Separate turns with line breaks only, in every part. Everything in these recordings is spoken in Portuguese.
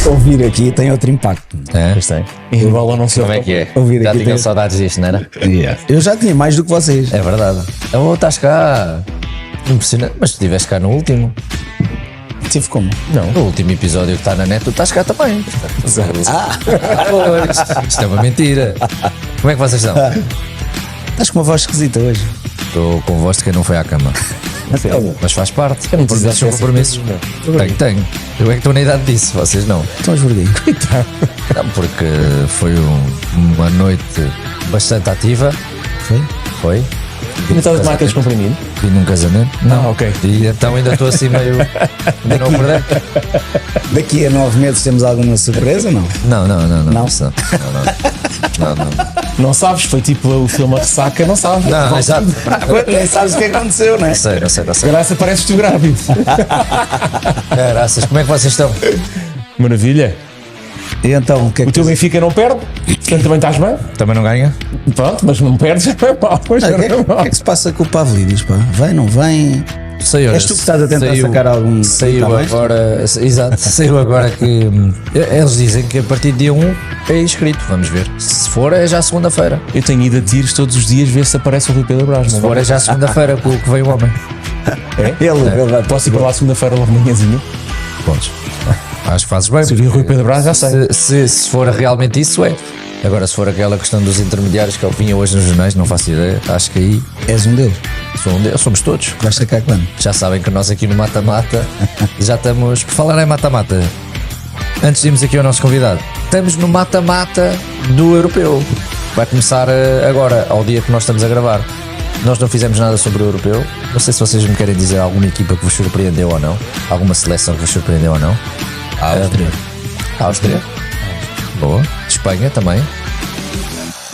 Ouvir aqui tem outro impacto.
Pois tem. E o bola não se
Como é que é?
Ouvir
Já
aqui
tinham
tem...
saudades disto, não era?
Eu já tinha mais do que vocês.
É verdade. Estás cá. Impressionante. Mas tu estiveste cá no último.
Tive como?
No último episódio que está na net, tu estás cá também. Pois, isto é uma mentira. Como é que vocês estão?
Estás com uma voz esquisita hoje.
Estou com voz de quem não foi à cama. Mas faz parte.
não
Por
preciso
vezes são
dessa
compromissos. Tenho. Eu é que estou na idade disso, vocês não.
Então esverguei.
Não, porque foi uma noite bastante ativa. Foi.
Ainda estás a tomar aqueles comprimidos?
E num casamento. Não,
ok.
E então ainda estou assim meio. Ainda não acordei.
Daqui a 9 meses temos alguma surpresa, não?
Não.
Não?
Não.
Não sabes? Foi tipo o filme A Ressaca, não sabes?
Não, exato.
Nem sabes o que aconteceu, não é?
Não sei.
Graças pareces tu grávido.
Graças, como é que vocês estão?
Maravilha.
E então, o que é
O
que
teu Benfica não perde, portanto também estás bem.
Também não ganha?
Pronto, mas não perdes, já não é mau.
o que é que se passa com o Pavlidis, pá? Vem, não vem?
Sei, olha,
És tu que estás a tentar sacar algum...
Saiu
Tá bem?
agora, exato, saiu agora que eles dizem que a partir de dia 1 é inscrito, vamos ver. Se for é já segunda-feira.
Eu tenho ido a tiros todos os dias ver se aparece o Rui Pedro Brás.
Se for é já segunda-feira que vem o homem.
Ele vai...
Posso ir para lá segunda-feira logo de manhãzinha?
Podes. Acho que fazes bem.
Se vir o Rui Pedro Brás já sei.
Se for realmente isso, é. Agora, se for aquela questão dos intermediários que eu vinha hoje nos jornais, não faço ideia. Acho que aí
És um deles.
somos todos.
Vais sacar quando?
Já sabem que nós aqui no Mata-Mata já estamos. Por falar em Mata-Mata, antes de irmos aqui ao nosso convidado, estamos no Mata-Mata do Europeu. Vai começar agora, ao dia que nós estamos a gravar. Nós não fizemos nada sobre o Europeu. Não sei se vocês me querem dizer alguma equipa que vos surpreendeu ou não. Alguma seleção que vos surpreendeu ou não. Áustria. Boa. Espanha também.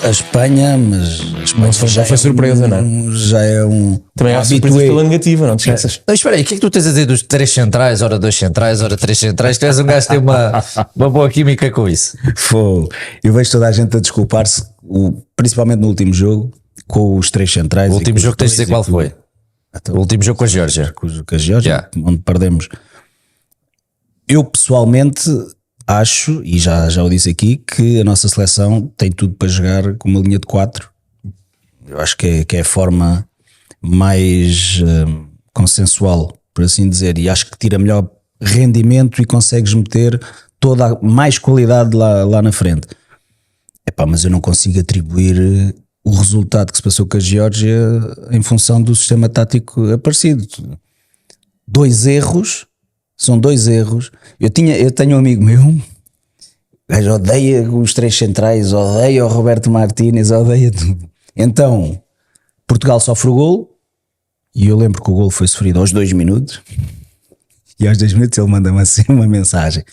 A Espanha, mas a Espanha
Não foi surpresa, não é?
Já é um...
Também há surpresas pela negativa, não te esqueças.
Não, espera aí, o que é que tu tens a dizer dos 3 centrais, ora 2 centrais, ora 3 centrais? Tu és um gajo que tem uma boa química com isso.
Fogo. Eu vejo toda a gente a desculpar-se, principalmente no último jogo, com os 3 centrais.
O último jogo tens de dizer qual foi. O último jogo com a Geórgia.
Com a Geórgia, onde perdemos. Eu pessoalmente acho, e já o disse aqui, que a nossa seleção tem tudo para jogar com uma linha de 4. Eu acho que é a forma mais consensual, por assim dizer, e acho que tira melhor rendimento e consegues meter toda a mais qualidade lá na frente. Epá, mas eu não consigo atribuir o resultado que se passou com a Geórgia em função do sistema tático aparecido. 2 erros, são 2 erros. Eu tenho um amigo meu, gajo odeia os 3 centrais, odeia o Roberto Martínez, odeia tudo. Então, Portugal sofre o golo, e eu lembro que o golo foi sofrido aos 2 minutos, e aos 2 minutos ele manda-me assim uma mensagem: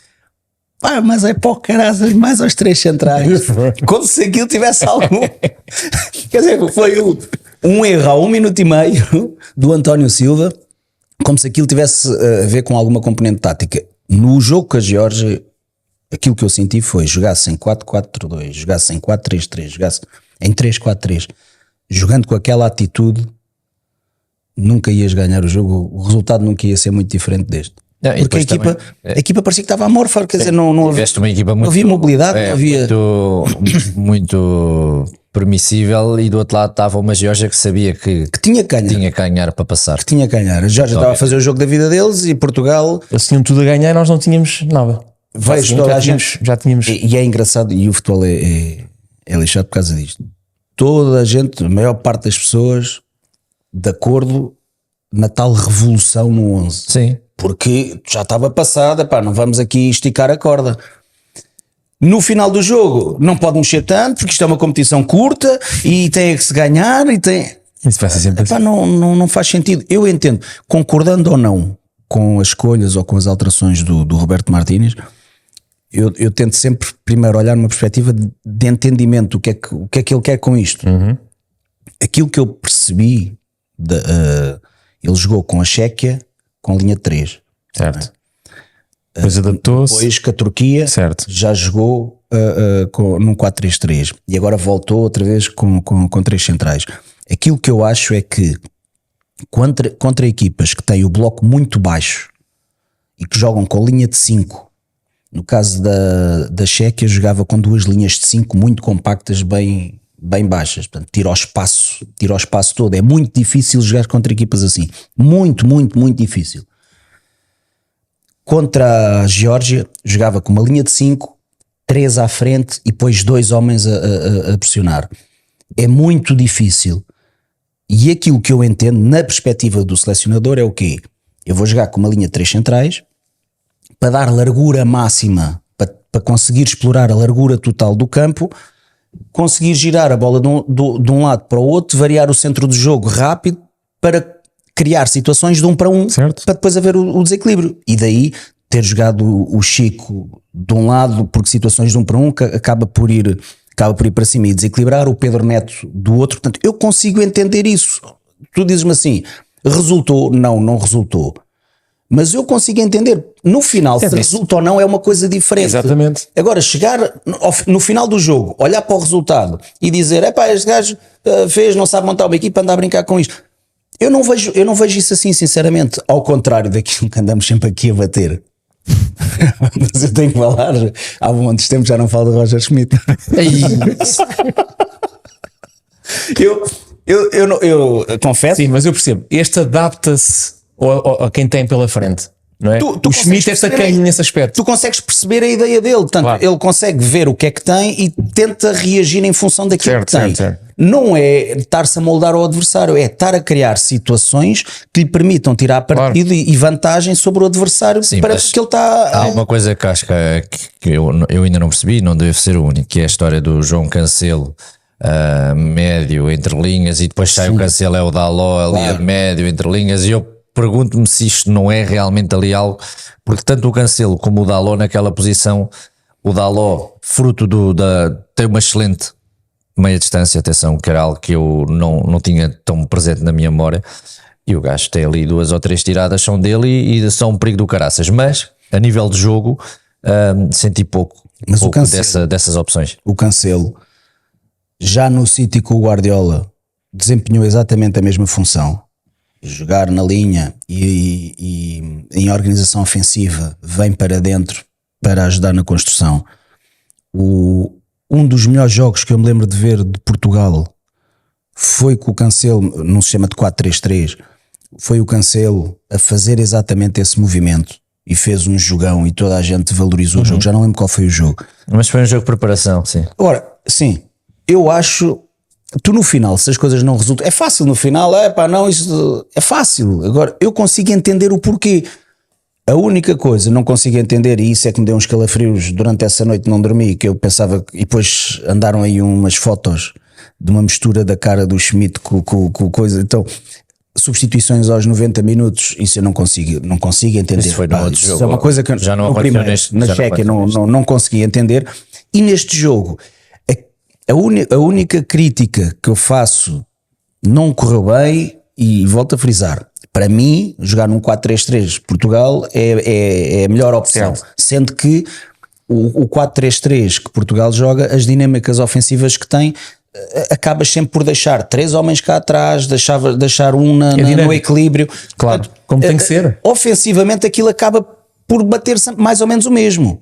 pá, mas é para o caralho, mais aos 3 centrais, como se aquilo tivesse algum. Quer dizer, foi um erro a 1 minuto e meio do António Silva, como se aquilo tivesse a ver com alguma componente tática. No jogo com a Geórgia, aquilo que eu senti foi: jogasse em 4-4-2, jogasse em 4-3-3, jogasse em 3-4-3, jogando com aquela atitude, nunca ias ganhar o jogo, o resultado nunca ia ser muito diferente deste.
Não,
porque a equipa parecia que estava amorfa, quer dizer, não
Tiveste uma equipa muito,
não havia mobilidade, não havia...
muito permissível, e do outro lado estava uma Geórgia que sabia que
tinha que ganhar.
tinha que ganhar para passar.
Tinha que ganhar. A Geórgia estava a fazer o jogo da vida deles, e Portugal...
Eles tinham tudo a ganhar e nós não tínhamos nada.
Vejo toda a gente...
Já tínhamos...
E é engraçado, e o futebol é lixado por causa disto. Toda a gente, a maior parte das pessoas, de acordo na tal revolução no 11.
Sim.
Porque já estava passada, pá, não vamos aqui esticar a corda. No final do jogo não pode mexer tanto, porque isto é uma competição curta e tem que se ganhar e tem...
Isso vai ser sempre
Epá, não faz sentido. Eu entendo, concordando ou não com as escolhas ou com as alterações do Roberto Martínez, eu tento sempre primeiro olhar numa perspectiva de entendimento, o que é que ele quer com isto. Aquilo que eu percebi, ele jogou com a Chequia com linha 3.
Certo. Depois adaptou-se.
Depois que a Turquia
Certo.
já jogou num 4-3-3 e agora voltou outra vez com 3 centrais. Aquilo que eu acho é que contra equipas que têm o bloco muito baixo e que jogam com linha de 5, no caso da Chequia jogava com 2 linhas de 5 muito compactas, bem baixas, portanto tira o espaço todo. É muito difícil jogar contra equipas assim, muito difícil. Contra a Geórgia jogava com uma linha de 5, 3 à frente e depois 2 homens a pressionar. É muito difícil. E aquilo que eu entendo na perspectiva do selecionador é o quê? Eu vou jogar com uma linha de 3 centrais para dar largura máxima, para conseguir explorar a largura total do campo, conseguir girar a bola de um lado para o outro, variar o centro do jogo rápido para criar situações de 1 para 1,
certo,
para depois haver o desequilíbrio. E daí ter jogado o Chico de um lado, porque situações de 1 para 1 acaba por ir para cima e desequilibrar, o Pedro Neto do outro. Portanto, eu consigo entender isso. Tu dizes-me assim, resultou? Não resultou. Mas eu consigo entender, no final, se resulta ou não é uma coisa diferente.
Exatamente.
Agora, chegar no final do jogo, olhar para o resultado e dizer, este gajo fez, não sabe montar uma equipa, anda a brincar com isto. Eu não vejo isso assim, sinceramente, ao contrário daquilo que andamos sempre aqui a bater. Mas eu tenho que falar, há muitos tempos já não falo de Roger Schmidt. eu confesso.
Sim, mas eu percebo, este adapta-se a quem tem pela frente, não é? O Schmidt é tacanho nesse aspecto.
Tu consegues perceber a ideia dele, portanto, claro. Ele consegue ver o que é que tem e tenta reagir em função daquilo que tem. Certo. Não é estar-se a moldar ao adversário, é estar a criar situações que lhe permitam tirar partido, claro, e vantagem sobre o adversário. Sim, para que ele está.
Há uma coisa que acho que eu ainda não percebi, não deve ser o único, que é a história do João Cancelo. Médio entre linhas, e depois sai o Cancelo, é o Dalot ali, claro, a médio entre linhas, e eu pergunto-me se isto não é realmente ali algo, porque tanto o Cancelo como o Dalot naquela posição, o Dalot fruto tem uma excelente meia distância, atenção, que era algo que eu não tinha tão presente na minha memória, e o gajo tem ali 2 ou 3 tiradas, são dele e são um perigo do caraças, mas a nível de jogo senti pouco dessas opções.
O Cancelo já no City com o Guardiola desempenhou exatamente a mesma função, jogar na linha e em organização ofensiva, vem para dentro para ajudar na construção. Um dos melhores jogos que eu me lembro de ver de Portugal foi com o Cancelo num sistema de 4-3-3, foi o Cancelo a fazer exatamente esse movimento e fez um jogão e toda a gente valorizou o jogo. Já não lembro qual foi o jogo,
mas foi um jogo de preparação. Sim.
Ora, sim, eu acho, tu no final, se as coisas não resultam, é fácil no final, isso é fácil. Agora, eu consigo entender o porquê. A única coisa não consigo entender, e isso é que me deu uns calafrios durante essa noite, não dormi, que eu pensava, e depois andaram aí umas fotos de uma mistura da cara do Schmidt com coisa, então substituições aos 90 minutos, isso eu não consigo entender.
Isso foi no outro jogo.
É uma coisa que
já não aconteceu neste,
na Chequia não consegui entender. E neste jogo a única crítica que eu faço, não correu bem, e volto a frisar, para mim jogar num 4-3-3 Portugal é a melhor opção, certo, sendo que o 4-3-3 que Portugal joga, as dinâmicas ofensivas que tem, acabas sempre por deixar 3 homens cá atrás, deixar um no equilíbrio,
claro, como tem que ser.
Ofensivamente aquilo acaba por bater mais ou menos o mesmo.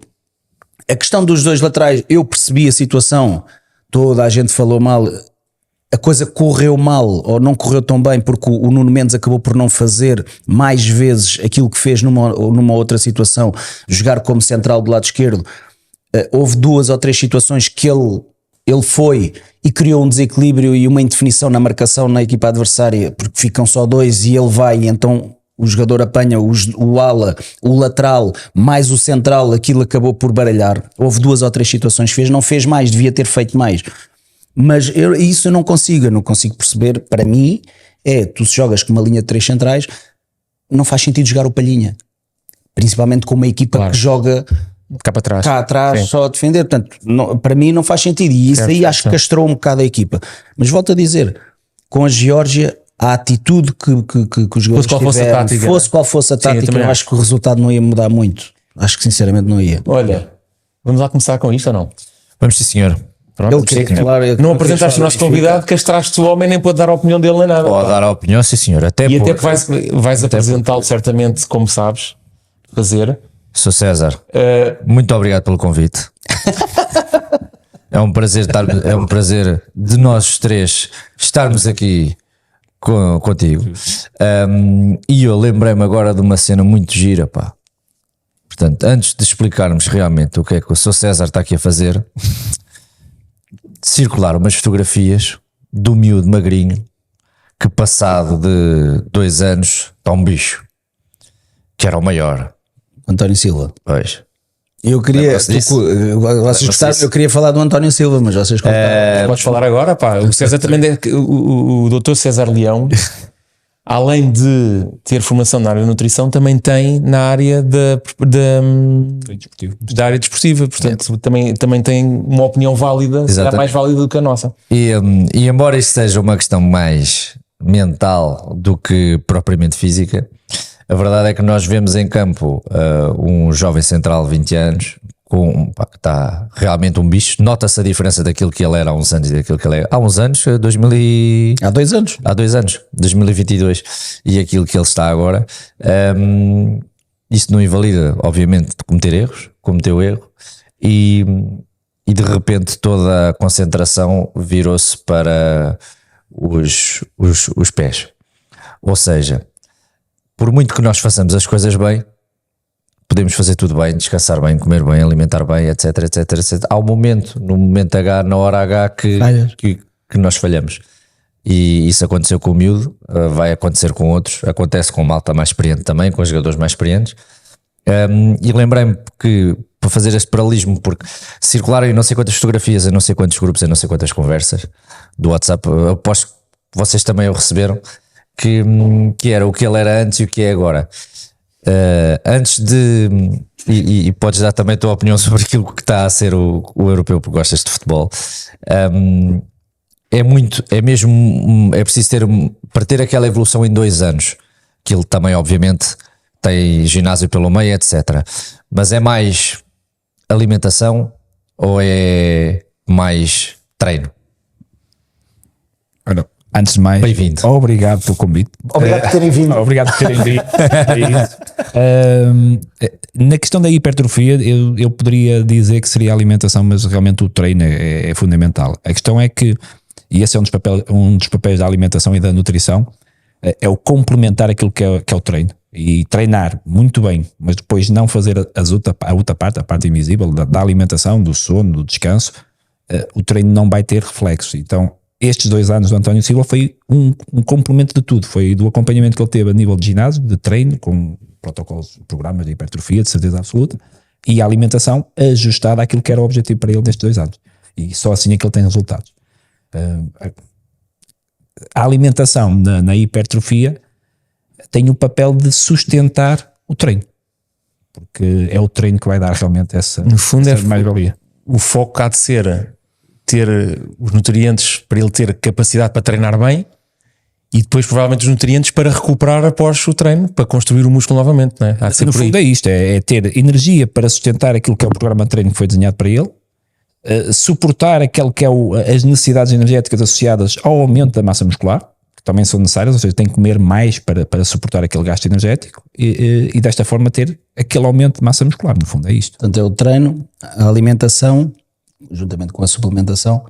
A questão dos 2 laterais, eu percebi a situação, toda a gente falou mal, a coisa correu mal ou não correu tão bem porque o Nuno Mendes acabou por não fazer mais vezes aquilo que fez numa outra situação, jogar como central do lado esquerdo. Houve 2 ou 3 situações que ele foi e criou um desequilíbrio e uma indefinição na marcação na equipa adversária, porque ficam só 2 e ele vai, e então o jogador apanha o ala, o lateral, mais o central, aquilo acabou por baralhar. Houve 2 ou 3 situações que fez, não fez mais, devia ter feito mais. Mas isso eu não consigo perceber. Para mim, tu se jogas com uma linha de 3 centrais, não faz sentido jogar o Palhinha, principalmente com uma equipa, claro, que joga cá atrás, só a defender. Portanto, para mim não faz sentido, e isso aí acho que castrou um bocado a equipa. Mas volto a dizer, com a Geórgia, a atitude que os jogadores tiveram, fosse qual fosse a tática, eu acho que o resultado não ia mudar muito. Acho que sinceramente não ia.
Olha, vamos lá começar com isto ou não?
Vamos sim, senhor.
Pronto,
Ele queria falar,
não apresentaste o nosso convidado, castraste o homem, nem pôde dar a opinião dele nem nada.
Pode dar a opinião, sim senhor. Até
vais apresentá-lo certamente, como sabes fazer.
Sou César. Muito obrigado pelo convite. É um prazer de nós três estarmos aqui contigo. E eu lembrei-me agora de uma cena muito gira, pá. Portanto, antes de explicarmos realmente o que é que o Sr. César está aqui a fazer, circular umas fotografias do miúdo magrinho que, passado de 2 anos, está um bicho, que era o maior.
António Silva.
Pois.
Eu queria, vocês gostaram, eu queria falar do António Silva, mas vocês
podes falar agora, pá. O César também o Dr. César Leão, além de ter formação na área de nutrição, também tem na área da área desportiva, portanto também tem uma opinião válida, será mais válida do que a nossa.
E embora isto seja uma questão mais mental do que propriamente física, a verdade é que nós vemos em campo um jovem central de 20 anos que está realmente um bicho. Nota-se a diferença daquilo que ele era há uns anos e daquilo que ele é há uns anos,
Há 2 anos.
Há 2 anos, 2022, e aquilo que ele está agora. Isso não invalida, obviamente, de cometeu erro, e de repente toda a concentração virou-se para os pés. Ou seja, por muito que nós façamos as coisas bem, podemos fazer tudo bem, descansar bem, comer bem, alimentar bem, etc, etc, etc. Há um momento, no momento H, na hora H, que nós falhamos. E isso aconteceu com o miúdo, vai acontecer com outros, acontece com malta mais experiente também, com jogadores mais experientes. E lembrei-me que, para fazer este paralelismo, porque circularam em não sei quantas fotografias, em não sei quantos grupos, em não sei quantas conversas do WhatsApp, aposto que vocês também o receberam, que era o que ele era antes e o que é agora. Antes de e podes dar também a tua opinião sobre aquilo que está a ser o europeu, porque gostas de futebol. É preciso para ter aquela evolução em 2 anos, que ele também obviamente tem ginásio pelo meio, etc. Mas é mais alimentação ou é mais treino?
Olha, antes de mais,
bem-vindo.
Obrigado pelo convite.
Obrigado por terem vindo.
Obrigado por terem vindo. Na questão da hipertrofia, eu poderia dizer que seria a alimentação, mas realmente o treino é fundamental. A questão é que, e esse é um dos papéis da alimentação e da nutrição, é o complementar aquilo que é o treino. E treinar muito bem, mas depois não fazer a outra parte, a parte invisível da alimentação, do sono, do descanso, o treino não vai ter reflexos. Então, estes 2 anos do António Silva foi um complemento de tudo, foi do acompanhamento que ele teve a nível de ginásio, de treino, com protocolos, programas de hipertrofia, de certeza absoluta, e a alimentação ajustada àquilo que era o objetivo para ele nestes 2 anos. E só assim é que ele tem resultados. A alimentação na hipertrofia tem o papel de sustentar o treino, porque é o treino que vai dar realmente essa,
no fundo,
essa mais-valia.
O foco há de ser ter os nutrientes para ele ter capacidade para treinar bem e depois provavelmente os nutrientes para recuperar após o treino, para construir o músculo novamente, não é? Há de ser
no fundo é isto, é ter energia para sustentar aquilo que é o programa de treino que foi desenhado para ele, suportar aquilo que é as necessidades energéticas associadas ao aumento da massa muscular, que também são necessárias, ou seja, tem que comer mais para suportar aquele gasto energético e desta forma ter aquele aumento de massa muscular, no fundo é isto.
Portanto é o treino, a alimentação, juntamente com a suplementação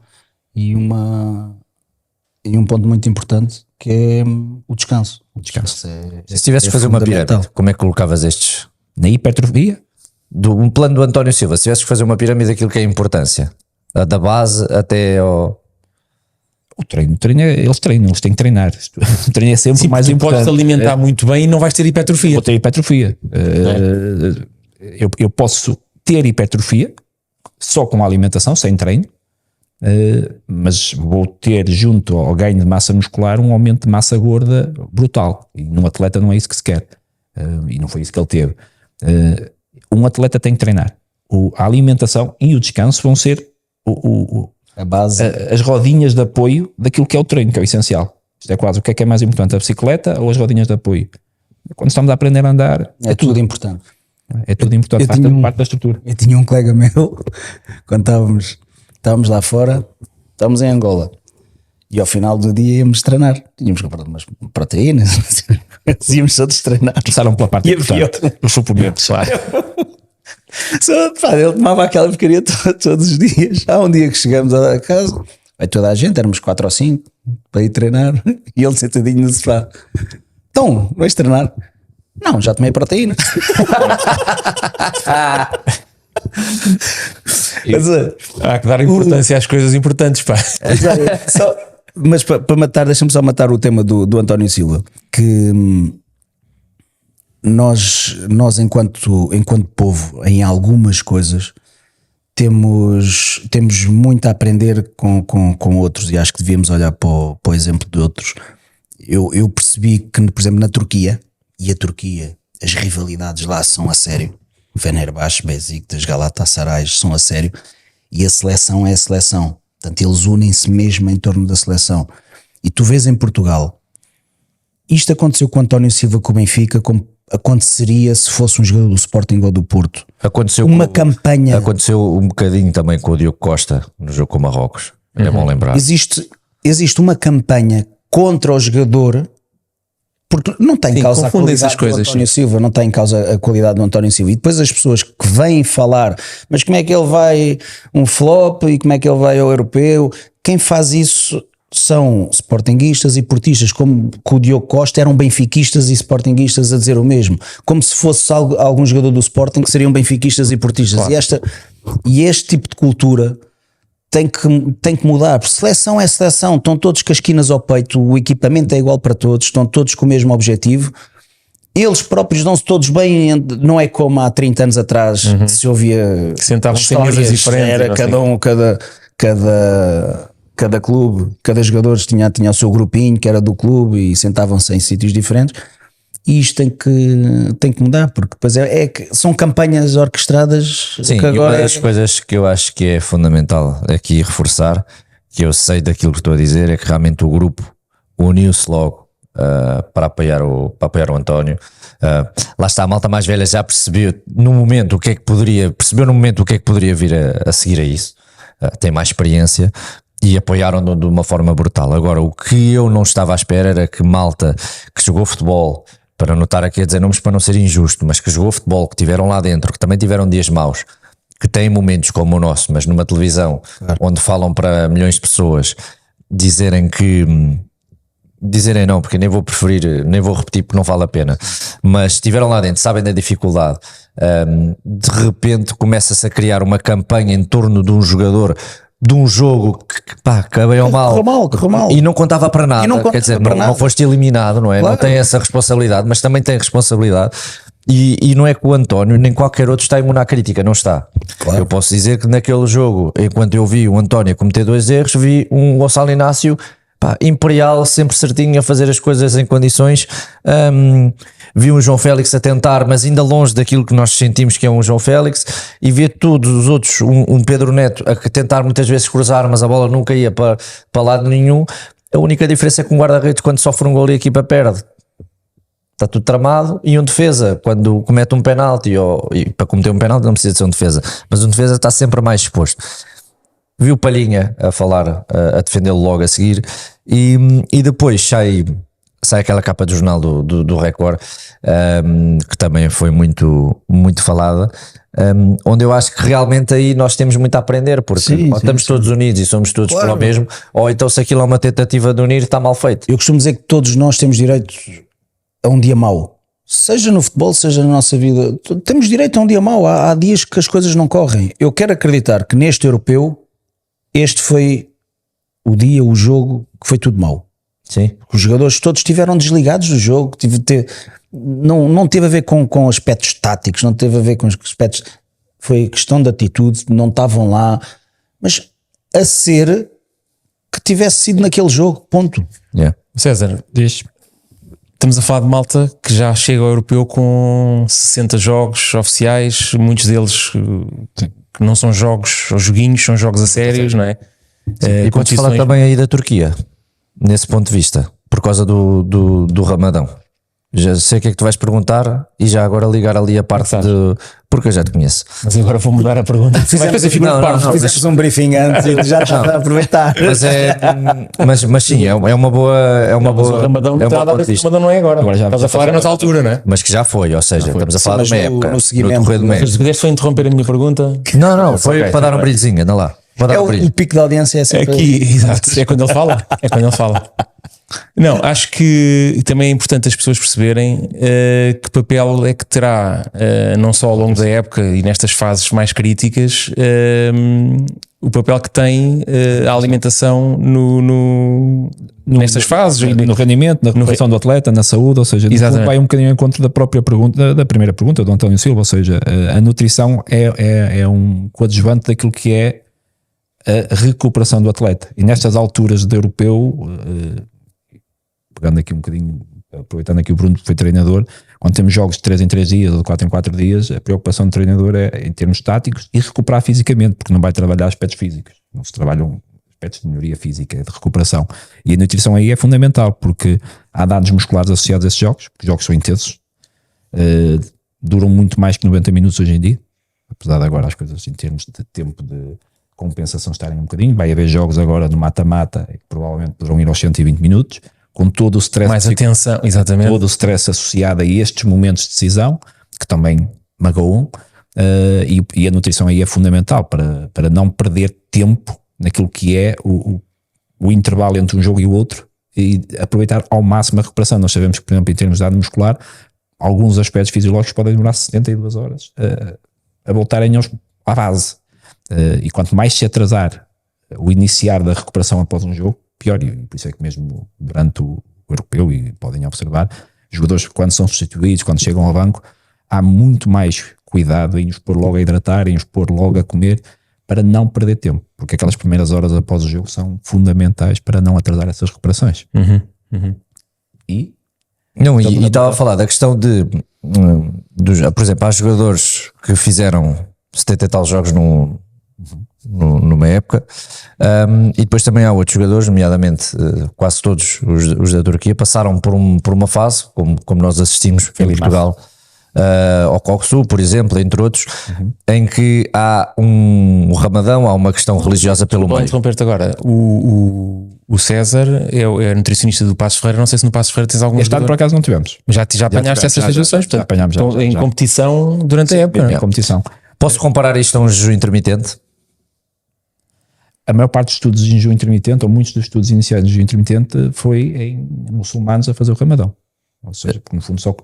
e um ponto muito importante que é o descanso.
Se tivesses que fazer uma pirâmide, como é que colocavas estes?
Na hipertrofia?
Um plano do António Silva, se tivesses que fazer uma pirâmide daquilo que é a importância, da base até ao...
O treino eles têm que treinar. O treino é sempre mais importante.
Podes alimentar muito bem e não vais ter hipertrofia.
Vou ter hipertrofia. Eu posso ter hipertrofia só com a alimentação, sem treino, mas vou ter junto ao ganho de massa muscular um aumento de massa gorda brutal. E num atleta não é isso que se quer. E não foi isso que ele teve. Um atleta tem que treinar. A alimentação e o descanso vão ser
a base,
as rodinhas de apoio daquilo que é o treino, que é o essencial. Isto é quase o que é mais importante, a bicicleta ou as rodinhas de apoio? Quando estamos a aprender a andar,
é tudo importante.
É tudo importante, parte da estrutura.
Eu tinha um colega meu, quando estávamos estávamos lá fora, estávamos em Angola. E ao final do dia íamos treinar. Tínhamos comprado umas proteínas, íamos todos treinar.
Começaram pela parte importante, os suplementos, claro.
Ele tomava aquela porcaria todos os dias. Há um dia que chegamos a casa, vai toda a gente, éramos 4 ou 5 para ir treinar, e ele sentadinho no sofá. Então, vais treinar? Não, já tomei proteína.
Há que dar importância às coisas importantes, pá.
Mas para matar, deixa-me só matar o tema do António Silva, que nós enquanto povo, em algumas coisas temos muito a aprender com outros, e acho que devíamos olhar para o exemplo de outros. Eu percebi que, por exemplo, na Turquia, e a Turquia, as rivalidades lá são a sério. Fenerbahçe, Beşiktaş, Galatasaray são a sério, e a seleção é a seleção. Portanto, eles unem-se mesmo em torno da seleção. E tu vês em Portugal, isto aconteceu com o António Silva com o Benfica, como aconteceria se fosse um jogador do Sporting ou do Porto.
Aconteceu
campanha.
Aconteceu um bocadinho também com o Diogo Costa no jogo com o Marrocos. É bom lembrar.
Existe uma campanha contra o jogador, porque não tem em causa a qualidade do António Silva, não tem em causa a qualidade do António Silva. E depois as pessoas que vêm falar, mas como é que ele vai um flop e como é que ele vai ao europeu? Quem faz isso são sportinguistas e portistas, como que o Diogo Costa eram benfiquistas e sportinguistas a dizer o mesmo, como se fosse algum jogador do Sporting que seriam benfiquistas e portistas. Claro. E este tipo de cultura tem que mudar, porque seleção é seleção, estão todos com as esquinas ao peito, o equipamento é igual para todos, estão todos com o mesmo objetivo, eles próprios dão-se todos bem, não é como há 30 anos atrás que se ouvia
sentavam-se em mesas diferentes,
era cada clube, cada jogador tinha o seu grupinho que era do clube e sentavam-se em sítios diferentes. E isto tem que mudar, porque depois que são campanhas orquestradas.
Sim, que agora e uma das coisas que eu acho que é fundamental aqui reforçar, que eu sei daquilo que estou a dizer, é que realmente o grupo uniu-se logo para apoiar o António. Lá está, a malta mais velha já percebeu no momento o que é que poderia vir a seguir a isso, tem mais experiência e apoiaram de uma forma brutal. Agora, o que eu não estava à espera era que malta que jogou futebol, para não estar aqui a dizer nomes para não ser injusto, mas que jogou futebol, que tiveram lá dentro, que também tiveram dias maus, que têm momentos como o nosso, mas numa televisão, claro, onde falam para milhões de pessoas, dizerem não, porque nem vou repetir porque não vale a pena, mas estiveram lá dentro, sabem da dificuldade, de repente começa-se a criar uma campanha em torno de um jogador, de um jogo que bem ou mal,
correu mal.
E não contava para nada, quer dizer, não foste eliminado, não é? Claro. Não tem essa responsabilidade, mas também tem responsabilidade. E não é que o António nem qualquer outro está imune à crítica, não está. Claro. Eu posso dizer que naquele jogo, enquanto eu vi o António cometer 2 erros, vi um Gonçalo Inácio imperial, sempre certinho a fazer as coisas em condições. Vi um João Félix a tentar, mas ainda longe daquilo que nós sentimos que é um João Félix, e vi todos os outros, um Pedro Neto a tentar muitas vezes cruzar, mas a bola nunca ia para lado nenhum. A única diferença é que um guarda-redes, quando sofre um gol e a equipa perde, está tudo tramado, e um defesa, quando comete um penalti, e para cometer um penalti não precisa de ser um defesa, mas um defesa está sempre mais exposto. Vi o Palhinha a falar, a defendê-lo logo a seguir, e depois sai aquela capa do jornal do Record, que também foi muito, muito falada, onde eu acho que realmente aí nós temos muito a aprender, porque estamos todos unidos e somos todos pelo mesmo, ou então se aquilo é uma tentativa de unir, está mal feito.
Eu costumo dizer que todos nós temos direito a um dia mau, seja no futebol, seja na nossa vida, temos direito a um dia mau. Há dias que as coisas não correm. Eu quero acreditar que neste europeu este foi o jogo que foi tudo mau.
Sim.
Os jogadores todos estiveram desligados do jogo, não teve a ver com aspectos táticos, não teve a ver com os aspectos, foi questão de atitude, não estavam lá, mas a ser que tivesse sido naquele jogo, ponto.
Yeah.
César, estamos a falar de malta que já chega ao europeu com 60 jogos oficiais, muitos deles que não são jogos ou joguinhos, são jogos a sérios, não é?
E podes falar também aí da Turquia, nesse ponto de vista, por causa do Ramadão. Já sei o que é que tu vais perguntar e já agora ligar ali a parte de. Porque eu já te conheço.
Mas agora vou mudar a pergunta. Vai fazer figura de parvo.
Fizemos um briefing antes e já está a aproveitar.
Mas sim, é uma boa. É uma
Mas o
boa.
Ramadão,
É uma boa
o
vista.
Ramadão não é agora.
Agora já
Estás a falar é noutra altura, não é?
Mas que já foi, ou seja, estamos a falar
mas
de uma
no-
época.
no seguimento-
decorrer de uma
Mas
época.
se quiseres foi interromper a minha pergunta.
Não, foi
Ok,
para dar um
ok.
brilhozinho, anda lá. Para dar
É
um
o
brilho.
pico de audiência é sempre.
Aqui, exato. É quando ele fala. É quando ele fala. Não, acho que também é importante as pessoas perceberem que papel é que terá, não só ao longo da época e nestas fases mais críticas, o papel que tem a alimentação nestas fases.
No rendimento, na recuperação do atleta, na saúde, ou seja, no fundo
Exatamente.
vai um bocadinho ao encontro da própria pergunta, da primeira pergunta do António Silva, ou seja, a nutrição é um coadjuvante daquilo que é a recuperação do atleta. E nestas alturas de europeu, pegando aqui um bocadinho, aproveitando aqui o Bruno que foi treinador, quando temos jogos de 3 em 3 dias ou de 4 em 4 dias, a preocupação do treinador é em termos táticos e recuperar fisicamente, porque não vai trabalhar aspectos físicos, não se trabalham aspectos de melhoria física, de recuperação. E a nutrição aí é fundamental, porque há danos musculares associados a esses jogos, porque os jogos são intensos, duram muito mais que 90 minutos hoje em dia, apesar de agora as coisas em termos de tempo de compensação estarem um bocadinho. Vai haver jogos agora no mata-mata que provavelmente poderão ir aos 120 minutos, com todo o stress,
Mais atenção, exatamente.
todo o stress associado a estes momentos de decisão, que também magoam, e a nutrição aí é fundamental para não perder tempo naquilo que é o intervalo entre um jogo e o outro e aproveitar ao máximo a recuperação. Nós sabemos que, por exemplo, em termos de dano muscular, alguns aspectos fisiológicos podem demorar 72 horas a voltarem à base. E quanto mais se atrasar o iniciar da recuperação após um jogo, pior. E por isso é que mesmo durante o europeu, e podem observar, jogadores quando são substituídos, quando chegam ao banco, há muito mais cuidado em os pôr logo a hidratar, em os pôr logo a comer, para não perder tempo, porque aquelas primeiras horas após o jogo são fundamentais para não atrasar essas recuperações. E
Não, e estava a falar da questão de, por exemplo, há jogadores que fizeram 70 e tal jogos numa época, e depois também há outros jogadores, nomeadamente quase todos os da Turquia, passaram por uma fase, como nós assistimos em Portugal, ao Coxu, por exemplo, entre outros, em que há um Ramadão, há uma questão religiosa pelo
Vou
meio.
interromper-te agora. O César é nutricionista do Passos Ferreira. Não sei se no Passos Ferreira tens algum
este ano por
jogador.
acaso não tivemos.
Já apanhaste essas situações, portanto,
apanhámos já,
estão em
já.
competição durante a época. não é?
Em competição.
Posso comparar isto a um jejum intermitente?
A maior parte dos estudos em jejum intermitente, ou muitos dos estudos iniciais de jejum intermitente, foi em muçulmanos a fazer o Ramadão. Ou seja, porque no fundo só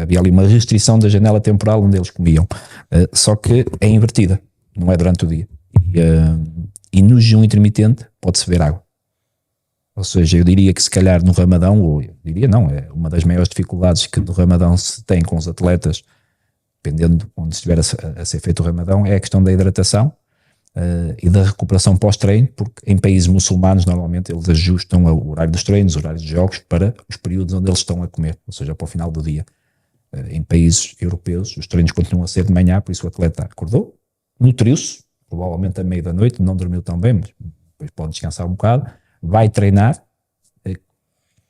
havia ali uma restrição da janela temporal onde eles comiam. Só que é invertida, não é durante o dia. E no jejum intermitente pode-se beber água. Ou seja, eu diria que se calhar no Ramadão, ou eu diria não, é uma das maiores dificuldades que no Ramadão se tem com os atletas, dependendo de onde estiver a ser feito o Ramadão, é a questão da hidratação e da recuperação pós-treino, porque em países muçulmanos normalmente eles ajustam o horário dos treinos, o horário dos jogos para os períodos onde eles estão a comer, ou seja, para o final do dia. Em países europeus os treinos continuam a ser de manhã, por isso o atleta acordou, nutriu-se, provavelmente à meia da noite, não dormiu tão bem, mas depois pode descansar um bocado, vai treinar,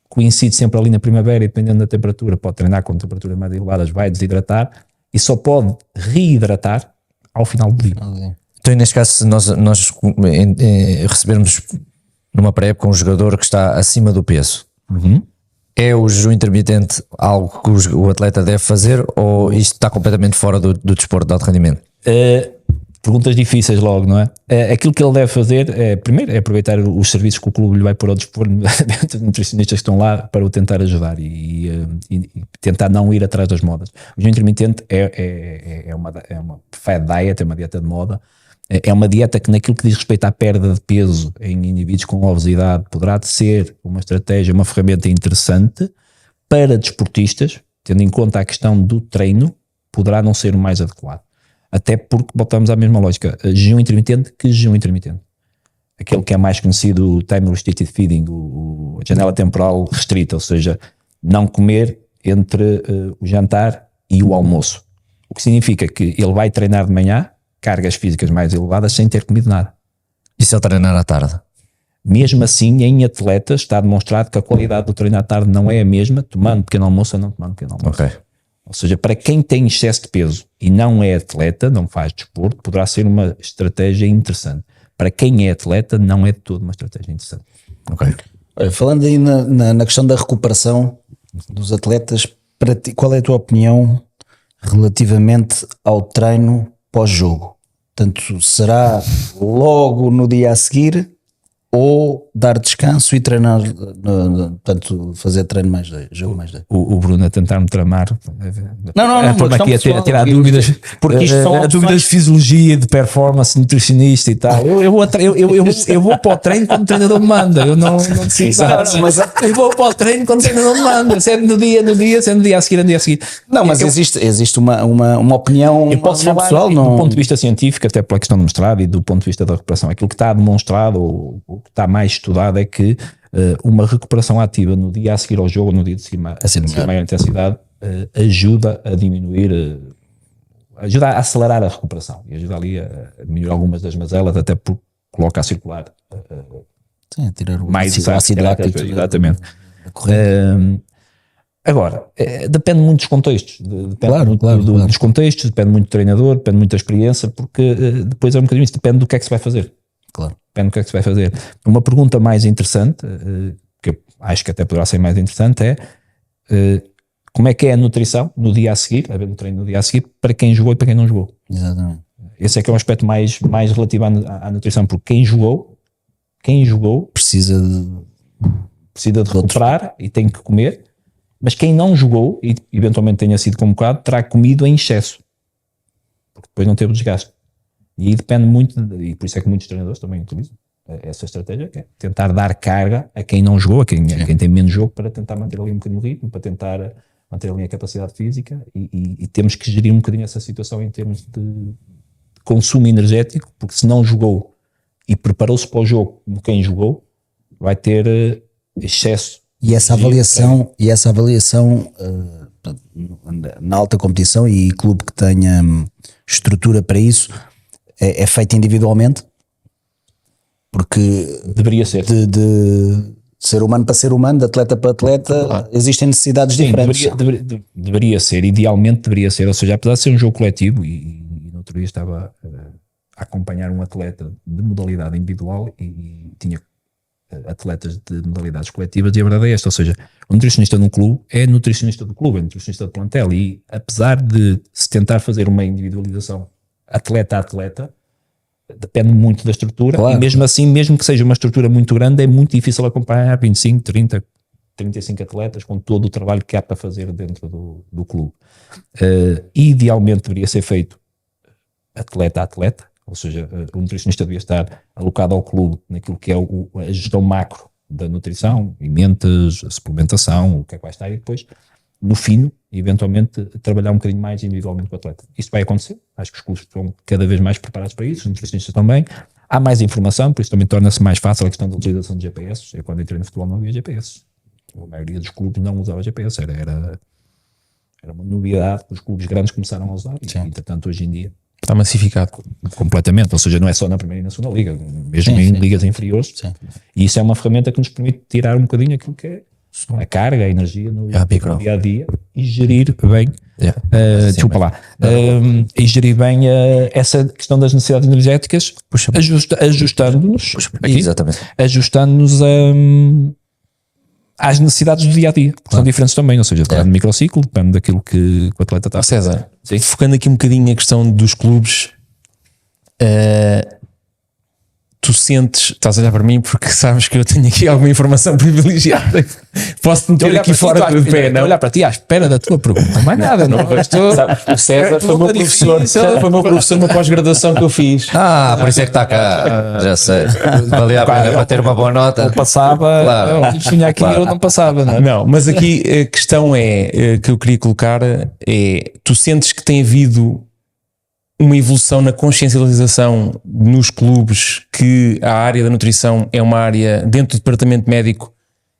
coincide sempre ali na primavera e dependendo da temperatura, pode treinar com temperaturas mais elevadas, vai desidratar e só pode reidratar ao final do dia.
Então, neste caso, se nós recebermos numa pré-época um jogador que está acima do peso, é o jejum intermitente algo que o atleta deve fazer ou isto está completamente fora do desporto de alto rendimento?
Perguntas difíceis logo, não é? Aquilo que ele deve fazer primeiro é aproveitar os serviços que o clube lhe vai pôr ao dispor, de nutricionistas que estão lá para o tentar ajudar e tentar não ir atrás das modas. O jejum intermitente é uma fad diet, é uma dieta de moda, é uma dieta que naquilo que diz respeito à perda de peso em indivíduos com obesidade poderá ser uma estratégia, uma ferramenta interessante para desportistas, tendo em conta a questão do treino, poderá não ser o mais adequado. Até porque voltamos à mesma lógica. Jejum intermitente, que jejum intermitente? Aquele que é mais conhecido, o time restricted feeding, a janela temporal restrita, ou seja, não comer entre o jantar e o almoço. O que significa que ele vai treinar de manhã, cargas físicas mais elevadas, sem ter comido nada.
E se ele treinar à tarde?
Mesmo assim, em atletas está demonstrado que a qualidade do treino à tarde não é a mesma, tomando pequeno almoço ou não tomando pequeno almoço.
Ok.
Ou seja, para quem tem excesso de peso e não é atleta, não faz desporto, poderá ser uma estratégia interessante. Para quem é atleta, não é de todo uma estratégia interessante.
Ok.
Olha, falando aí na questão da recuperação dos atletas, para ti, qual é a tua opinião relativamente ao treino pós-jogo? Portanto, será logo no dia a seguir ou dar descanso e treinar, portanto, fazer treino mais dois, jogo mais dois?
O Bruno a tentar-me tramar.
Não,
Estou-me aqui a tirar
pessoal,
dúvidas,
porque isto são
dúvidas de fisiologia, de performance, nutricionista e tal. Eu vou para o treino quando o treinador me manda. Eu não decido nada.
mas-
Eu vou para o treino quando o treinador me manda. Se é no dia, se é no dia a seguir.
Não, mas existe uma opinião
Eu posso falar
pessoal,
do
não?
ponto de vista científico, até pela questão do mestrado e do ponto de vista da recuperação. Aquilo que está demonstrado, ou o que está mais estudado, é que uma recuperação ativa no dia a seguir ao jogo, no dia de cima, a maior intensidade, ajuda a diminuir, ajuda a acelerar a recuperação e ajuda ali a diminuir algumas das mazelas, até porque coloca a circular
Sim, tirar o
mais
ácido láctico.
exatamente. Agora, depende muito dos contextos, depende
Claro,
muito
claro.
dos contextos, depende muito do treinador, depende muito da experiência, porque depois é um bocadinho isso, depende do que é que se vai fazer.
Claro.
Depende do que é que se vai fazer. Uma pergunta mais interessante, que eu acho que até poderá ser mais interessante, é como é que é a nutrição no dia a seguir, haver um treino no dia a seguir, para quem jogou e para quem não jogou.
Exatamente.
Esse é que é um aspecto mais relativo à nutrição, porque quem jogou
Precisa de
precisa de recuperar e tem que comer, mas quem não jogou e eventualmente tenha sido convocado terá comido em excesso, porque depois não teve desgaste. E aí depende muito, e por isso é que muitos treinadores também utilizam essa estratégia, que é tentar dar carga a quem não jogou, a quem tem menos jogo, para tentar manter ali um bocadinho o ritmo, para tentar manter ali a capacidade física, e temos que gerir um bocadinho essa situação em termos de consumo energético, porque se não jogou e preparou-se para o jogo como quem jogou, vai ter excesso.
E essa avaliação, na alta competição e clube que tenha estrutura para isso é feita individualmente, porque
Deveria ser.
de ser humano para ser humano, de atleta para atleta, existem necessidades diferentes.
Deveria ser, idealmente deveria ser, ou seja, apesar de ser um jogo coletivo, e no outro dia estava a acompanhar um atleta de modalidade individual e tinha atletas de modalidades coletivas, e a verdade é esta, ou seja, o nutricionista num clube é nutricionista do clube, é nutricionista de plantel, e apesar de se tentar fazer uma individualização atleta a atleta, depende muito da estrutura,
Claro.
e mesmo assim, mesmo que seja uma estrutura muito grande, é muito difícil acompanhar 25, 30, 35 atletas com todo o trabalho que há para fazer dentro do clube. Idealmente deveria ser feito atleta a atleta, ou seja, o nutricionista devia estar alocado ao clube naquilo que é a gestão macro da nutrição, alimentos, a suplementação, o que é que vai estar, e depois, no fino, eventualmente, trabalhar um bocadinho mais individualmente com o atleta. Isto vai acontecer, acho que os clubes estão cada vez mais preparados para isso, os nutricionistas também, há mais informação, por isso também torna-se mais fácil a questão da utilização de GPS. Eu, quando entrei no futebol, não havia GPS. A maioria dos clubes não usava GPS, era uma novidade que os clubes grandes começaram a usar, e entretanto hoje em dia
Está massificado.
completamente, ou seja, não é só na primeira e na segunda liga, mesmo em ligas inferiores, e isso é uma ferramenta que nos permite tirar um bocadinho aquilo que é a carga, a energia no dia a dia e gerir bem, desculpa lá, e gerir bem essa questão das necessidades energéticas, ajustando-nos aqui,
Exatamente.
ajustando-nos às necessidades do dia a dia, que são diferentes também, ou seja, depende do microciclo, depende daquilo que o atleta está a fazer.
César, focando aqui um bocadinho na questão dos clubes, tu sentes, estás a olhar para mim porque sabes que eu tenho aqui alguma informação privilegiada, posso meter aqui fora do pé, não?
Olhar para ti à espera da tua pergunta, mais nada, não estou.
O César foi o meu professor, foi o meu professor na pós-graduação que eu fiz.
Por isso é que está cá. Já sei. Valia a pena para ter uma boa nota.
Passava,
Claro.
tinha aqui, eu não passava, não é?
Não, mas aqui a questão que eu queria colocar é, tu sentes que tem havido uma evolução na consciencialização nos clubes, que a área da nutrição é uma área dentro do departamento médico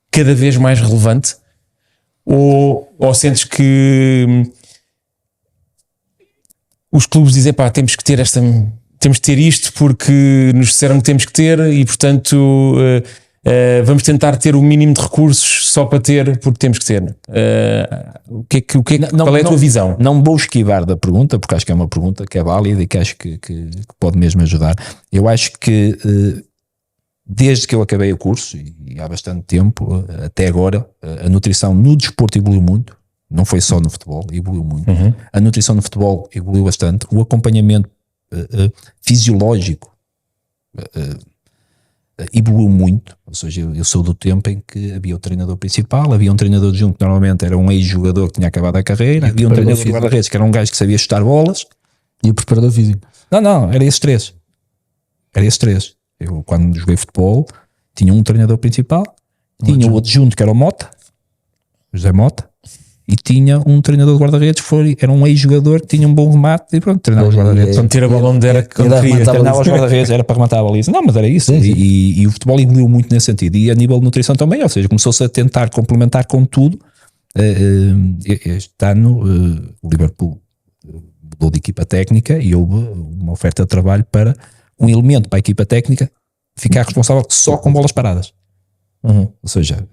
cada vez mais relevante, ou sentes que os clubes dizem, temos que temos de ter isto porque nos disseram que temos que ter e portanto vamos tentar ter o mínimo de recursos só para ter porque temos que ter. Qual é a tua visão?
Não vou esquivar da pergunta, porque acho que é uma pergunta que é válida e que acho que pode mesmo ajudar. Eu acho que desde que eu acabei o curso, e há bastante tempo, até agora, a nutrição no desporto evoluiu muito, não foi só no futebol, evoluiu muito. A nutrição no futebol evoluiu bastante, o acompanhamento fisiológico evoluiu muito, ou seja, eu sou do tempo em que havia o treinador principal, havia um treinador adjunto que normalmente era um ex-jogador que tinha acabado a carreira, havia um treinador de guarda-redes que era um gajo que sabia chutar bolas,
e o preparador físico.
Não, era esses três. Eu, quando joguei futebol, tinha um treinador principal, tinha o adjunto que era o Mota, José Mota, e tinha um treinador de guarda-redes, era um ex-jogador que tinha um bom remate e pronto, treinava os guarda-redes.
Quando tira a bola onde era que queria.
Treinava os guarda-redes, era para rematar a baliza. Não, mas era isso. E o futebol evoluiu muito nesse sentido. E a nível de nutrição também, ou seja, começou-se a tentar complementar com tudo. Este ano, o Liverpool mudou de equipa técnica e houve uma oferta de trabalho para um elemento para a equipa técnica ficar responsável só com bolas paradas. Ou seja,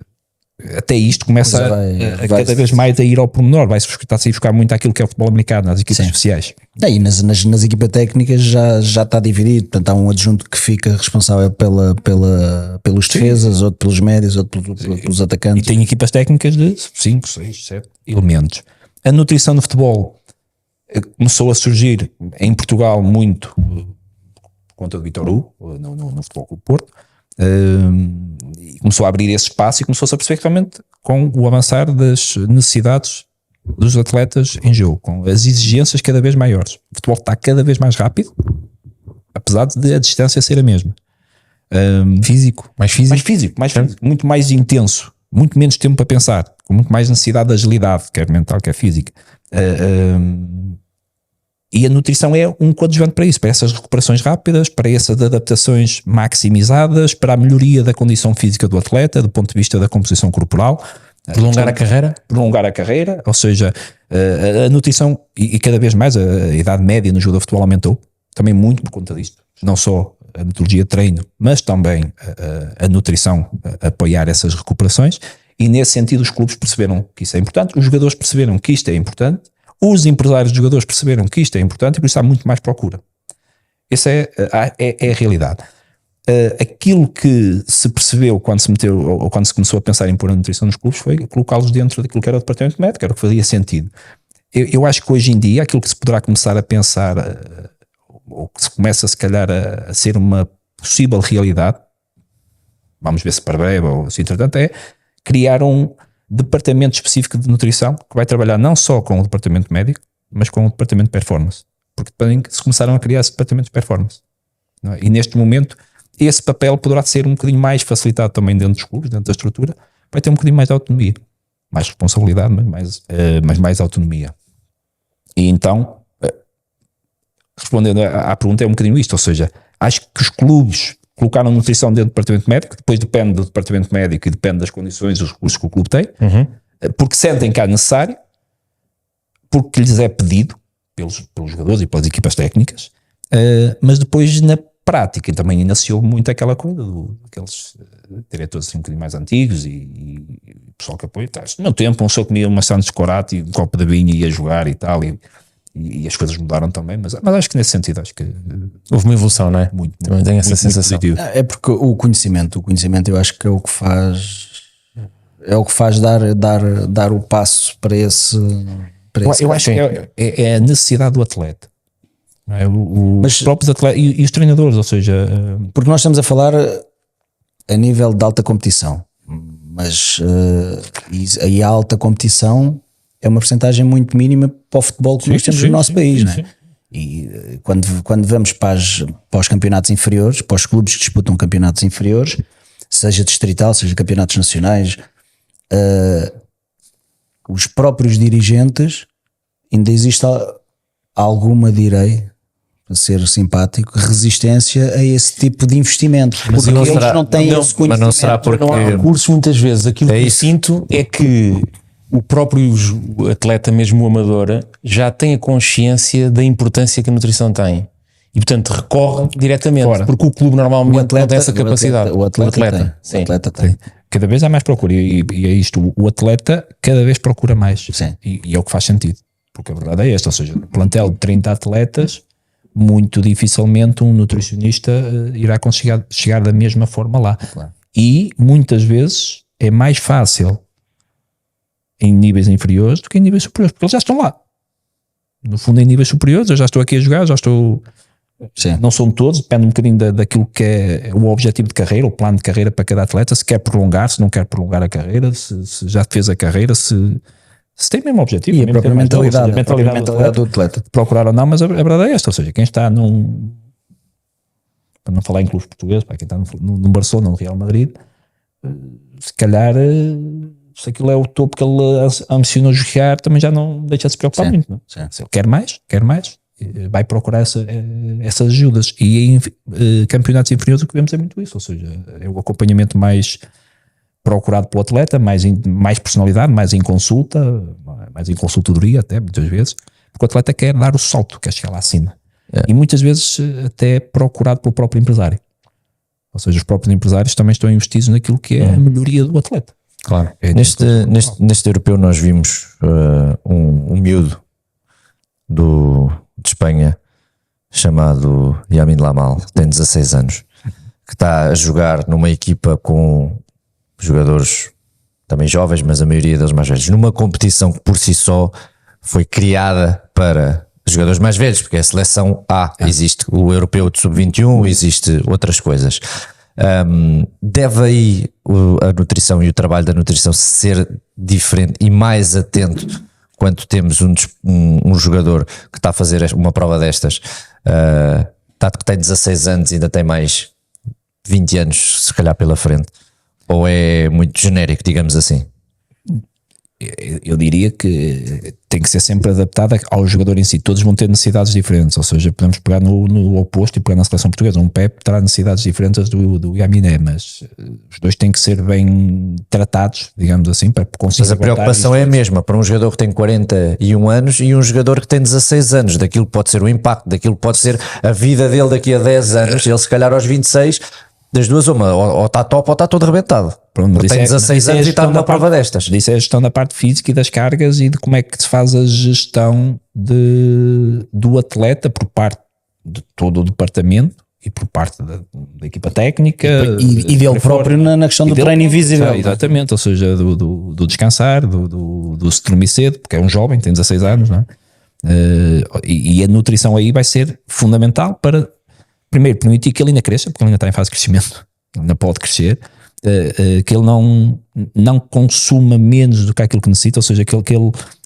até isto começa a cada vez mais a ir ao pormenor, vai-se buscar muito aquilo que é o futebol americano, nas equipas especiais.
E nas equipas técnicas já está dividido, portanto há um adjunto que fica responsável pelos defesas, outro pelos médios, outro pelos atacantes.
E tem equipas técnicas de 5, 6, 7 elementos. A nutrição no futebol começou a surgir em Portugal muito por conta do Vítor Hugo, no Futebol Clube Porto. E começou a abrir esse espaço e começou-se a perceber que realmente com o avançar das necessidades dos atletas em jogo, com as exigências cada vez maiores, o futebol está cada vez mais rápido, apesar de a distância ser a mesma. Mais físico, muito mais intenso, muito menos tempo para pensar, com muito mais necessidade de agilidade, quer mental, quer física. E a nutrição é um coadjuvante para isso, para essas recuperações rápidas, para essas adaptações maximizadas, para a melhoria da condição física do atleta, do ponto de vista da composição corporal.
Prolongar a carreira,
ou seja, a nutrição, e cada vez mais a idade média no jogo de futebol aumentou, também muito por conta disto. Não só a metodologia de treino, mas também a nutrição a apoiar essas recuperações, e nesse sentido os clubes perceberam que isso é importante, os jogadores perceberam que isto é importante, os empresários de jogadores perceberam que isto é importante e por isso há muito mais procura. Essa é a realidade. Aquilo que se percebeu quando se meteu, ou quando se começou a pensar em pôr a nutrição nos clubes, foi colocá-los dentro daquilo que era o departamento médico, era o que fazia sentido. Eu acho que hoje em dia aquilo que se poderá começar a pensar, ou que se começa se calhar a ser uma possível realidade, vamos ver se para breve ou se entretanto, é criar um departamento específico de nutrição que vai trabalhar não só com o departamento médico, mas com o departamento de performance, porque também se começaram a criar esse departamento de performance, não é? E neste momento esse papel poderá ser um bocadinho mais facilitado também dentro dos clubes, dentro da estrutura, vai ter um bocadinho mais de autonomia, mais responsabilidade, mas mais autonomia. E então, respondendo à pergunta, é um bocadinho isto, ou seja, acho que os clubes colocaram nutrição dentro do departamento médico, depois depende do departamento médico e depende das condições e dos recursos que o clube tem, porque sentem que é necessário, porque lhes é pedido pelos jogadores e pelas equipas técnicas, mas depois na prática e também ainda se ouve muito aquela coisa daqueles diretores assim um bocadinho mais antigos e o pessoal que apoia, no meu tempo um pessoa comia uma Santos de Corate e um copo de vinho e ia jogar e tal, e as coisas mudaram também, mas acho que nesse sentido acho que
houve uma evolução, não é? Também tenho essa sensação.
É porque o conhecimento eu acho que é o que faz dar o passo para esse
eu acho que é a necessidade do atleta, não é? Os próprios atletas e os treinadores, ou seja,
porque nós estamos a falar a nível de alta competição, mas e a alta competição é uma porcentagem muito mínima para o futebol que nós temos no nosso país, não é? E quando vamos para os campeonatos inferiores, para os clubes que disputam campeonatos inferiores, seja distrital, seja campeonatos nacionais, os próprios dirigentes, ainda existe alguma, direi, para ser simpático, resistência a esse tipo de investimento, porque eles não têm esse conhecimento.
Mas não será porque não há recursos muitas vezes. Aquilo que eu sinto é que o próprio atleta, mesmo o amador, já tem a consciência da importância que a nutrição tem. e portanto recorre diretamente,
Fora.
porque o clube normalmente não tem essa capacidade.
O atleta tem.
Cada vez há mais procura e é isto, o atleta cada vez procura mais.
Sim.
E é o que faz sentido, porque a verdade é esta, ou seja, um plantel de 30 atletas, muito dificilmente um nutricionista irá conseguir chegar da mesma forma lá.
Claro.
E muitas vezes é mais fácil em níveis inferiores do que em níveis superiores, porque eles já estão lá. No fundo, em níveis superiores, eu já estou aqui a jogar, já estou...
Sim.
Não são todos, depende um bocadinho daquilo que é o objetivo de carreira, o plano de carreira para cada atleta, se quer prolongar, se não quer prolongar a carreira, se já fez a carreira, se tem o mesmo objetivo.
E a própria mentalidade,
a mentalidade
do atleta.
procurar ou não, mas a verdade é esta, ou seja, quem está para não falar em clubes portugueses, para quem está no Barcelona, no Real Madrid, se calhar se aquilo é o topo que ele ambicionou jogar, também já não deixa de se preocupar muito. Não? Se ele quer mais, vai procurar essas ajudas. E em campeonatos inferiores o que vemos é muito isso, ou seja, é o acompanhamento mais procurado pelo atleta, mais personalidade, mais em consultoria até, muitas vezes, porque o atleta quer dar o salto, quer chegar lá acima. E muitas vezes até procurado pelo próprio empresário. Ou seja, os próprios empresários também estão investidos naquilo que é a melhoria do atleta.
Claro. Neste europeu nós vimos um miúdo de Espanha chamado Yamin Lamal, tem 16 anos, que está a jogar numa equipa com jogadores também jovens, mas a maioria deles mais velhos, numa competição que por si só foi criada para jogadores mais velhos, porque a seleção A, existe o europeu de sub-21, existe outras coisas. Deve aí a nutrição e o trabalho da nutrição ser diferente e mais atento quando temos um jogador que está a fazer uma prova destas, que tem 16 anos e ainda tem mais 20 anos se calhar pela frente, ou é muito genérico, digamos assim?
Eu diria que tem que ser sempre adaptada ao jogador em si. Todos vão ter necessidades diferentes, ou seja, podemos pegar no oposto e pegar na seleção portuguesa. Um Pep terá necessidades diferentes do Yaminé, mas os dois têm que ser bem tratados, digamos assim, para conseguir.
Mas a preocupação é a mesma para um jogador que tem 41 anos e um jogador que tem 16 anos, daquilo que pode ser o impacto, daquilo que pode ser a vida dele daqui a 10 anos, ele se calhar aos 26, das duas uma, ou está top ou está todo arrebentado.
Pronto,
tem 16 anos e está numa prova destas.
Isso é a gestão da parte física e das cargas e de como é que se faz a gestão do atleta por parte de todo o departamento e por parte da equipa técnica
e dele próprio na questão do treino invisível.
Exatamente, ou seja, do descansar, do se dormir cedo, porque é um jovem, tem 16 anos, não é? E a nutrição aí vai ser fundamental para, primeiro, permitir que ele ainda cresça, porque ele ainda está em fase de crescimento, ele ainda pode crescer, que ele não consuma menos do que aquilo que necessita, ou seja,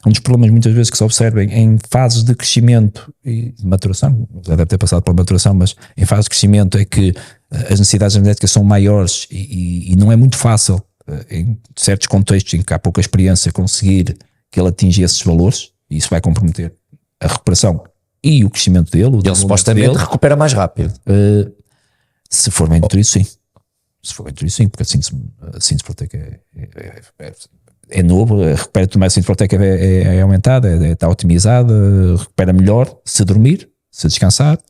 um dos problemas muitas vezes que se observem em fases de crescimento e de maturação, já deve ter passado pela maturação, mas em fase de crescimento é que as necessidades genéticas são maiores e não é muito fácil, em certos contextos em que há pouca experiência, conseguir que ele atinja esses valores, e isso vai comprometer a recuperação e o crescimento dele.
Ele supostamente recupera mais rápido.
Se for bem nutrido, sim. Se for bem nutrido, sim, porque a síntese proteica é novo, a recuperação da síntese proteica é aumentada, está otimizada, recupera melhor se dormir, se descansar.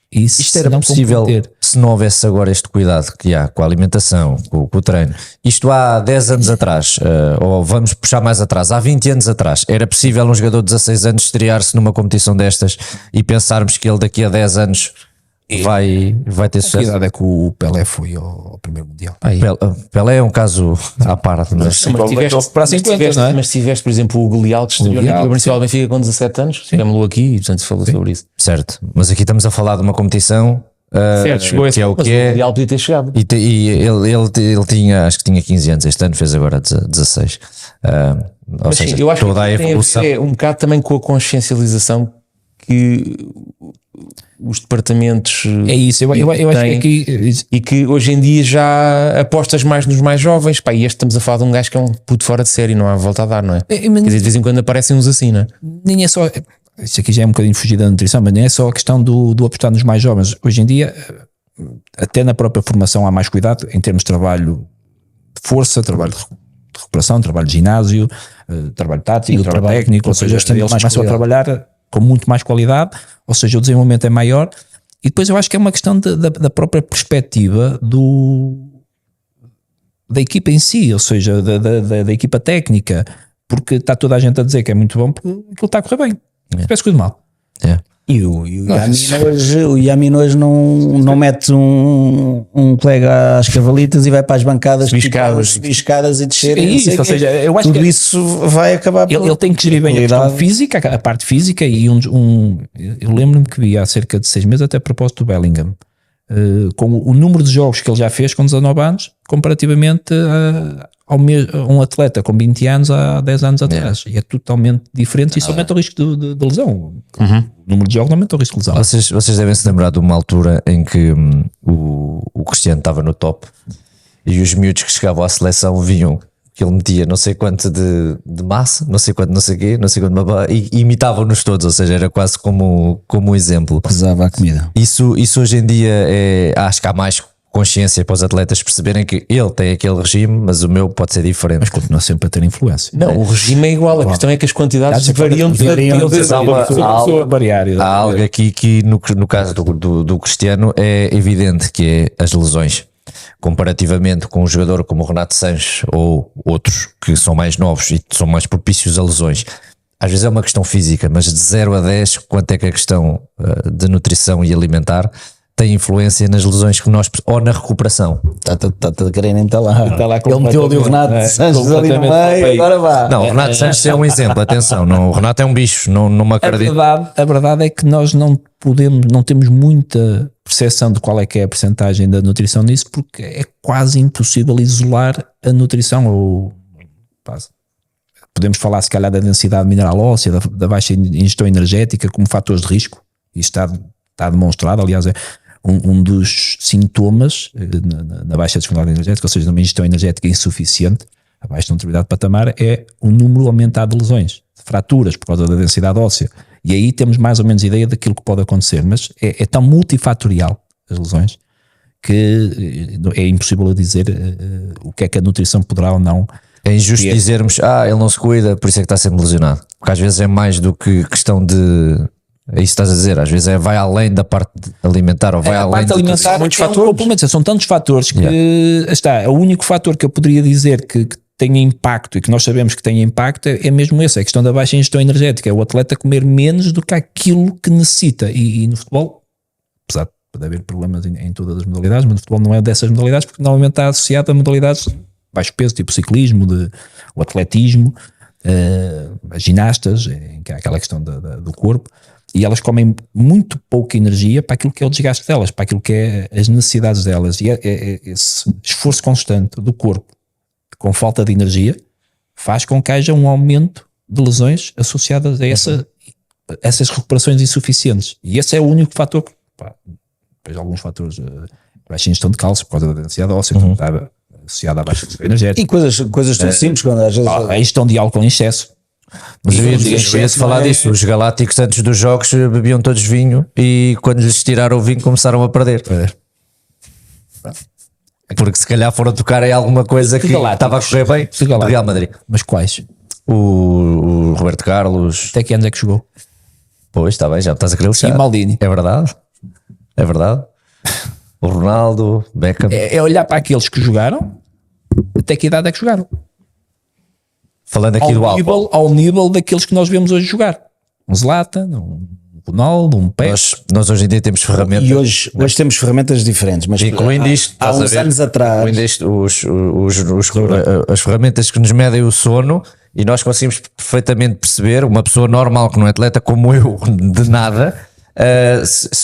Isto era possível se não houvesse agora este cuidado que há com a alimentação, com o treino. Isto há 10 anos atrás, ou vamos puxar mais atrás, há 20 anos atrás, era possível um jogador de 16 anos estrear-se numa competição destas e pensarmos que ele daqui a 10 anos vai ter sucesso?
Que idade é que o Pelé foi ao primeiro Mundial?
Pelé é um caso à parte, mas
mas tiveste, por exemplo, o Golial que estreou na equipa principal do Benfica com 17 anos, tivemos-lo aqui e portanto se falou sobre isso.
Certo, mas aqui estamos a falar de uma competição
que é o que é. O Golial podia ter chegado.
E ele tinha, acho que tinha 15 anos, este ano fez agora 16. Ou seja,
eu acho
toda a evolução
é um bocado também com a consciencialização que os departamentos
é isso, eu acho que aqui
e que hoje em dia já apostas mais nos mais jovens, pá, e estamos a falar de um gajo que é um puto fora de série, não há volta a dar, não é? Quer dizer, de vez em quando aparecem uns assim, não é?
Nem é só, isso aqui já é um bocadinho fugir da nutrição, mas nem é só a questão do apostar nos mais jovens. Hoje em dia, até na própria formação há mais cuidado em termos de trabalho de força, trabalho de recuperação, trabalho de ginásio, trabalho tático, trabalho técnico, ou seja, eles começam a trabalhar com muito mais qualidade, ou seja, o desenvolvimento é maior E depois eu acho que é uma questão da própria perspectiva da equipa em si, ou seja, da equipa técnica, porque está toda a gente a dizer que é muito bom porque aquilo está a correr bem. Parece coisa mal.
E o Yamin hoje não mete um colega às cavalitas e vai para as bancadas subir escadas e descer.
Isso, ou seja, eu acho
tudo
que
isso vai acabar por
ele tem que gerir bem a questão física, a parte física, e eu lembro-me que vi há cerca de 6 meses, até a propósito do Bellingham, com o número de jogos que ele já fez com 19 anos, comparativamente a um atleta com 20 anos há 10 anos atrás. E é totalmente diferente. Isso aumenta o risco de lesão. O número de jogos aumenta o risco de lesão.
Vocês devem se lembrar de uma altura em que o Cristiano estava no top e os miúdos que chegavam à seleção viam que ele metia não sei quanto de massa, não sei quanto, não sei quê, não sei quanto, e imitavam-nos todos, ou seja, era quase como um exemplo.
Pesava a comida.
Isso hoje em dia acho que há mais consciência para os atletas perceberem que ele tem aquele regime, mas o meu pode ser diferente.
Mas continua sempre a ter influência.
Não, o regime é igual, a questão é que as quantidades variam de
Há algo aqui que no caso do Cristiano é evidente, que é as lesões. Comparativamente com um jogador como o Renato Sanches ou outros que são mais novos e são mais propícios a lesões, às vezes é uma questão física, mas de 0 a 10, quanto é que a questão de nutrição e alimentar tem influência nas lesões que nós, ou na recuperação.
Está a querer nem estar lá. Ele meteu ali o Renato Sanches ali no meio, agora vá.
Não, o Renato Sanches é um exemplo, atenção, o Renato é um bicho, não me acredito.
A verdade é que nós não temos muita percepção de qual é que é a percentagem da nutrição nisso, porque é quase impossível isolar a nutrição. Podemos falar se calhar da densidade mineral óssea, da baixa ingestão energética como fatores de risco, e está demonstrado, aliás, um dos sintomas na baixa disponibilidade energética, ou seja, numa ingestão energética insuficiente, abaixo de um determinado patamar, é o número aumentado de lesões, de fraturas por causa da densidade óssea. E aí temos mais ou menos ideia daquilo que pode acontecer, mas é tão multifatorial as lesões que é impossível dizer o que é que a nutrição poderá ou não.
É injusto dizermos, ele não se cuida, por isso é que está sempre lesionado. Porque às vezes é mais do que questão de... É isso que estás a dizer, às vezes vai além da parte alimentar ou vai além de
muitos fatores. São tantos fatores que o único fator que eu poderia dizer que tem impacto e que nós sabemos que tem impacto é mesmo esse, é a questão da baixa ingestão energética, é o atleta comer menos do que aquilo que necessita. E no futebol, apesar de haver problemas em todas as modalidades, mas no futebol não é dessas modalidades, porque normalmente está associado a modalidades de baixo peso, tipo ciclismo, o atletismo, as ginastas, em que há aquela questão do corpo. E elas comem muito pouca energia para aquilo que é o desgaste delas, para aquilo que é as necessidades delas. E esse esforço constante do corpo com falta de energia faz com que haja um aumento de lesões associadas a essas recuperações insuficientes. E esse é o único fator. Depois alguns fatores, baixa ingestão de cálcio por causa da densidade óssea, que está associada à baixa ingestão energética.
E coisas tão simples, quando às vezes...
A ingestão de álcool em excesso.
Mas eu ia-te falar disso. Os galácticos antes dos jogos bebiam todos vinho e quando lhes tiraram o vinho começaram a perder. Porque se calhar foram tocar em alguma coisa que estava a correr bem do Real Madrid.
Mas quais?
O Roberto Carlos.
Até que anos é que jogou?
Pois, está bem, já me estás a querer lixar.
E Maldini.
É verdade. O Ronaldo, Beckham.
É olhar para aqueles que jogaram, até que idade é que jogaram.
Falando aqui do álcool.
Ao nível daqueles que nós vemos hoje jogar. Um Zlatan, um Ronaldo, um Pepe.
Nós hoje em dia temos ferramentas.
E hoje temos ferramentas diferentes, mas
incluindo isto,
há uns anos atrás.
Incluindo as ferramentas que nos medem o sono, e nós conseguimos perfeitamente perceber, uma pessoa normal que não é atleta como eu, de nada,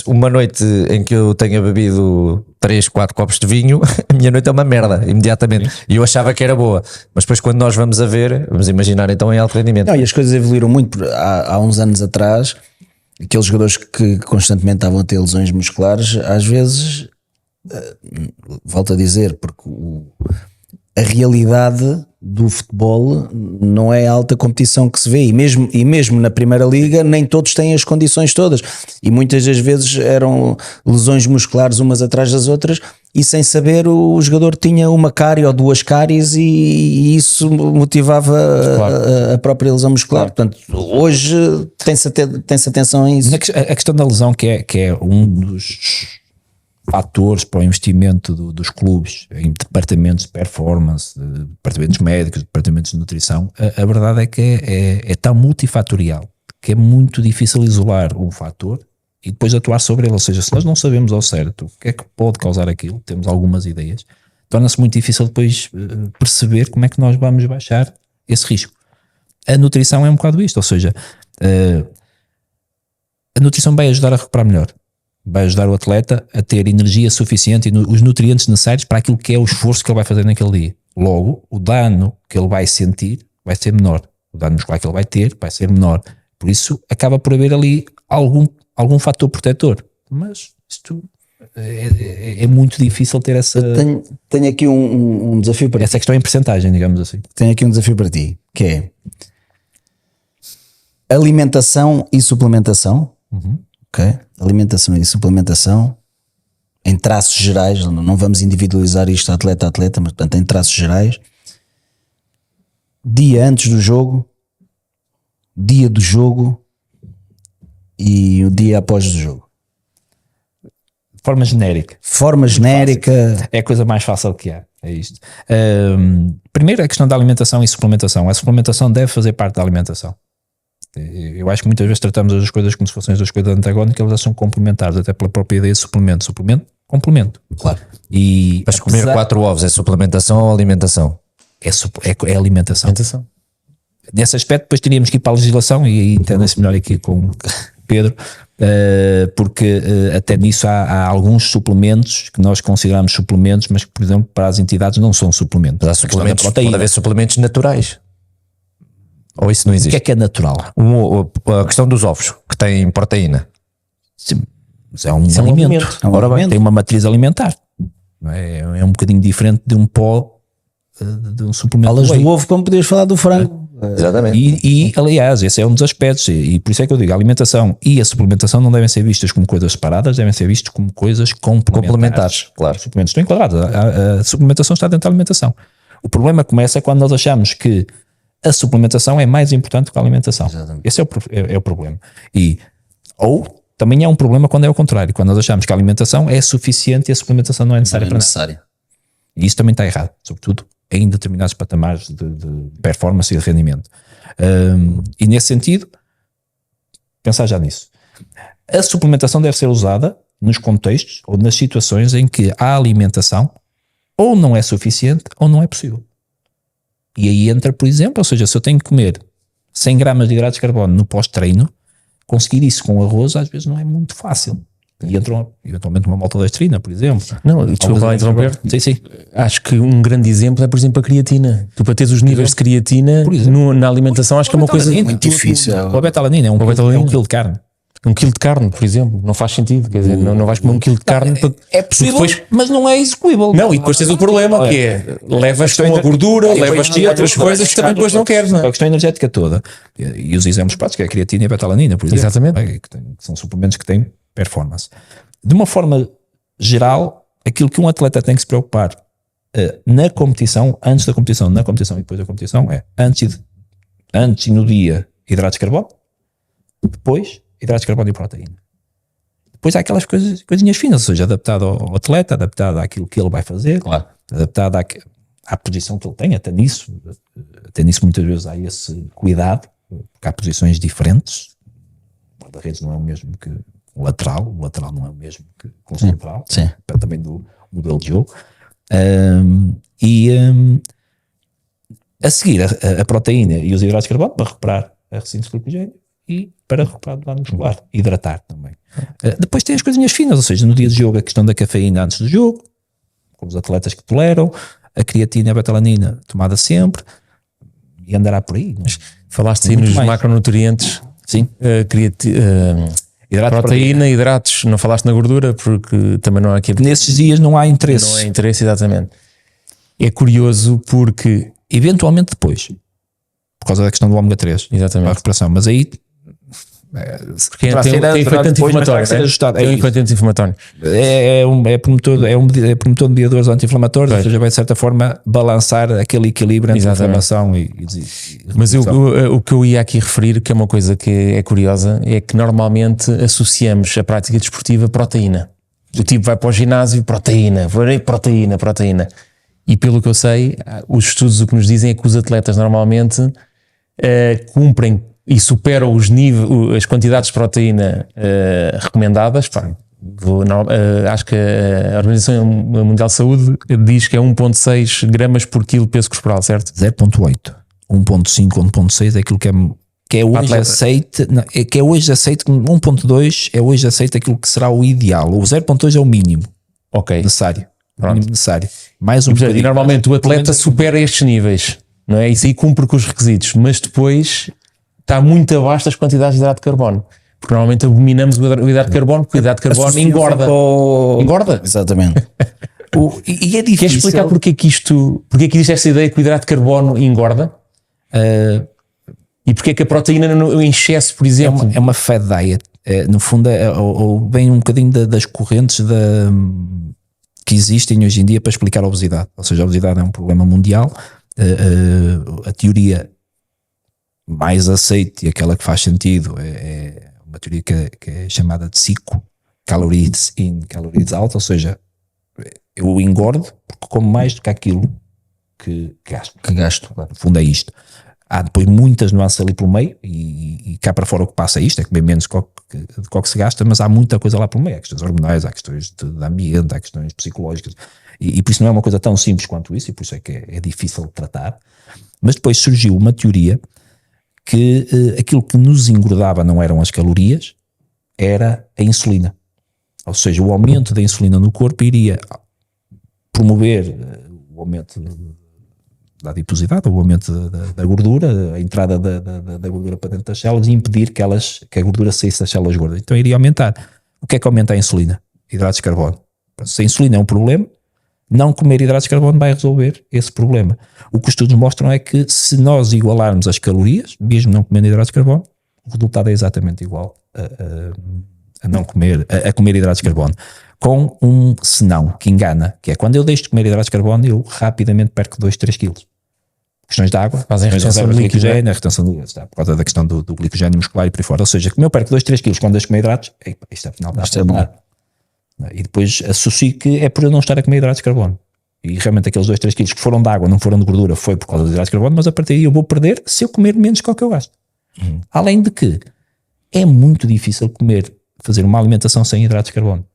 uma noite em que eu tenha bebido 3, 4 copos de vinho, a minha noite é uma merda, imediatamente. E eu achava que era boa, mas depois quando nós vamos a ver, vamos imaginar então em alto rendimento.
Não, e as coisas evoluíram muito. Há uns anos atrás, aqueles jogadores que constantemente estavam a ter lesões musculares, às vezes, volto a dizer, porque a realidade do futebol não é a alta competição que se vê, e mesmo na Primeira Liga nem todos têm as condições todas, e muitas das vezes eram lesões musculares umas atrás das outras, e sem saber o jogador tinha uma cárie ou 2 cáries e isso motivava a própria lesão muscular. Portanto, hoje tem-se atenção a isso.
A questão da lesão, que é um dos fatores para o investimento dos clubes em departamentos de performance, departamentos médicos, departamentos de nutrição, a verdade é que é tão multifatorial que é muito difícil isolar um fator e depois atuar sobre ele. Ou seja, se nós não sabemos ao certo o que é que pode causar aquilo, temos algumas ideias, torna-se muito difícil depois perceber como é que nós vamos baixar esse risco. A nutrição é um bocado isto, ou seja, a nutrição vai ajudar a recuperar melhor, vai ajudar o atleta a ter energia suficiente e os nutrientes necessários para aquilo que é o esforço que ele vai fazer naquele dia. Logo, o dano que ele vai sentir vai ser menor, o dano muscular que ele vai ter vai ser menor. Por isso, acaba por haver ali algum fator protetor. Mas isto é muito difícil ter essa...
Tenho aqui um desafio para ti.
Essa questão em percentagem, digamos assim.
Tenho aqui um desafio para ti, que é alimentação e suplementação. Ok? Alimentação e suplementação em traços gerais, não vamos individualizar isto atleta a atleta, mas portanto em traços gerais, dia antes do jogo, dia do jogo e o dia após o jogo.
Forma genérica.
Forma genérica.
É a coisa mais fácil que há. É isto. Primeiro, a questão da alimentação e suplementação. A suplementação deve fazer parte da alimentação. Eu acho que muitas vezes tratamos as coisas como se fossem as coisas antagónicas, elas são complementares, até pela própria ideia de suplemento. Suplemento, complemento.
Claro.
E mas comer 4 ovos é suplementação ou alimentação?
É alimentação. Nesse aspecto, depois teríamos que ir para a legislação, e aí entenda-se melhor aqui com o Pedro, porque até nisso há alguns suplementos que nós consideramos suplementos, mas que, por exemplo, para as entidades não são suplementos.
Mas há suplementos, pode haver suplementos naturais. Ou isso não existe?
O que é natural?
A questão dos ovos, que têm proteína.
Sim, é um alimento. Ora bem, tem uma matriz alimentar. Não é? É um bocadinho diferente de um pó, de um suplemento.
Falas do ovo como podias falar do frango.
Exatamente.
E aliás, esse é um dos aspectos, e por isso é que eu digo, a alimentação e a suplementação não devem ser vistas como coisas separadas, devem ser vistas como coisas complementares.
Claro.
Os suplementos estão enquadrados, a suplementação está dentro da alimentação. O problema começa quando nós achamos que a suplementação é mais importante que a alimentação. Exatamente. Esse é o problema. Ou também é um problema quando é o contrário, quando nós achamos que a alimentação é suficiente e a suplementação não é necessária para nada. E isso também está errado, sobretudo em determinados patamares de performance e de rendimento. E nesse sentido, pensar já nisso. A suplementação deve ser usada nos contextos ou nas situações em que a alimentação ou não é suficiente ou não é possível. E aí entra, por exemplo, ou seja, se eu tenho que comer 100 gramas de hidratos de carbono no pós-treino, conseguir isso com arroz às vezes não é muito fácil. E entra eventualmente uma maltodextrina, por exemplo.
Não, desculpa lá interromper.
Sim.
Acho que um grande exemplo é, por exemplo, a creatina. Tu, para teres os níveis de creatina na alimentação, acho que é uma coisa
muito difícil.
A betalanina é um quilo de carne.
1 quilo de carne, por exemplo, não faz sentido. Quer dizer, não vais comer 1 quilo de carne.
É possível, depois, mas não é execuível.
Não, e depois tens o problema que é levas-te uma gordura, levas-te outras coisas que também depois não queres, não é?
A questão energética toda. E os exemplos práticos é a creatina e a betalanina, por exemplo.
Exatamente.
Que são suplementos que têm performance. De uma forma geral, aquilo que um atleta tem que se preocupar na competição, antes da competição, na competição e depois da competição é antes e no dia hidratos de carbono, depois hidratos de carbono e proteína. Depois há aquelas coisinhas finas, ou seja, adaptado ao atleta, adaptado àquilo que ele vai fazer,
claro,
adaptado à posição que ele tem, até nisso muitas vezes há esse cuidado, porque há posições diferentes. O guarda-redes não é o mesmo que o lateral não é o mesmo que o central, também do modelo de jogo. A seguir a proteína e os hidratos de carbono para recuperar a recinto de glicogênio e para recuperar o dano muscular, hidratar também. Depois tem as coisinhas finas, ou seja, no dia de jogo a questão da cafeína antes do jogo, com os atletas que toleram, a creatina e a betalanina tomada sempre, e andará por aí.
Falaste aí nos macronutrientes.
Sim.
Proteína, hidratos, não falaste na gordura porque também não há aqui.
Nesses dias não há interesse.
Não há interesse, exatamente. É curioso porque
eventualmente depois, por causa da questão do ômega 3,
exatamente,
para a recuperação, mas aí
Porque
Poderá
tem
ser
efeito
depois, mas
anti-inflamatório,
terá que ser
né?
ajustado.
Tem um efeito anti-inflamatório.
É promotor de mediadores anti-inflamatórios, ou seja, vai de certa forma balançar aquele equilíbrio entre
Exatamente.
inflamação e
Mas o que eu ia aqui referir, que é uma coisa que é curiosa, é que normalmente associamos a prática desportiva a proteína. O tipo vai para o ginásio, proteína. E pelo que eu sei, os estudos o que nos dizem é que os atletas normalmente cumprem e superam as quantidades de proteína recomendadas. Pá, acho que a Organização Mundial de Saúde diz que é 1,6 gramas por quilo de peso corporal, certo?
0,8, 1,5, 1,6 é aquilo que é hoje aceite, não, é que é hoje aceite, 1,2 é hoje aceite aquilo que será o ideal. O 0,2 é o mínimo necessário. O mínimo necessário. Mais um
e normalmente o atleta supera estes níveis, não é? Isso aí cumpre com os requisitos, mas depois está muito abaixo das quantidades de hidrato de carbono. Porque normalmente abominamos o hidrato de carbono, porque o hidrato de carbono engorda. Engorda?
Exatamente.
E é difícil.
Queres explicar porque é que existe esta ideia que o hidrato de carbono engorda? E porque é que a proteína em excesso, por exemplo...
É uma fad diet. No fundo, vem um bocadinho das correntes que existem hoje em dia para explicar a obesidade. Ou seja, a obesidade é um problema mundial. A teoria mais aceite e aquela que faz sentido é uma teoria que é chamada de SICO, Calories in, Calories out, ou seja, eu engordo porque como mais do que aquilo que gasto. No fundo é isto. Há depois muitas nuances ali pelo meio e cá para fora o que passa é isto, é comer menos do que se gasta, mas há muita coisa lá pelo meio, há questões hormonais, há questões de ambiente, há questões psicológicas e por isso não é uma coisa tão simples quanto isso e por isso é que é difícil de tratar. Mas depois surgiu uma teoria que aquilo que nos engordava não eram as calorias, era a insulina. Ou seja, o aumento da insulina no corpo iria promover o aumento da adiposidade, o aumento da gordura, a entrada da gordura para dentro das células e impedir que a gordura saísse das células gordas. Então iria aumentar. O que é que aumenta a insulina? Hidratos de carbono. Se a insulina é um problema, não comer hidratos de carbono vai resolver esse problema. O que os estudos mostram é que se nós igualarmos as calorias, mesmo não comendo hidratos de carbono, o resultado é exatamente igual a não comer, a comer hidratos de carbono. Com um senão que engana, que é quando eu deixo de comer hidratos de carbono, eu rapidamente perco 2, 3 quilos. Questões de água,
fazem a retenção de glicogênio,
a retenção de líquidos, por causa da questão do glicogênio muscular e por aí fora. Ou seja, como eu perco 2, 3 quilos quando deixo de comer hidratos, isto afinal está a bom. E depois associo que é por eu não estar a comer hidratos de carbono. E realmente aqueles 2, 3 quilos que foram de água, não foram de gordura, foi por causa dos hidratos de carbono, mas a partir daí eu vou perder se eu comer menos que o que eu gasto. Além de que é muito difícil fazer uma alimentação sem hidratos de carbono.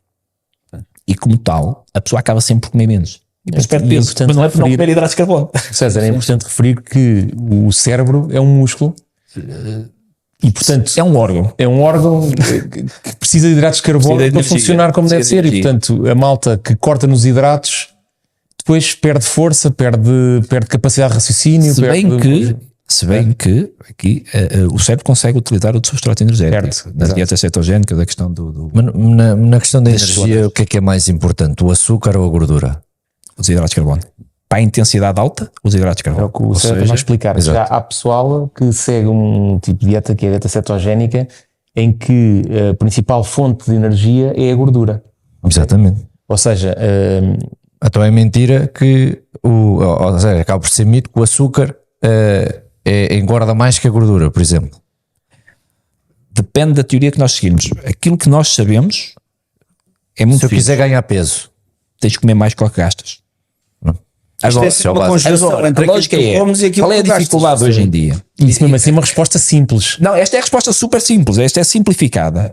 E como tal, a pessoa acaba sempre por comer menos. E depois perde peso, mas não é por não comer hidratos de carbono.
César, é importante referir que o cérebro é um músculo e, portanto,
é um órgão.
É um órgão que precisa de hidratos de carbono para funcionar como deve ser. E, portanto, a malta que corta nos hidratos depois perde força, perde capacidade de raciocínio.
Se bem que aqui o cérebro consegue utilizar o substrato energético nas dietas cetogénicas, a questão
na questão da energia, o que é mais importante, o açúcar ou a gordura?
Os hidratos de carbono. Para a intensidade alta, os hidratos de carbono.
É o que o César vai explicar. Já há pessoal que segue um tipo de dieta que é a dieta cetogénica, em que a principal fonte de energia é a gordura.
Exatamente.
Ou seja,
então é mentira que ou seja, acaba por ser mito que o açúcar engorda mais que a gordura, por exemplo.
Depende da teoria que nós seguirmos. Aquilo que nós sabemos é muito
Se eu quiser ganhar peso,
tens de comer mais que o que gastas.
Agora, a lógica é qual é a dificuldade hoje em dia?
Isso mesmo assim é uma resposta simples.
Não, esta é a resposta super simples, esta é simplificada.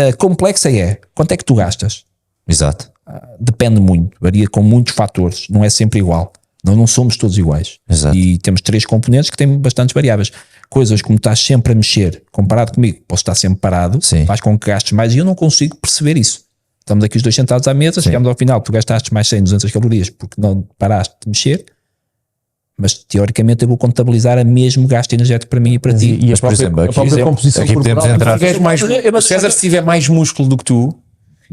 A complexa é quanto é que tu gastas?
Exato.
Depende muito, varia com muitos fatores, não é sempre igual. Não somos todos iguais.
Exato.
E temos 3 componentes que têm bastantes variáveis. Coisas como estás sempre a mexer, comparado comigo, posso estar sempre parado, faz com que gastes mais e eu não consigo perceber isso. Estamos aqui os dois sentados à mesa, chegamos ao final, tu gastaste mais 100, 200 calorias porque não paraste de mexer, mas teoricamente eu vou contabilizar a mesmo gasto energético para mim e para ti.
E a própria composição corporal. O César, se tiver mais músculo do que tu,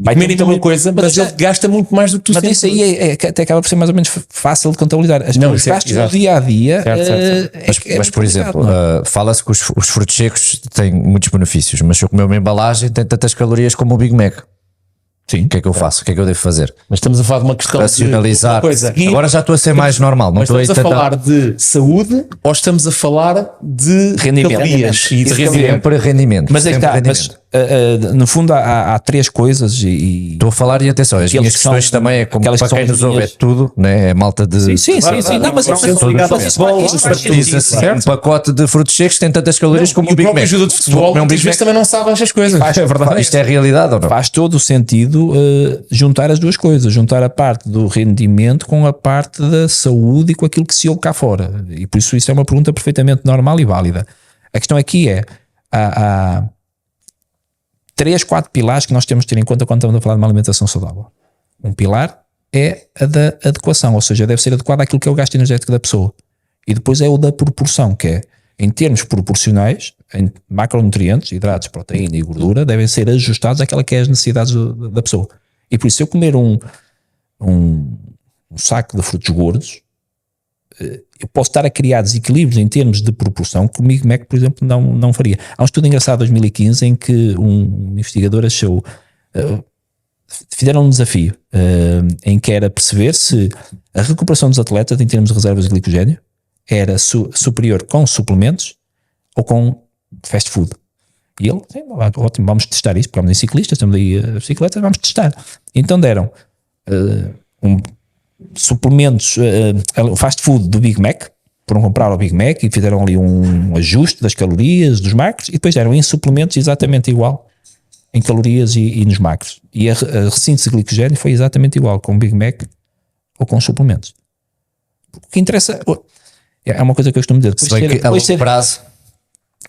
Vai
comer
ter
então uma coisa, mas ele gasta muito mais do que tu
Mas
sentes.
isso aí até acaba por ser mais ou menos fácil de contabilizar. Os
isso é-
gastos do
exato.
dia a dia.
Certo.
Mas por exemplo, fala-se que os frutos secos têm muitos benefícios, mas se eu comer uma embalagem tem tantas calorias como o Big Mac.
Sim.
O que é que eu faço? O que é que eu devo fazer?
Mas estamos a falar de uma questão
Racionalizar.
de uma coisa.
Agora já estou a ser mais normal. Não
Mas
estou a
estamos a
tentar-
falar de saúde ou estamos a falar de
Rendimento.
calorias e de
Isso é
rendimento?
para rendimento.
Mas aí
sempre
está.
rendimento.
Mas no fundo há três coisas e
Estou a falar e atenção, as
Aqueles
minhas
que são-
questões também é como
aquelas
para
que
quem
são
nos ouve é
linhas-
tudo, né? É malta de.
sim. Não, mas
ligado ao futebol,
Diz assim, um pacote de frutos secos tem tantas calorias como
E
o
o
Big
próprio
Mac.
jogador de
Vou
futebol
comer um
muitas
Big
vezes
Mac.
também não sabe estas coisas. É verdade.
Isto é realidade ou não?
faz todo o sentido juntar as duas coisas, juntar a parte do rendimento com a parte da saúde e com aquilo que se ouve cá fora. E por isso é uma pergunta perfeitamente normal e válida. A questão aqui é, há 3, 4 pilares que nós temos de ter em conta quando estamos a falar de uma alimentação saudável. Um pilar é a da adequação, ou seja, deve ser adequado àquilo que é o gasto energético da pessoa. E depois é o da proporção, que é, em termos proporcionais, em macronutrientes, hidratos, proteína e gordura, devem ser ajustados àquela que é as necessidades da pessoa. E por isso, se eu comer um saco de frutos gordos, eu posso estar a criar desequilíbrios em termos de proporção que o Big Mac, por exemplo, não faria. Há um estudo engraçado de 2015 em que um investigador achou, fizeram um desafio em que era perceber se a recuperação dos atletas em termos de reservas de glicogênio era superior com suplementos ou com fast food. E ele, sim, ótimo, vamos testar isso, porque vamos em ciclistas, estamos aí a bicicletas, vamos testar. Então deram suplementos, fast food do Big Mac, foram comprar o Big Mac e fizeram ali um ajuste das calorias, dos macros, e depois deram em suplementos exatamente igual em calorias e nos macros. E a síntese de glicogênio foi exatamente igual com o Big Mac ou com suplementos. O que interessa é uma coisa que eu costumo dizer.
Se bem que a longo prazo.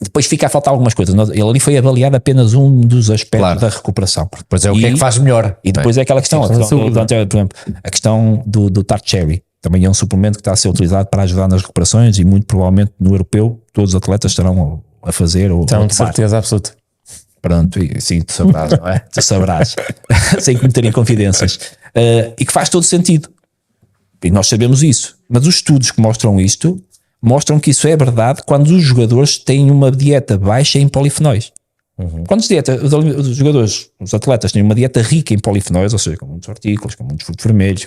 Depois fica a faltar algumas coisas. Ele ali foi avaliado apenas um dos aspectos
Claro.
da recuperação.
Pois é, o que é que faz melhor?
E depois é aquela questão, por exemplo, a questão do Tart Cherry. Também é um suplemento que está a ser utilizado para ajudar nas recuperações e muito provavelmente no europeu todos os atletas estarão a fazer ou
Então,
a
de
tomar.
certeza absoluta.
Pronto, e sim, tu sabrás, não é? Tu sabrás. Sem cometerem confidências. E que faz todo sentido. E nós sabemos isso. Mas os estudos que mostram isto mostram que isso é verdade quando os jogadores têm uma dieta baixa em polifenóis. Quando os jogadores, os atletas têm uma dieta rica em polifenóis, ou seja, com muitos hortícolas, com muitos frutos vermelhos,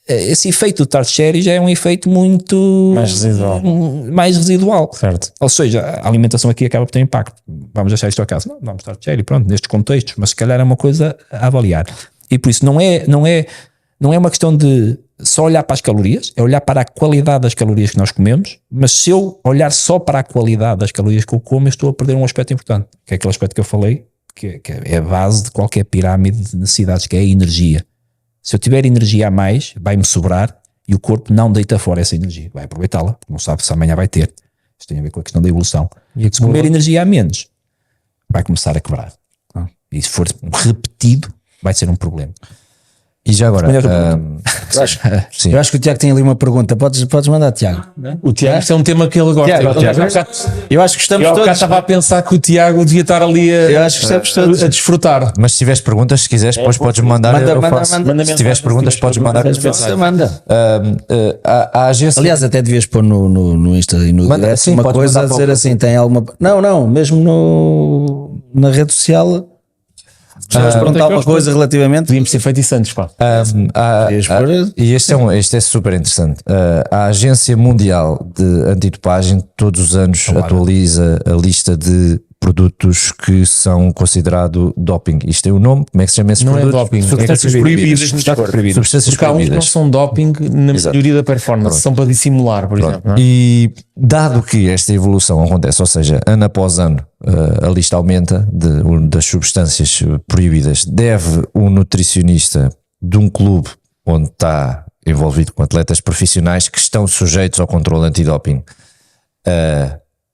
esse efeito do Tart Cherry já é um efeito muito mais residual.
Certo.
Ou seja, a alimentação aqui acaba por ter impacto. Vamos deixar isto a casa? Não, vamos Tart Cherry, pronto, nestes contextos, mas se calhar é uma coisa a avaliar. E por isso não é uma questão de só olhar para as calorias, é olhar para a qualidade das calorias que nós comemos, mas se eu olhar só para a qualidade das calorias que eu como, eu estou a perder um aspecto importante, que é aquele aspecto que eu falei, que é a base de qualquer pirâmide de necessidades, que é a energia. Se eu tiver energia a mais, vai-me sobrar e o corpo não deita fora essa energia, vai aproveitá-la, porque não sabe se amanhã vai ter. Isto tem a ver com a questão da evolução. E se comer energia a menos, vai começar a quebrar. E se for repetido, vai ser um problema.
E já agora, sim.
Eu acho que o Tiago tem ali uma pergunta. Podes mandar, Tiago.
O Tiago, isto é um tema que ele gosta.
Eu acho que estamos
Eu
todos.
estava a pensar que o Tiago devia estar ali
Eu acho que estamos todos.
a desfrutar.
Mas se tiveres perguntas, se quiseres, depois podes mandar. eu faço. Se tiveres perguntas, podes mandar.
Manda.
A agência.
Aliás, até devias pôr no Insta e no
Manda,
direct
sim,
uma
podes
coisa
mandar
a
para
dizer
o-
assim: tem alguma. Não, mesmo na rede social. Precisas perguntar alguma coisa relativamente.
Podíamos ter feito isso antes, pá.
E este é super interessante. A Agência Mundial de Antidopagem todos os anos atualiza a lista de produtos que são considerados doping. Isto tem um nome? Como é que se chama esses
Não é
produtos?
doping, é
Substâncias
proibidas no desporto.
Substâncias
Porque há uns que não
proibidas.
são doping na
Exato.
melhoria da performance, são para dissimular, por exemplo. Não é?
E dado que esta evolução acontece, ou seja, ano após ano a lista aumenta das substâncias proibidas, deve um nutricionista de um clube onde está envolvido com atletas profissionais que estão sujeitos ao controle antidoping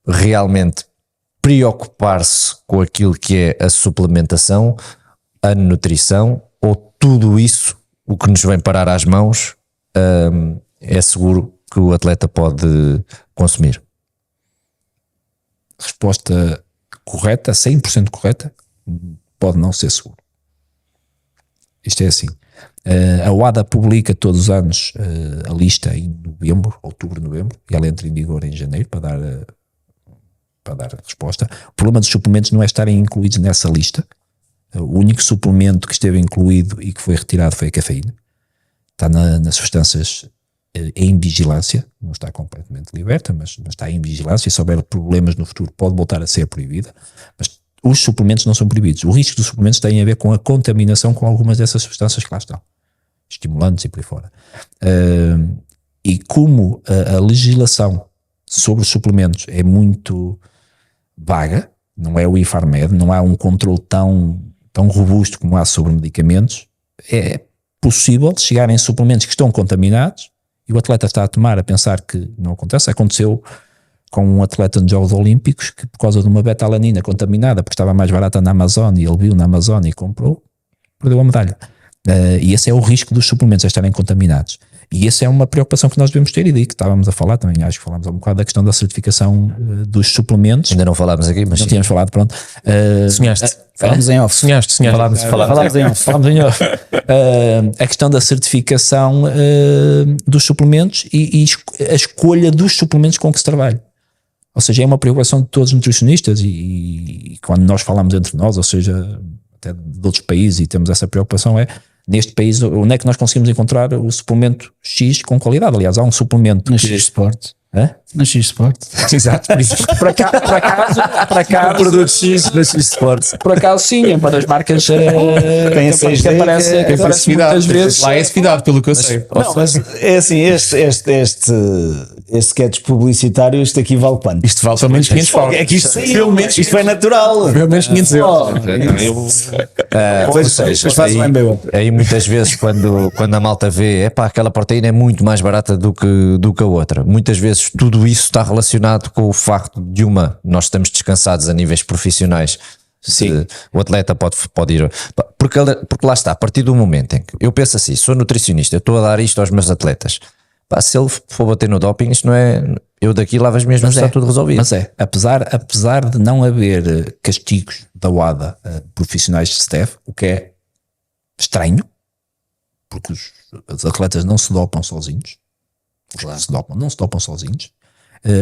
realmente preocupar-se com aquilo que é a suplementação, a nutrição, ou tudo isso, o que nos vem parar às mãos, é seguro que o atleta pode consumir?
Resposta correta, 100% correta, pode não ser seguro. Isto é assim. A UADA publica todos os anos a lista em novembro, outubro, novembro, e ela entra em vigor em janeiro para dar a resposta. O problema dos suplementos não é estarem incluídos nessa lista. O único suplemento que esteve incluído e que foi retirado foi a cafeína. Está nas substâncias em vigilância, não está completamente liberta, mas está em vigilância, e se houver problemas no futuro pode voltar a ser proibida, mas os suplementos não são proibidos. O risco dos suplementos tem a ver com a contaminação com algumas dessas substâncias que lá estão, estimulantes e por aí fora. E como a legislação sobre os suplementos é muito vaga, não é o Infarmed, não há um controle tão robusto como há sobre medicamentos, é possível chegarem suplementos que estão contaminados e o atleta está a tomar a pensar que não acontece. Aconteceu com um atleta nos Jogos Olímpicos que, por causa de uma beta-alanina contaminada, porque estava mais barata na Amazônia, e ele viu na Amazônia e comprou, perdeu a medalha. E esse é o risco dos suplementos, é estarem contaminados. E essa é uma preocupação que nós devemos ter, e daí que estávamos a falar também, acho que falámos um bocado da questão da certificação dos suplementos.
Ainda não falámos aqui, mas
não tínhamos falado, pronto.
Sonhaste.
Falámos em off.
Sonhaste.
Falámos em off. A questão da certificação dos suplementos e a escolha dos suplementos com que se trabalha. Ou seja, é uma preocupação de todos os nutricionistas e quando nós falamos entre nós, ou seja, até de outros países, e temos essa preocupação, neste país, onde é que nós conseguimos encontrar o suplemento X com qualidade? Aliás, há um suplemento
na X-Sport. Na X-Sport.
Exato. Por acaso
produto X na X-Sport.
Por acaso sim, é uma das marcas que aparece muitas vezes.
Lá é cidade, pelo que eu sei.
Não, mas é assim, este sketch publicitário, isto aqui vale quanto?
Isto vale pelo menos 500 paus.
É que isto foi natural.
Pelo menos 500 euros.
Mas faz bem, bem.
Aí muitas vezes quando a malta vê, aquela proteína é muito mais barata do que a outra. Muitas vezes tudo isso está relacionado com o facto de nós estamos descansados a níveis profissionais. Sim. O atleta pode ir, porque lá está, a partir do momento em que eu penso assim, sou nutricionista, eu estou a dar isto aos meus atletas, se ele for bater no doping, isto não é, eu daqui lavo as minhas mãos, está tudo resolvido.
Mas apesar de não haver castigos da UADA a profissionais de staff, o que é estranho, porque os atletas não se dopam sozinhos. Não se dopam sozinhos.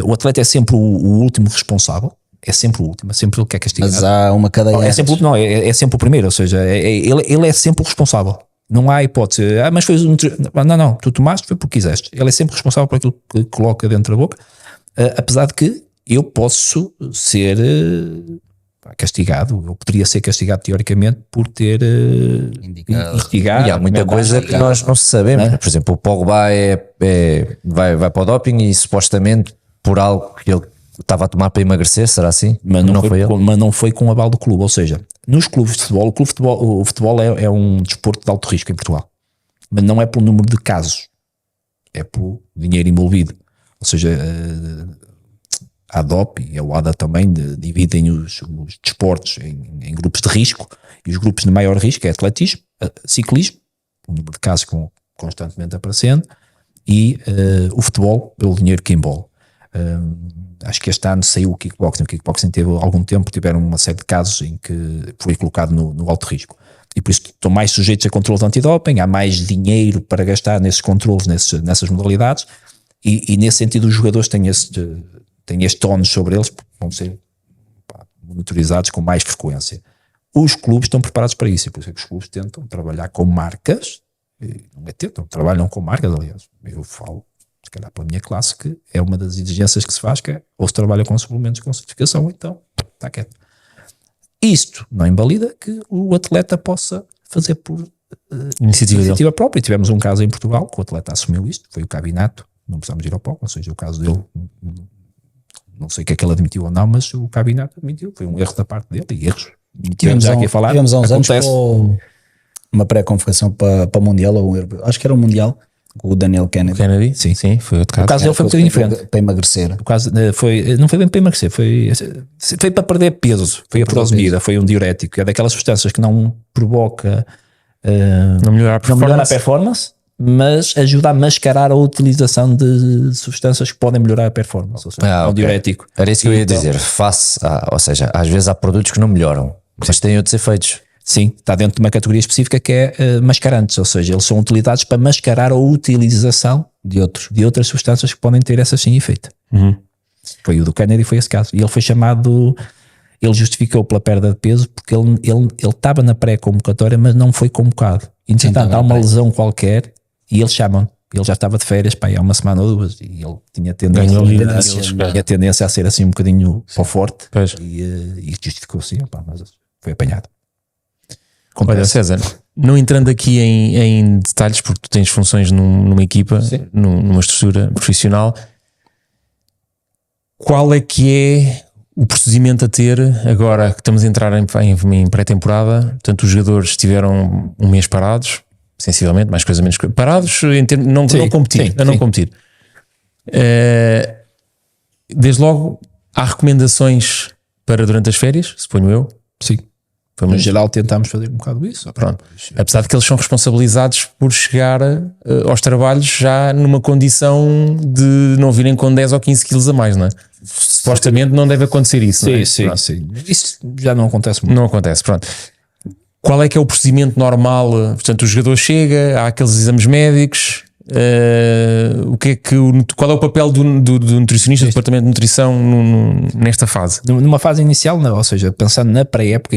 O atleta é sempre o último responsável, é sempre o último, é sempre ele que é castigado.
Mas há uma cadeia.
É sempre o primeiro, ou seja, ele é sempre o responsável. Não há hipótese, mas foi não, tu tomaste, foi porque quiseste. Ele é sempre responsável por aquilo que coloca dentro da boca, apesar de que eu posso ser castigado, eu poderia ser castigado teoricamente por ter instigado.
E há muita coisa que nós não sabemos, Por exemplo, o Pogba vai para o doping e supostamente por algo que ele estava a tomar para emagrecer, será assim?
Mas não foi com o aval do clube, ou seja, nos clubes de futebol, o futebol é um desporto de alto risco em Portugal, mas não é pelo número de casos, é pelo dinheiro envolvido, ou seja, a ADOP e a UADA também dividem os desportos em grupos de risco, e os grupos de maior risco é atletismo, ciclismo, o número de casos constantemente aparecendo, e o futebol pelo dinheiro que envolve. Acho que este ano saiu o kickboxing teve algum tempo, tiveram uma série de casos em que foi colocado no alto risco, e por isso estão mais sujeitos a controles antidoping, há mais dinheiro para gastar nesses controles, nessas modalidades, e nesse sentido os jogadores têm este ónus sobre eles, vão ser monitorizados com mais frequência. Os clubes estão preparados para isso, e por isso é que os clubes tentam trabalhar com marcas, trabalham com marcas, aliás, eu falo se calhar pela minha classe, que é uma das exigências que se faz, que é ou se trabalha com suplementos com certificação, então está quieto. Isto não invalida que o atleta possa fazer por iniciativa própria. E tivemos um caso em Portugal que o atleta assumiu isto, foi o Cabinato, não precisamos ir ao palco, ou seja, o caso dele, não sei o que é que ele admitiu ou não, mas o Cabinato admitiu, foi um erro da parte dele, e erros. Tivemos há uns anos
uma pré-convocação para o Mundial, ou acho que era o Mundial, com o Daniel Kennedy.
Sim, foi outro caso. O caso dele foi um bocadinho diferente.
Para emagrecer.
O caso não foi bem para emagrecer, foi para perder peso, foi a furosemida, foi um diurético, é daquelas substâncias que não provoca,
não melhora a
performance, mas ajuda a mascarar a utilização de substâncias que podem melhorar a performance, ou seja, um diurético.
Era isso que eu ia dizer, ou seja, às vezes há produtos que não melhoram, mas têm outros efeitos.
Sim, está dentro de uma categoria específica que é mascarantes, ou seja, eles são utilizados para mascarar a utilização de outras substâncias que podem ter essa sim efeito. Foi o do Kennedy, foi esse caso. E ele foi chamado, ele justificou pela perda de peso porque ele estava na pré-convocatória, mas não foi convocado. Entretanto, há uma lesão qualquer e eles chamam. Ele já estava de férias, há uma semana ou duas, e ele tinha tendência a ser assim um bocadinho para o forte, e justificou assim, mas foi apanhado.
Olha, César, não entrando aqui em detalhes, porque tu tens funções numa equipa, numa estrutura profissional, qual é que é o procedimento a ter agora que estamos a entrar em pré-temporada? Portanto, os jogadores estiveram um mês parados, sensivelmente, mais coisa menos coisa, parados em termos, não competir. Desde logo, há recomendações para durante as férias, suponho eu.
Sim. No geral tentámos fazer um bocado isso.
Pronto. Apesar de que eles são responsabilizados por chegar aos trabalhos já numa condição de não virem com 10 ou 15 quilos a mais, não é? Supostamente não deve acontecer isso.
Sim. Isso já não acontece muito.
Não acontece, pronto. Qual é que é o procedimento normal? Portanto, o jogador chega, há aqueles exames médicos. Qual é o papel do nutricionista, do departamento de nutrição nesta fase?
Numa fase inicial, não, ou seja, pensando na pré-época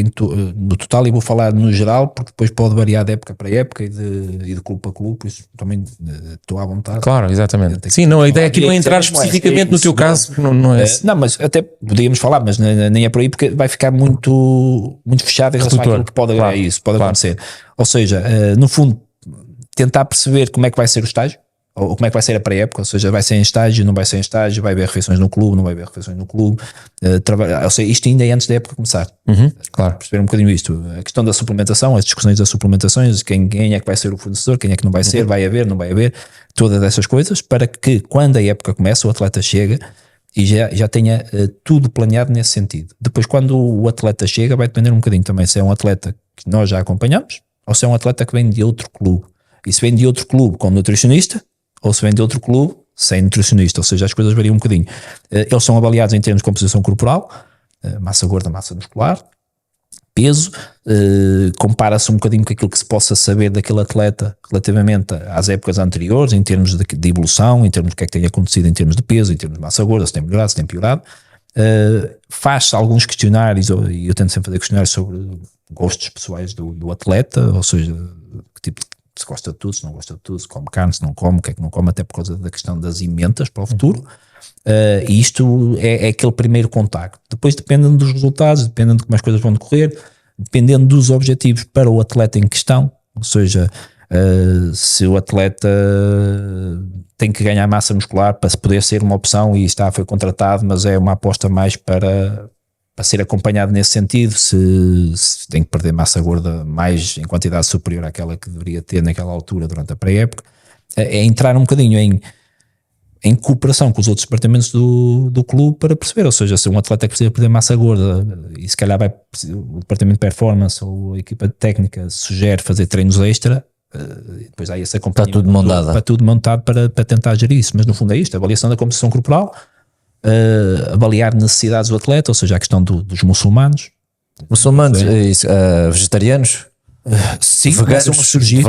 no total, e vou falar no geral porque depois pode variar de época para época e de clube para clube, por isso também estou à vontade.
Claro, exatamente. Sim, não, a ideia aqui não é entrar especificamente no teu caso, não é.
Não, mas até podíamos falar, mas nem é por aí, porque vai ficar muito fechado em relação àquilo que pode acontecer. Ou seja, no fundo, tentar perceber como é que vai ser o estágio, ou como é que vai ser a pré-época, ou seja, vai ser em estágio, não vai ser em estágio, vai haver refeições no clube, não vai haver refeições no clube, ou seja, isto ainda é antes da época começar.
Claro.
Perceber um bocadinho isto, a questão da suplementação, as discussões das suplementações, quem é que vai ser o fornecedor, quem é que não vai ser, vai haver, não vai haver, todas essas coisas, para que quando a época começa, o atleta chega e já tenha tudo planeado nesse sentido. Depois, quando o atleta chega, vai depender um bocadinho também se é um atleta que nós já acompanhamos, ou se é um atleta que vem de outro clube. E se vem de outro clube com nutricionista, ou se vem de outro clube sem nutricionista, ou seja, as coisas variam um bocadinho. Eles são avaliados em termos de composição corporal, massa gorda, massa muscular, peso, compara-se um bocadinho com aquilo que se possa saber daquele atleta relativamente às épocas anteriores, em termos de evolução, em termos do que é que tem acontecido em termos de peso, em termos de massa gorda, se tem melhorado, se tem piorado. Faz alguns questionários, e eu tento sempre fazer questionários sobre gostos pessoais do atleta, ou seja, que tipo de, se gosta de tudo, se não gosta de tudo, se come carne, se não come, o que é que não come, até por causa da questão das emendas para o futuro. E isto é aquele primeiro contacto. Depois, dependendo dos resultados, dependendo de como as coisas vão decorrer, dependendo dos objetivos para o atleta em questão, ou seja, se o atleta tem que ganhar massa muscular para poder ser uma opção e foi contratado, mas é uma aposta mais para ser acompanhado nesse sentido, se tem que perder massa gorda mais em quantidade superior àquela que deveria ter naquela altura durante a pré-época, é entrar um bocadinho em cooperação com os outros departamentos do clube para perceber, ou seja, se um atleta que precisa perder massa gorda e se calhar o departamento de performance ou a equipa técnica sugere fazer treinos extra, depois há esse acompanhamento. Está tudo montado para tentar gerir isso, mas no fundo é isto, a avaliação da composição corporal, avaliar necessidades do atleta, ou seja, a questão dos muçulmanos,
vegetarianos,
sim,
veganos,
começam a surgir,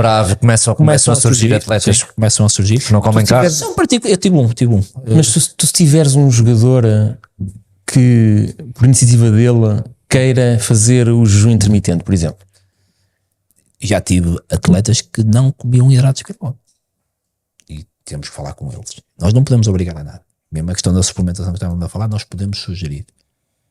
começam a surgir atletas
que
não comem carne.
Eu tive um.
Mas se tiveres um jogador que, por iniciativa dele, queira fazer o jejum intermitente, por exemplo,
já tive atletas que não comiam hidratos de carbono e temos que falar com eles. Nós não podemos obrigar a nada. Mesmo a questão da suplementação que estávamos a falar, nós podemos sugerir.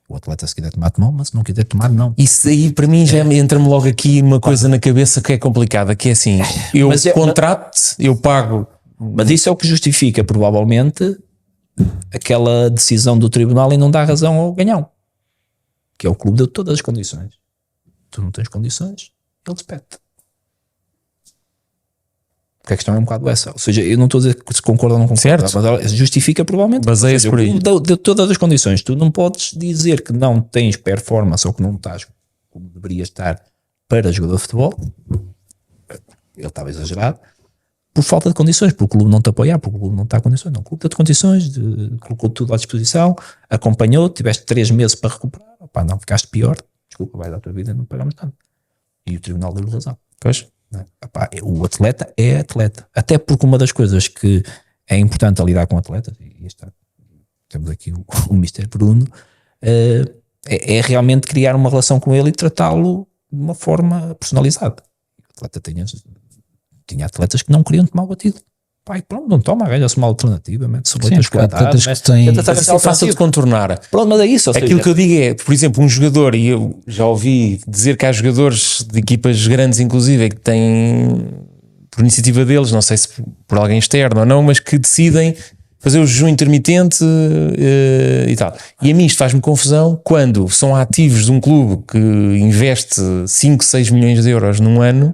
O atleta, se quiser tomar, mas se não quiser tomar, não.
Isso aí para mim já entra-me logo aqui uma coisa na cabeça que é complicada, que é assim, eu contrato-te, eu pago.
Mas isso é o que justifica provavelmente aquela decisão do tribunal e não dá razão ao ganhão, que é o clube deu todas as condições. Tu não tens condições, ele despede-te. Porque a questão é um bocado essa. Ou seja, eu não estou a dizer que se concorda ou não concorda, mas justifica provavelmente.
Baseia-se por aí.
Deu todas as condições. Tu não podes dizer que não tens performance ou que não estás como deverias estar para jogador de futebol. Ele estava exagerado. Por falta de condições, porque o clube não te apoiar, porque o clube não está a condições. Não, o clube deu-te condições, colocou tudo à disposição, acompanhou, tiveste 3 meses para recuperar. Opá, não, ficaste pior. Desculpa, vai dar a tua vida, não pagamos nada. e o tribunal deu razão.
Pois.
Não é? Epá, o atleta é atleta, até porque uma das coisas que é importante a lidar com atletas, e temos aqui o Mr. Bruno, é realmente criar uma relação com ele e tratá-lo de uma forma personalizada. O atleta tinha atletas que não queriam tomar o batido. Pai, pronto, não toma, arranja-se uma alternativa, mete-se leitas
porque há atletas que têm-
Mas é fácil de contornar.
Pronto, mas é isso. Ou
Aquilo
seja,
que eu digo é, por exemplo, um jogador, e eu já ouvi dizer que há jogadores de equipas grandes, inclusive, que têm, por iniciativa deles, não sei se por alguém externo ou não, mas que decidem fazer o jejum intermitente e tal. E a mim isto faz-me confusão quando são ativos de um clube que investe 5, 6 milhões de euros num ano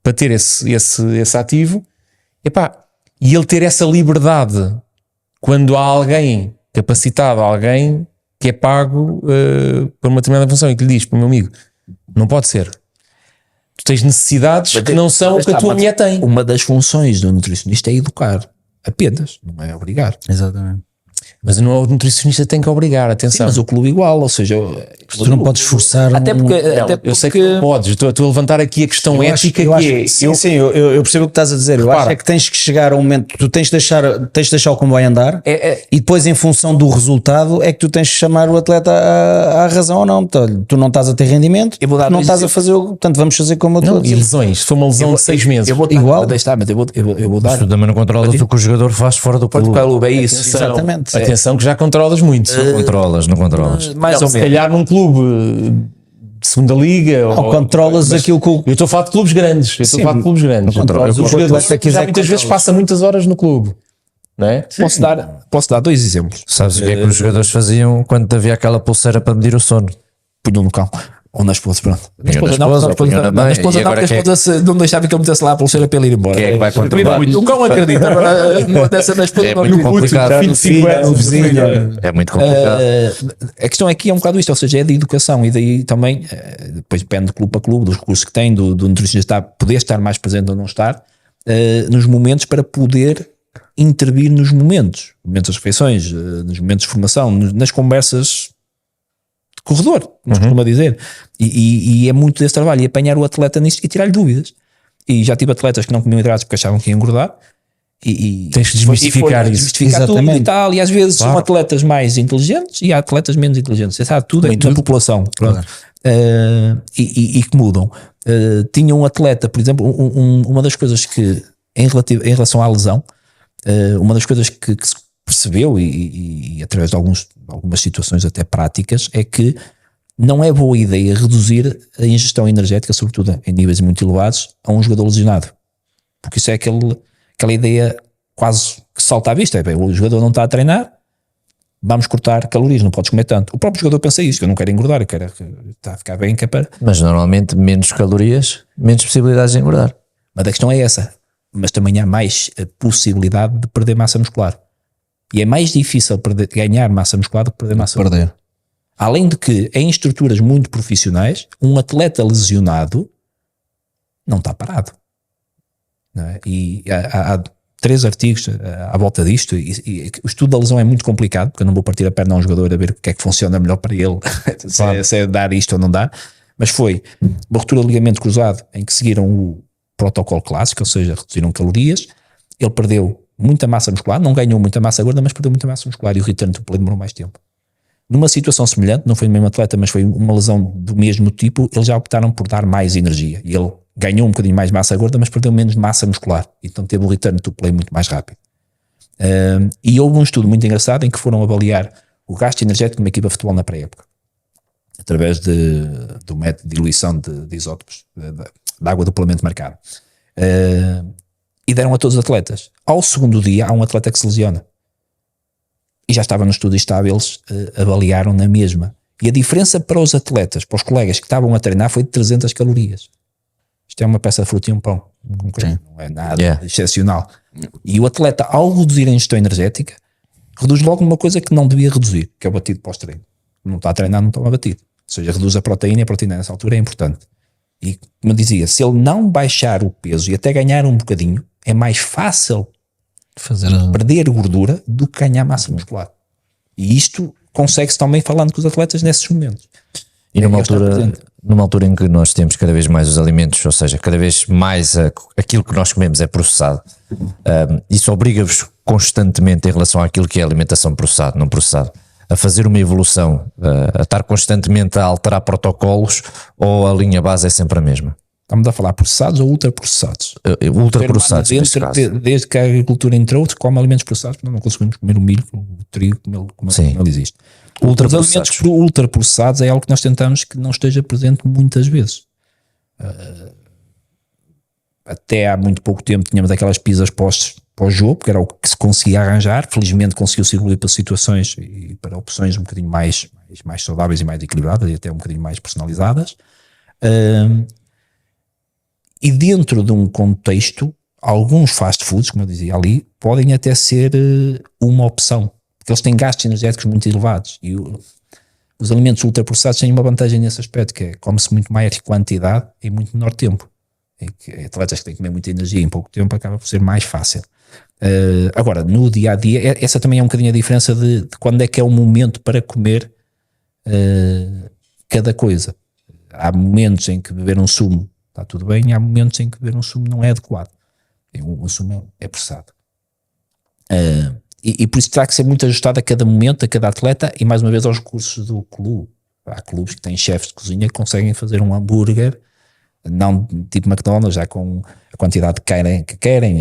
para ter esse ativo, epá, e ele ter essa liberdade quando há alguém capacitado, alguém que é pago por uma determinada função e que lhe diz, para o meu amigo, não pode ser. Tu tens necessidades que não são o que a tua mulher tem.
Uma das funções do nutricionista é educar, apenas, não é obrigar.
Exatamente.
Mas não é o nutricionista que tem que obrigar, atenção.
Mas o clube igual, ou seja,
Tu não podes forçar.
até porque,
Não,
até porque
eu sei que não podes, estou a levantar aqui a questão ética que é.
Eu percebo o que estás a dizer. Eu acho é que tens que chegar a um momento, tu tens de deixar o comboio andar e depois, em função do resultado, é que tu tens de chamar o atleta à razão ou não. Tu não estás a ter rendimento,
Eu vou dar
não
dois
estás a fazer o. Portanto, vamos fazer como eu estou a
E
dizer.
lesões, se for uma lesão de 6 meses.
eu vou dar,
igual.
mas eu vou dar.
Tu também não controlas o que o jogador faz fora do clube.
Clube, é isso.
Exatamente.
Atenção que já controlas muito.
Não controlas.
Mais ou
Se
menos.
calhar num clube de segunda liga
Ou controlas aquilo que o.
eu estou a falar de clubes grandes. Eu estou a falar de clubes grandes.
controlas
O
o que o
jogador
atleta quiser
já muitas vezes
controlas.
passa muitas horas no clube, não é?
Posso dar dois exemplos.
Sabes o que é que os jogadores faziam quando havia aquela pulseira para medir o sono?
Punham no cão. Ou na esposa, pronto. Na
Punham na
esposa não,
esposa,
na esposa
punham na
não,
mãe,
na esposa
e
não,
agora
porque a
quem é
esposa não deixava que ele metesse lá a pulseira para ele ir embora.
Quem é que vai controlar?
O cão acredita, agora numa dessa na esposa
É
não.
muito
Não.
complicado.
25 anos,
vizinho.
É muito complicado.
A questão aqui é um bocado isto, ou seja, é de educação e daí também, depois depende de clube para clube, dos recursos que tem, do nutricionista poder estar mais presente ou não estar, nos momentos para poder intervir nos momentos das refeições, nos momentos de formação, nas conversas de corredor, como se costuma dizer. E é muito desse trabalho, e apanhar o atleta nisto e tirar-lhe dúvidas. E já tive atletas que não comiam hidratos porque achavam que iam engordar. E
Tens que desmistificar isso.
desmistificar tudo e tal, e às vezes são atletas mais inteligentes e há atletas menos inteligentes, você sabe, tudo é na população, pronto. E que mudam. Tinha um atleta, por exemplo, uma das coisas que em relação à lesão, uma das coisas que se percebeu e através de algumas situações até práticas, é que não é boa ideia reduzir a ingestão energética, sobretudo em níveis muito elevados, a um jogador lesionado, porque isso é aquela ideia quase que salta à vista, o jogador não está a treinar, vamos cortar calorias, não podes comer tanto. O próprio jogador pensa isso, eu não quero engordar, eu quero estar a ficar bem, que é para...
Mas normalmente menos calorias, menos possibilidades de engordar.
Mas a questão é essa, mas também há mais a possibilidade de perder massa muscular. E é mais difícil ganhar massa muscular do que perder massa muscular. Além de que, em estruturas muito profissionais, um atleta lesionado não está parado. Não é? E há 3 artigos à volta disto, e o estudo da lesão é muito complicado, porque eu não vou partir a perna a um jogador a ver o que é que funciona melhor para ele, se é dar isto ou não dar, mas foi uma ruptura de ligamento cruzado em que seguiram o protocolo clássico, ou seja, reduziram calorias, ele perdeu muita massa muscular, não ganhou muita massa gorda, mas perdeu muita massa muscular e o return to play demorou mais tempo. Numa situação semelhante, não foi o mesmo atleta, mas foi uma lesão do mesmo tipo, eles já optaram por dar mais energia e ele ganhou um bocadinho mais massa gorda, mas perdeu menos massa muscular, então teve um return to play muito mais rápido. E houve um estudo muito engraçado em que foram avaliar o gasto energético de uma equipa de futebol na pré-época, através do método de diluição de isótopos de água duplamente marcada, e deram a todos os atletas. Ao segundo dia há um atleta que se lesiona e já estava no estudo e estava, eles avaliaram na mesma, e a diferença para os atletas, para os colegas que estavam a treinar, foi de 300 calorias. Isto é uma peça de fruta e um pão, não é nada excepcional. E o atleta, ao reduzir a ingestão energética, reduz logo uma coisa que não devia reduzir, que é o batido pós-treino. Não está a treinar, não toma batido, ou seja, reduz a proteína, e a proteína nessa altura é importante. E como eu dizia, se ele não baixar o peso e até ganhar um bocadinho, é mais fácil perder gordura do que ganhar massa muscular. E isto consegue-se também falando com os atletas nesses momentos.
E numa altura, numa altura em que nós temos cada vez mais os alimentos, ou seja, cada vez mais aquilo que nós comemos é processado, isso obriga-vos constantemente em relação àquilo que é alimentação processada, não processada, a fazer uma evolução, a estar constantemente a alterar protocolos, ou a linha base é sempre a mesma?
Estamos a falar processados ou ultraprocessados?
Ultraprocessados, neste caso.
Desde que a agricultura entrou, come alimentos processados, porque não conseguimos comer o milho, o trigo, como ele existe. Os alimentos ultraprocessados é algo que nós tentamos que não esteja presente muitas vezes. Até há muito pouco tempo tínhamos aquelas pizzas pós-jogo, que era o que se conseguia arranjar. Felizmente conseguiu-se evoluir para situações e para opções um bocadinho mais saudáveis e mais equilibradas e até um bocadinho mais personalizadas. E dentro de um contexto, alguns fast foods, como eu dizia ali, podem até ser uma opção, porque eles têm gastos energéticos muito elevados e os alimentos ultraprocessados têm uma vantagem nesse aspecto, que é come-se muito mais quantidade em muito menor tempo. E que atletas que têm que comer muita energia em pouco tempo acaba por ser mais fácil. Agora, no dia a dia, essa também é um bocadinho a diferença de quando é que é o momento para comer cada coisa. Há momentos em que beber um sumo está tudo bem, e há momentos em que beber um sumo não é adequado. O sumo é processado. E por isso terá que ser muito ajustado a cada momento, a cada atleta, e mais uma vez aos recursos do clube. Há clubes que têm chefes de cozinha que conseguem fazer um hambúrguer, não tipo McDonald's, já com a quantidade que querem,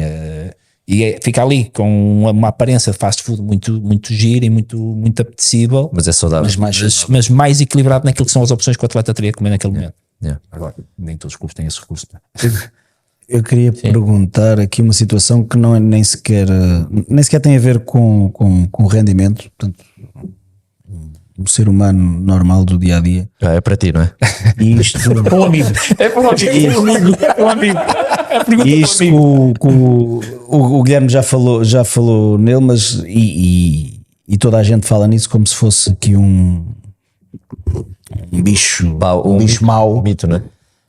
e fica ali com uma aparência de fast food muito gira e muito apetecível,
mas é saudável,
mas mais equilibrado naquilo que são as opções que o atleta teria que comer naquele momento.
Agora,
nem todos os clubes têm esse recurso.
Eu queria perguntar aqui uma situação que não é nem sequer tem a ver com rendimento. Portanto, um ser humano normal do dia a dia.
É para ti, não é?
E isto
É um amigo. É um amigo.
E isto o Guilherme já falou nele, mas e toda a gente fala nisso como se fosse aqui um bicho mau.
Mito, não é?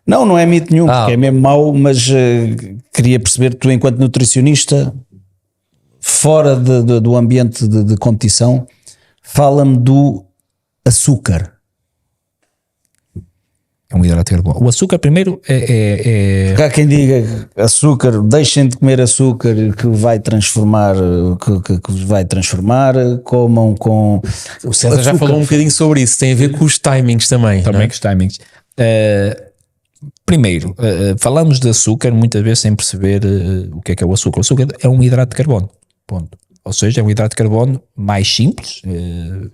Não é mito nenhum, porque é mesmo mau, mas queria perceber, tu enquanto nutricionista, fora do ambiente de competição, fala-me do açúcar.
É um hidrato de carbono. O açúcar primeiro é...
Há quem diga açúcar, deixem de comer açúcar que vai transformar, que vos vai transformar, comam com...
O César já falou um bocadinho sobre isso, tem a ver com os timings também.
Também com os timings. Primeiro, falamos de açúcar muitas vezes sem perceber o que é o açúcar. O açúcar é um hidrato de carbono, ponto. Ou seja, é um hidrato de carbono mais simples,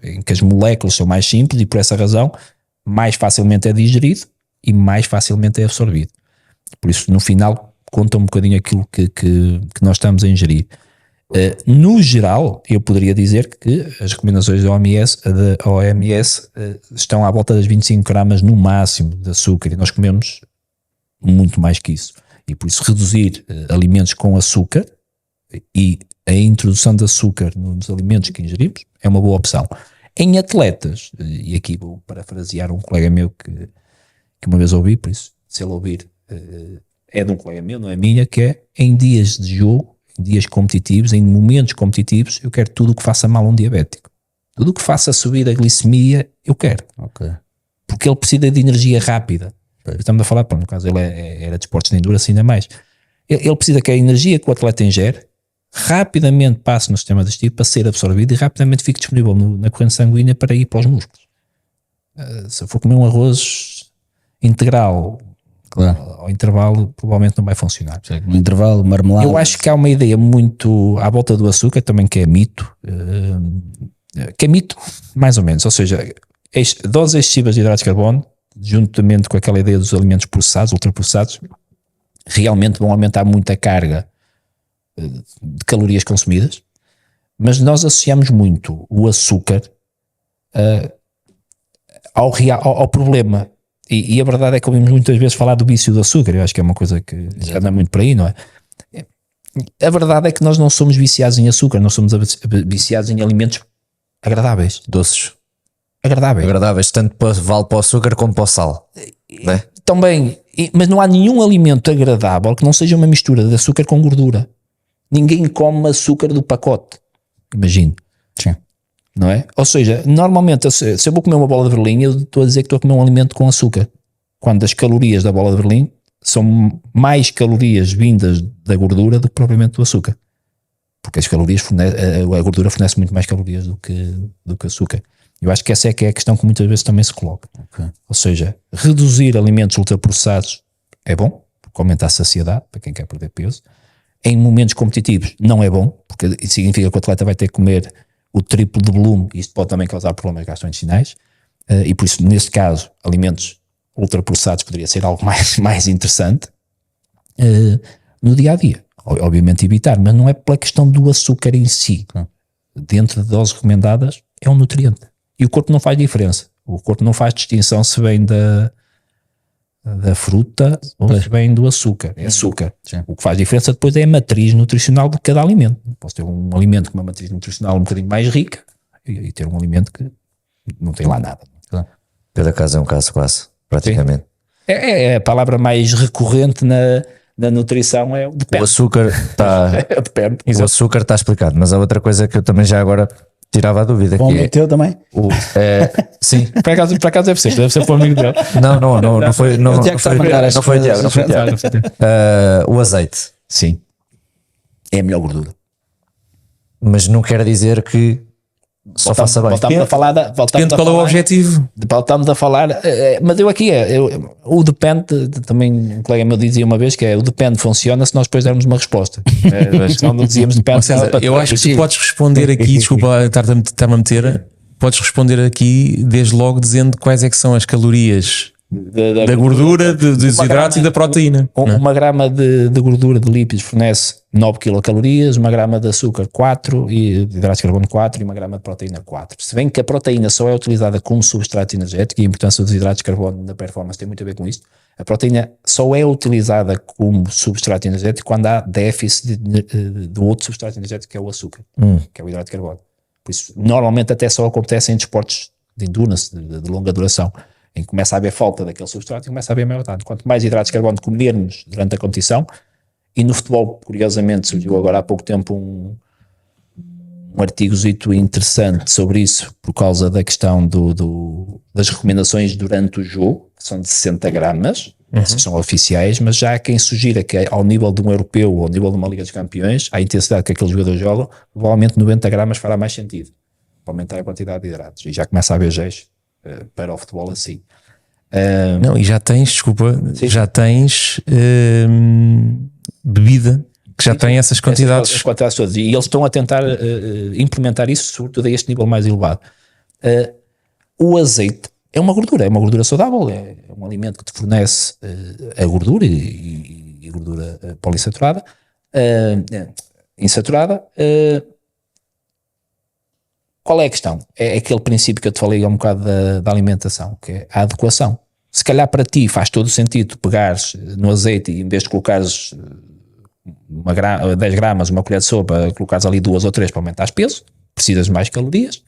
em que as moléculas são mais simples e por essa razão mais facilmente é digerido e mais facilmente é absorvido. Por isso, no final, conta um bocadinho aquilo que nós estamos a ingerir. No geral, eu poderia dizer que as recomendações da OMS estão à volta das 25 gramas no máximo de açúcar e nós comemos muito mais que isso. E por isso reduzir alimentos com açúcar e a introdução de açúcar nos alimentos que ingerimos é uma boa opção. Em atletas, e aqui vou parafrasear um colega meu que uma vez ouvi, por isso, se ele ouvir, é de um colega meu, não é minha, que é em dias de jogo, em dias competitivos, em momentos competitivos, eu quero tudo o que faça mal a um diabético. Tudo o que faça subir a glicemia, eu quero.
Okay.
Porque ele precisa de energia rápida. Estamos a falar, no caso ele era de esportes de endurance ainda mais. Ele precisa que a energia que o atleta ingere rapidamente passe no sistema digestivo para ser absorvido e rapidamente fique disponível na corrente sanguínea para ir para os músculos. Se eu for comer um arroz integral, claro, ao intervalo, provavelmente não vai funcionar.
No intervalo, marmelada.
Eu acho que há uma ideia muito à volta do açúcar também que é mito, mais ou menos, ou seja, doses excessivas de hidratos de carbono, juntamente com aquela ideia dos alimentos processados, ultraprocessados, realmente vão aumentar muito a carga de calorias consumidas, mas nós associamos muito o açúcar ao problema. E a verdade é que ouvimos muitas vezes falar do vício do açúcar. Eu acho que é uma coisa que já anda muito por aí, não é? A verdade é que nós não somos viciados em açúcar, nós somos viciados em alimentos agradáveis,
doces,
agradáveis,
tanto vale para o açúcar como para o sal, não é?
Também, mas não há nenhum alimento agradável que não seja uma mistura de açúcar com gordura. Ninguém come açúcar do pacote, imagino.
Sim.
Não é? Ou seja, normalmente se eu vou comer uma bola de berlim, eu estou a dizer que estou a comer um alimento com açúcar. quando as calorias da bola de Berlim são mais calorias vindas da gordura do que propriamente do açúcar. Porque a gordura fornece muito mais calorias do que açúcar. Eu acho que essa é que é a questão que muitas vezes também se coloca. Ou seja, reduzir alimentos ultraprocessados é bom, porque aumenta a saciedade para quem quer perder peso. Em momentos competitivos não é bom, porque isso significa que o atleta vai ter que comer o triplo de volume, e isto pode também causar problemas gastrointestinais, e por isso, neste caso, alimentos ultraprocessados poderia ser algo mais interessante no dia-a-dia. Obviamente evitar, mas não é pela questão do açúcar em si. Dentro de doses recomendadas é um nutriente. E o corpo não faz diferença. O corpo não faz distinção se vem da fruta ou se vem do açúcar. É açúcar. O que faz diferença depois é a matriz nutricional de cada alimento. Posso ter um alimento com uma matriz nutricional um bocadinho mais rica e ter um alimento que não tem lá nada.
Cada caso é um caso quase, praticamente.
É a palavra mais recorrente na nutrição, é o depende.
O açúcar está
Depende.
o açúcar está explicado, mas há outra coisa que eu também já agora tirava a dúvida.
Bom,
Que
o teu também?
sim.
Por acaso deve ser para o amigo dele.
Não foi
O Tiago está a mandar as
não foi o Tiago, não foi o Tiago. O azeite.
Sim. É a melhor gordura.
Mas não quer dizer que só faça bem.
Voltamos a falar
Depende qual é o objetivo.
Voltamos a falar, mas eu aqui o depende, também um colega meu dizia uma vez que o depende funciona se nós depois dermos uma resposta. Senão não dizíamos depende.
Eu acho que tu podes responder aqui, desculpa estar-me a meter, podes responder aqui desde logo dizendo quais é que são as calorias da gordura, dos hidratos e da proteína.
Uma grama de gordura de lípidos fornece 9 quilocalorias, uma grama de açúcar 4, e de hidratos de carbono 4 e uma grama de proteína 4. Se bem que a proteína só é utilizada como substrato energético, e a importância dos hidratos de carbono na performance tem muito a ver com isto, a proteína só é utilizada como substrato energético quando há déficit do outro substrato energético, que é o açúcar, que é o hidrato de carbono. Por isso, normalmente até só acontece em desportos de endurance, de longa duração, em que começa a haver falta daquele substrato e começa a haver maior dano. Quanto mais hidratos de carbono comermos durante a competição, e no futebol, curiosamente, surgiu agora há pouco tempo um artigozito interessante sobre isso, por causa da questão das recomendações durante o jogo, que são de 60 gramas, essas são oficiais, mas já há quem sugira que ao nível de um europeu ou ao nível de uma Liga dos Campeões, à intensidade que aqueles jogadores jogam, provavelmente 90 gramas fará mais sentido, para aumentar a quantidade de hidratos, e já começa a haver jeito para o futebol assim.
Não, e já tens, desculpa, já tens bebida que já tem essas quantidades.
As quantidades todas, e eles estão a tentar implementar isso, sobretudo a este nível mais elevado. O azeite é uma gordura saudável, é um alimento que te fornece a gordura e gordura polissaturada, insaturada. Qual é a questão? É aquele princípio que eu te falei há um bocado da alimentação, que é a adequação. Se calhar para ti faz todo o sentido pegares no azeite e em vez de colocares 10 gramas, uma colher de sopa, colocares ali 2 ou 3 para aumentar peso, precisas de mais calorias.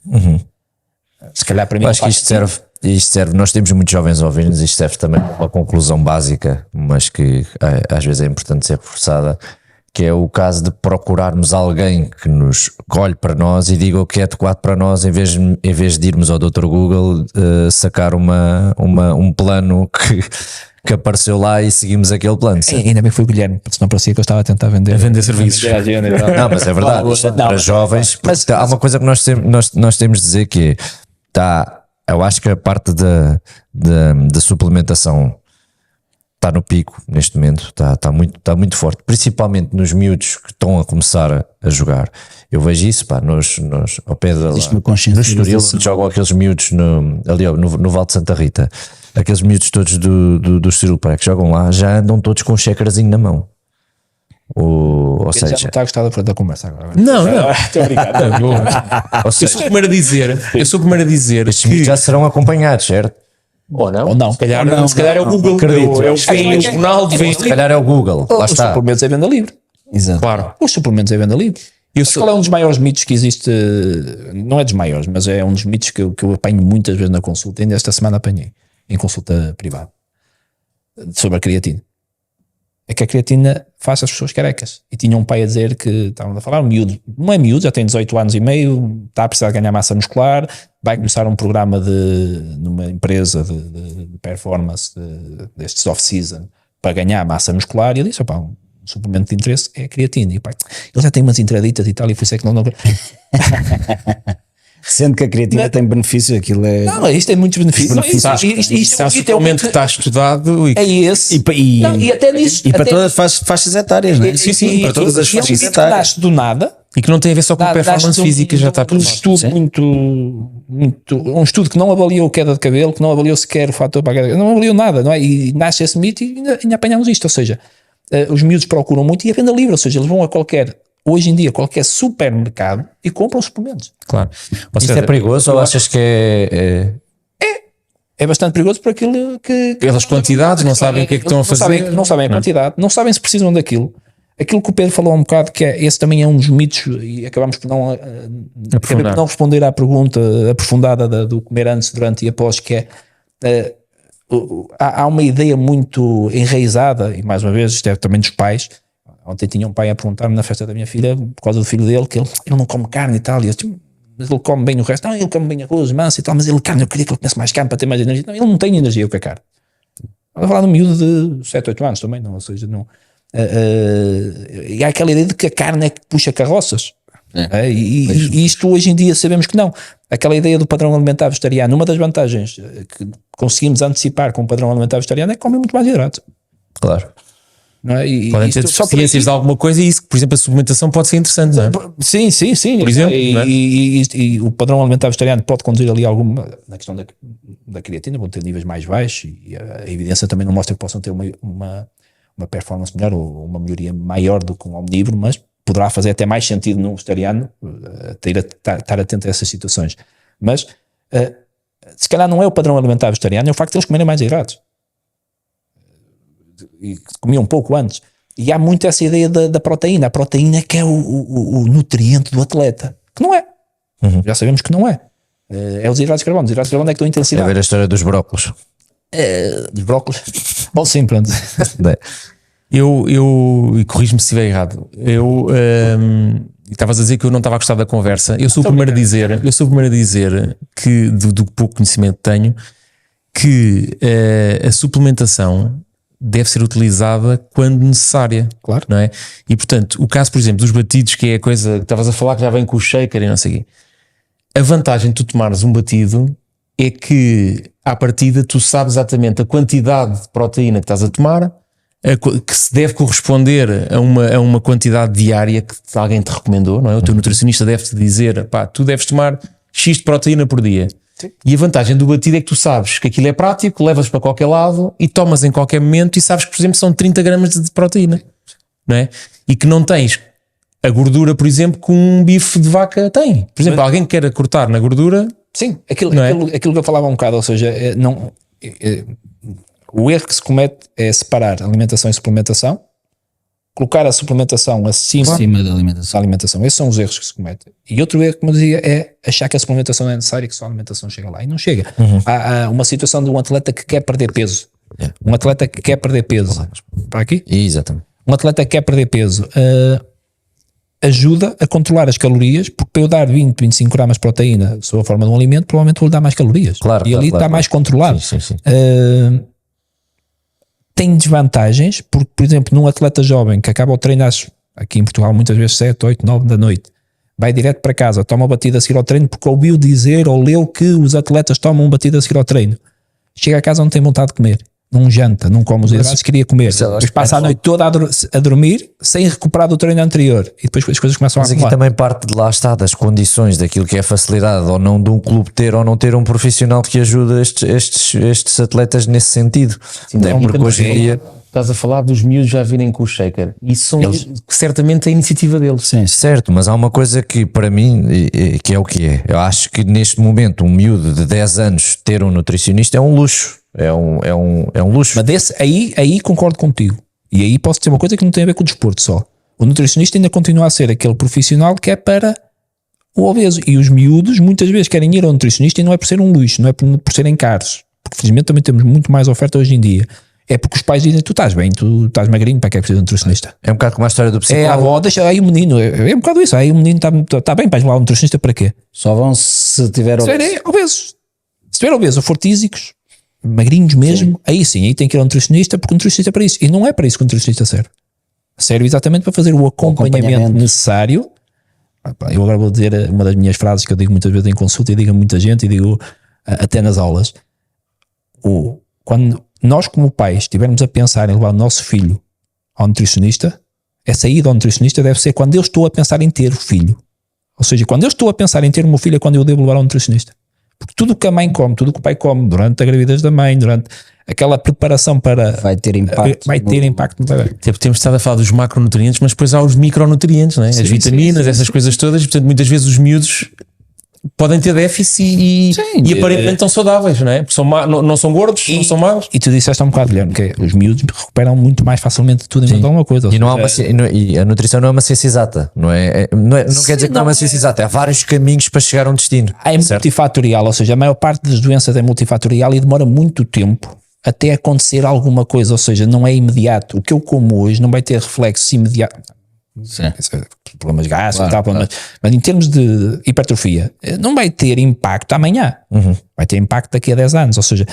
Se calhar para mim
acho que isto serve, nós temos muitos jovens a ouvir-nos, isto serve também para uma conclusão básica, mas que às vezes é importante ser reforçada, que é o caso de procurarmos alguém que nos olhe para nós e diga o que é adequado para nós, em vez de irmos ao Dr. Google sacar um plano que apareceu lá e seguimos aquele plano.
Ainda bem que foi o Guilherme, porque senão parecia que eu estava a tentar vender
serviços.
Não, mas é verdade, para jovens, porque há uma coisa que nós temos de dizer que eu acho que a parte da suplementação está no pico neste momento, está muito forte, principalmente nos miúdos que estão a começar a jogar. Eu vejo isso, ao pé no Estoril, onde jogam aqueles miúdos ali no Val de Santa Rita, aqueles miúdos todos do Estoril que jogam lá, já andam todos com um shakerzinho na mão. Ou seja,
já não está a gostar da conversa agora.
Não.
Estou obrigado.
Eu sou o primeiro a dizer
estes miúdos já serão acompanhados, certo?
Ou não. Se calhar é o Google.
Acredito.
O Ronaldo vem.
Se calhar é o Google. Lá
Os
está.
suplementos é venda livre.
Exato.
Claro.
Os suplementos é venda livre. Qual é um dos maiores mitos que existe? Não é dos maiores, mas é um dos mitos que eu apanho muitas vezes na consulta. Ainda esta semana apanhei, em consulta privada, sobre a creatina. É que a creatina faz as pessoas carecas. E tinha um pai a dizer que, estavam a falar, um miúdo, não é miúdo, já tem 18 anos e meio, está a precisar de ganhar massa muscular, vai começar um programa numa empresa de performance destes off-season para ganhar massa muscular, e ele disse, um suplemento de interesse é a creatina, e pá, ele já tem umas entraditas e tal, e por isso é que não...
Sendo que a creatina tem benefícios, aquilo é...
Não, isto tem muitos benefícios.
Isto é um suplemento que está estudado
é esse. E até nisso.
E para todas as faixas etárias, não é?
Sim,
para todas as faixas
etárias. Nasce do nada.
E que não tem a ver só com performance física, já está provado.
Um estudo que não avaliou queda de cabelo, que não avaliou sequer o fator para a queda, não avaliou nada, não é? E nasce esse mito e ainda apanhamos isto. Ou seja, os miúdos procuram muito e a venda livre, ou seja, eles vão a hoje em dia, qualquer supermercado e compram suplementos.
Claro.
Isto é perigoso ou achas que
é bastante perigoso por aquilo que...
Pelas quantidades, não sabem o que é que estão a fazer.
Não sabem a quantidade, não sabem se precisam daquilo. Aquilo que o Pedro falou há um bocado, que esse também é um dos mitos, e acabamos por não responder à pergunta aprofundada do comer antes, durante e após, que é... há uma ideia muito enraizada, e mais uma vez, isto é também dos pais. Ontem tinha um pai a perguntar-me na festa da minha filha, por causa do filho dele, que ele não come carne e tal, e eu disse, mas ele come bem o resto. Não, ele come bem arroz, massa e tal, mas ele carne, eu queria que ele comesse mais carne para ter mais energia. Não, ele não tem energia com a carne. Estava a falar de um miúdo de 7, 8 anos também, não, ou seja, não... e há aquela ideia de que a carne é que puxa carroças. E isto hoje em dia sabemos que não. Aquela ideia do padrão alimentar vegetariano, uma das vantagens que conseguimos antecipar com o padrão alimentar vegetariano é que comem muito mais hidratos.
Claro.
Não é?
Podem ter deficiências de alguma coisa, e isso, por exemplo, a suplementação pode ser interessante, não é?
Sim.
Por exemplo,
e o padrão alimentar vegetariano pode conduzir ali alguma, na questão da creatina, vão ter níveis mais baixos, e a evidência também não mostra que possam ter uma performance melhor ou uma melhoria maior do que um omnívoro, mas poderá fazer até mais sentido no vegetariano estar atento a essas situações. Mas se calhar não é o padrão alimentar vegetariano, é o facto de eles comerem mais hidratos. E comiam um pouco antes. E há muito essa ideia da proteína. A proteína que é o nutriente do atleta, que não é. Já sabemos que não é. É os hidratos de carbono. Os hidratos de carbono é que dão intensidade.
É ver a história dos brócolos.
Dos brócolos. Bom, sim, pronto.
E corrijo-me se estiver errado. Estavas a dizer que eu não estava a gostar da conversa. Eu sou o primeiro a dizer que, do pouco conhecimento que tenho, que a suplementação deve ser utilizada quando necessária,
claro,
não é? E portanto, o caso, por exemplo, dos batidos, que é a coisa que estavas a falar, que já vem com o shaker e não sei o quê, a vantagem de tu tomares um batido é que, à partida, tu sabes exatamente a quantidade de proteína que estás a tomar, que se deve corresponder a uma quantidade diária que alguém te recomendou, não é? O teu nutricionista deve-te dizer, pá, tu deves tomar X de proteína por dia. Sim. E a vantagem do batido é que tu sabes que aquilo é prático, levas para qualquer lado e tomas em qualquer momento, e sabes que, por exemplo, são 30 gramas de proteína, não é? E que não tens a gordura, por exemplo, que um bife de vaca tem. Por exemplo, alguém que queira cortar na gordura...
Sim, aquilo que eu falava um bocado, ou seja, o erro que se comete é separar alimentação e suplementação, colocar a suplementação acima
da alimentação.
Esses são os erros que se cometem. E outro erro, como eu dizia, é achar que a suplementação não é necessária e que só a alimentação chega lá. E não chega. Há uma situação de um atleta que quer perder peso. Um atleta que quer perder peso. Para aqui?
Exatamente.
Um atleta que quer perder peso ajuda a controlar as calorias, porque para eu dar 20, 25 gramas de proteína sob a forma de um alimento, provavelmente vou-lhe dar mais calorias.
Claro,
e ali está mais controlado.
Sim.
Tem desvantagens, porque, por exemplo, num atleta jovem que acaba o treino aqui em Portugal muitas vezes 7, 8, 9 da noite, vai direto para casa, toma uma batida a seguir ao treino porque ouviu dizer ou leu que os atletas tomam uma batida a seguir ao treino. Chega a casa, não tem vontade de comer, não janta, não come os hidratos, queria comer, depois passa a noite toda a dormir sem recuperar do treino anterior, e depois as coisas começam a acumular.
Mas aqui também parte de lá está, das condições, daquilo que é a facilidade ou não de um clube ter ou não ter um profissional que ajude estes atletas nesse sentido.
Sim, porque hoje em dia estás a falar dos miúdos já virem com o shaker. Isso certamente a iniciativa deles.
Sim, certo, mas há uma coisa que para mim, que é o que é. Eu acho que neste momento um miúdo de 10 anos ter um nutricionista é um luxo. É um luxo.
Mas aí concordo contigo. E aí posso dizer uma coisa que não tem a ver com o desporto só. O nutricionista ainda continua a ser aquele profissional que é para o obeso. E os miúdos muitas vezes querem ir ao nutricionista, e não é por ser um luxo, não é por serem caros. Porque felizmente também temos muito mais oferta hoje em dia. é porque os pais dizem: tu estás bem, tu estás magrinho, para que é preciso de um nutricionista?
É um bocado como a história do
É a
psicólogo.
avó, deixa aí o menino, é um bocado isso. Aí o menino está bem, vais lá um nutricionista para quê?
Só vão se tiver
Se tiverem obesos, se tiver obesos ou fortísicos, magrinhos mesmo, aí sim, aí tem que ir ao nutricionista, porque o nutricionista é para isso. E não é para isso que o nutricionista serve. Serve exatamente para fazer o acompanhamento necessário. Eu agora vou dizer uma das minhas frases que eu digo muitas vezes em consulta e digo a muita gente e digo até nas aulas. Quando nós como pais estivermos a pensar em levar o nosso filho ao nutricionista, essa ida ao nutricionista deve ser quando eu estou a pensar em ter o filho. Ou seja, quando eu estou a pensar em ter o meu filho é quando eu devo levar ao nutricionista. Porque tudo o que a mãe come, tudo o que o pai come durante a gravidez da mãe, durante aquela preparação para...
vai ter impacto
no bebê.
Temos estado a falar dos macronutrientes, mas depois há os micronutrientes, não é? As vitaminas, essas coisas todas. Portanto, muitas vezes os miúdos podem ter déficit e aparentemente estão saudáveis, não é? Porque não são gordos, não são magros.
E tu disseste há um bocado, Guilherme, que os miúdos recuperam muito mais facilmente de tudo em alguma coisa.
E, não há e a nutrição não é uma ciência exata, não quer dizer que não é uma ciência exata, há vários caminhos para chegar a um destino.
É multifatorial, ou seja, a maior parte das doenças é multifatorial e demora muito tempo até acontecer alguma coisa, ou seja, não é imediato. O que eu como hoje não vai ter reflexo imediato. Problemas gástricos e tal, mas em termos de hipertrofia não vai ter impacto amanhã, vai ter impacto daqui a 10 anos, ou seja,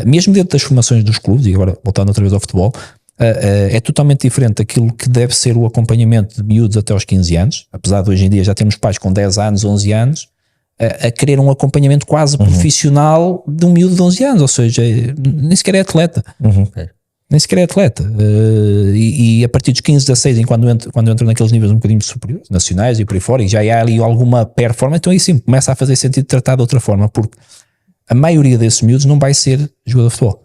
mesmo dentro das formações dos clubes, e agora voltando outra vez ao futebol, é totalmente diferente daquilo que deve ser o acompanhamento de miúdos até aos 15 anos, apesar de hoje em dia já temos pais com 10 anos, 11 anos a querer um acompanhamento quase profissional de um miúdo de 11 anos, ou seja, nem sequer é atleta. Nem sequer é atleta. E a partir dos 15, 16, quando entro naqueles níveis um bocadinho superiores, nacionais e por aí fora, e já há ali alguma performance, então aí sim começa a fazer sentido tratar de outra forma, porque a maioria desses miúdos não vai ser jogador de futebol.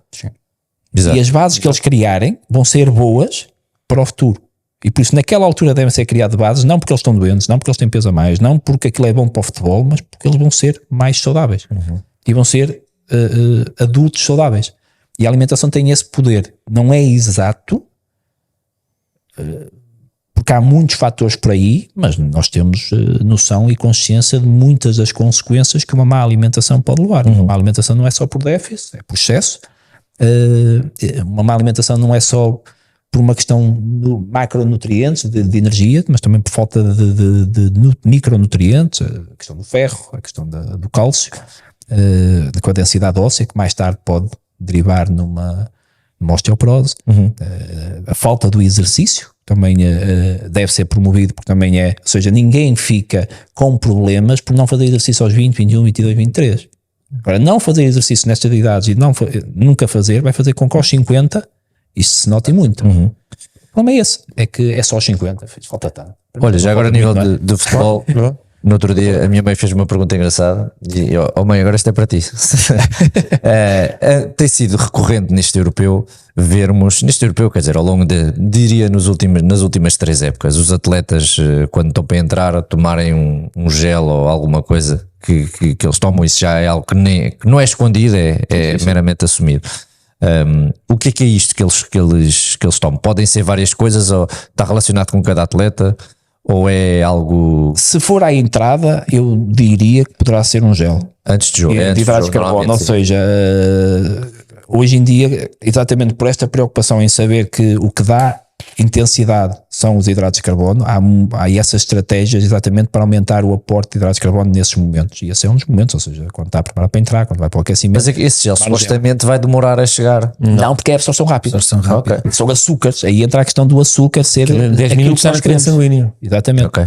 Exato. E as bases que eles criarem vão ser boas para o futuro. E por isso naquela altura devem ser criadas bases, não porque eles estão doentes, não porque eles têm peso a mais, não porque aquilo é bom para o futebol, mas porque eles vão ser mais saudáveis. E vão ser adultos saudáveis. E a alimentação tem esse poder. Não é exato, porque há muitos fatores por aí, mas nós temos noção e consciência de muitas das consequências que uma má alimentação pode levar. Uma má alimentação não é só por déficit, é por excesso. Uma má alimentação não é só por uma questão de macronutrientes, de energia, mas também por falta de micronutrientes, a questão do ferro, a questão do cálcio, com a densidade óssea, que mais tarde pode derivar numa osteoporose. A falta do exercício também deve ser promovido, porque também ou seja, ninguém fica com problemas por não fazer exercício aos 20, 21, 22, 23. Agora, não fazer exercício nestas idades e nunca fazer, vai fazer com que aos 50 isto se note muito. O problema é esse, é que é só aos 50, falta tanto.
Olha, já agora a nível de futebol, no outro dia a minha mãe fez uma pergunta engraçada e eu, mãe, agora isto é para ti. Tem sido recorrente neste europeu vermos, quer dizer, ao longo diria nas últimas 3 épocas, os atletas quando estão para entrar a tomarem um gel ou alguma coisa que eles tomam, isso já é algo que não é escondido, é meramente assumido. O que é isto que eles tomam? Podem ser várias coisas ou está relacionado com cada atleta? Ou é algo...
Se for à entrada, eu diria que poderá ser um gel.
Antes de jogo.
De hidratos de carbono, ou seja, hoje em dia, exatamente por esta preocupação em saber que o que dá intensidade são os hidratos de carbono, há essas estratégias exatamente para aumentar o aporte de hidratos de carbono nesses momentos. E esse é um dos momentos, ou seja, quando está a preparar para entrar, quando vai para o aquecimento.
Mas esse gel supostamente vai demorar a chegar.
Não, porque é absorção rápida. Okay. São açúcares, aí entra a questão do açúcar ser
10 minutos na corrente sanguínea.
Exatamente.
Okay.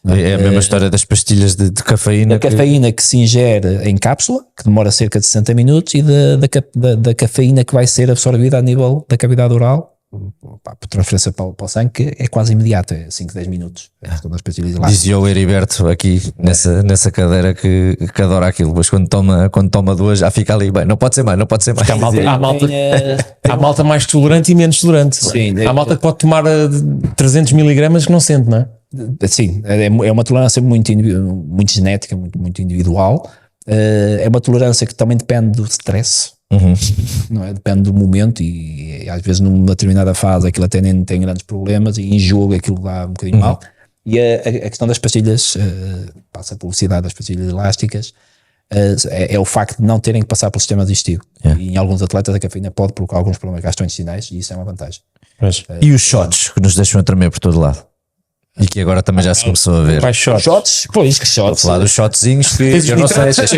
É a mesma história das pastilhas de cafeína.
A cafeína que se ingere em cápsula, que demora cerca de 60 minutos, e da cafeína que vai ser absorvida a nível da cavidade oral, por transferência para o sangue, que é quase imediata, é 5, 10 minutos.
Dizia o Heriberto aqui nessa cadeira que adora aquilo, mas quando toma 2 já fica ali, bem, não pode ser mais.
Há malta mais tolerante e menos tolerante. Sim, há malta que pode tomar 300 miligramas que não sente, não é?
Sim, é uma tolerância muito genética, muito individual. É uma tolerância que também depende do stress. Não é? Depende do momento e às vezes numa determinada fase aquilo até nem tem grandes problemas e em jogo aquilo dá um bocadinho mal. E a questão das pastilhas, passa a publicidade das pastilhas elásticas, é o facto de não terem que passar pelo sistema digestivo. E em alguns atletas a cafeína pode provocar alguns problemas gastrointestinais e isso é uma vantagem.
E os shots que nos deixam a tremer por todo lado? E que agora também já se começou a ver.
Quais shots?
Shots? Pois, que shots?
Falar dos shotzinhos que eu não sei, tens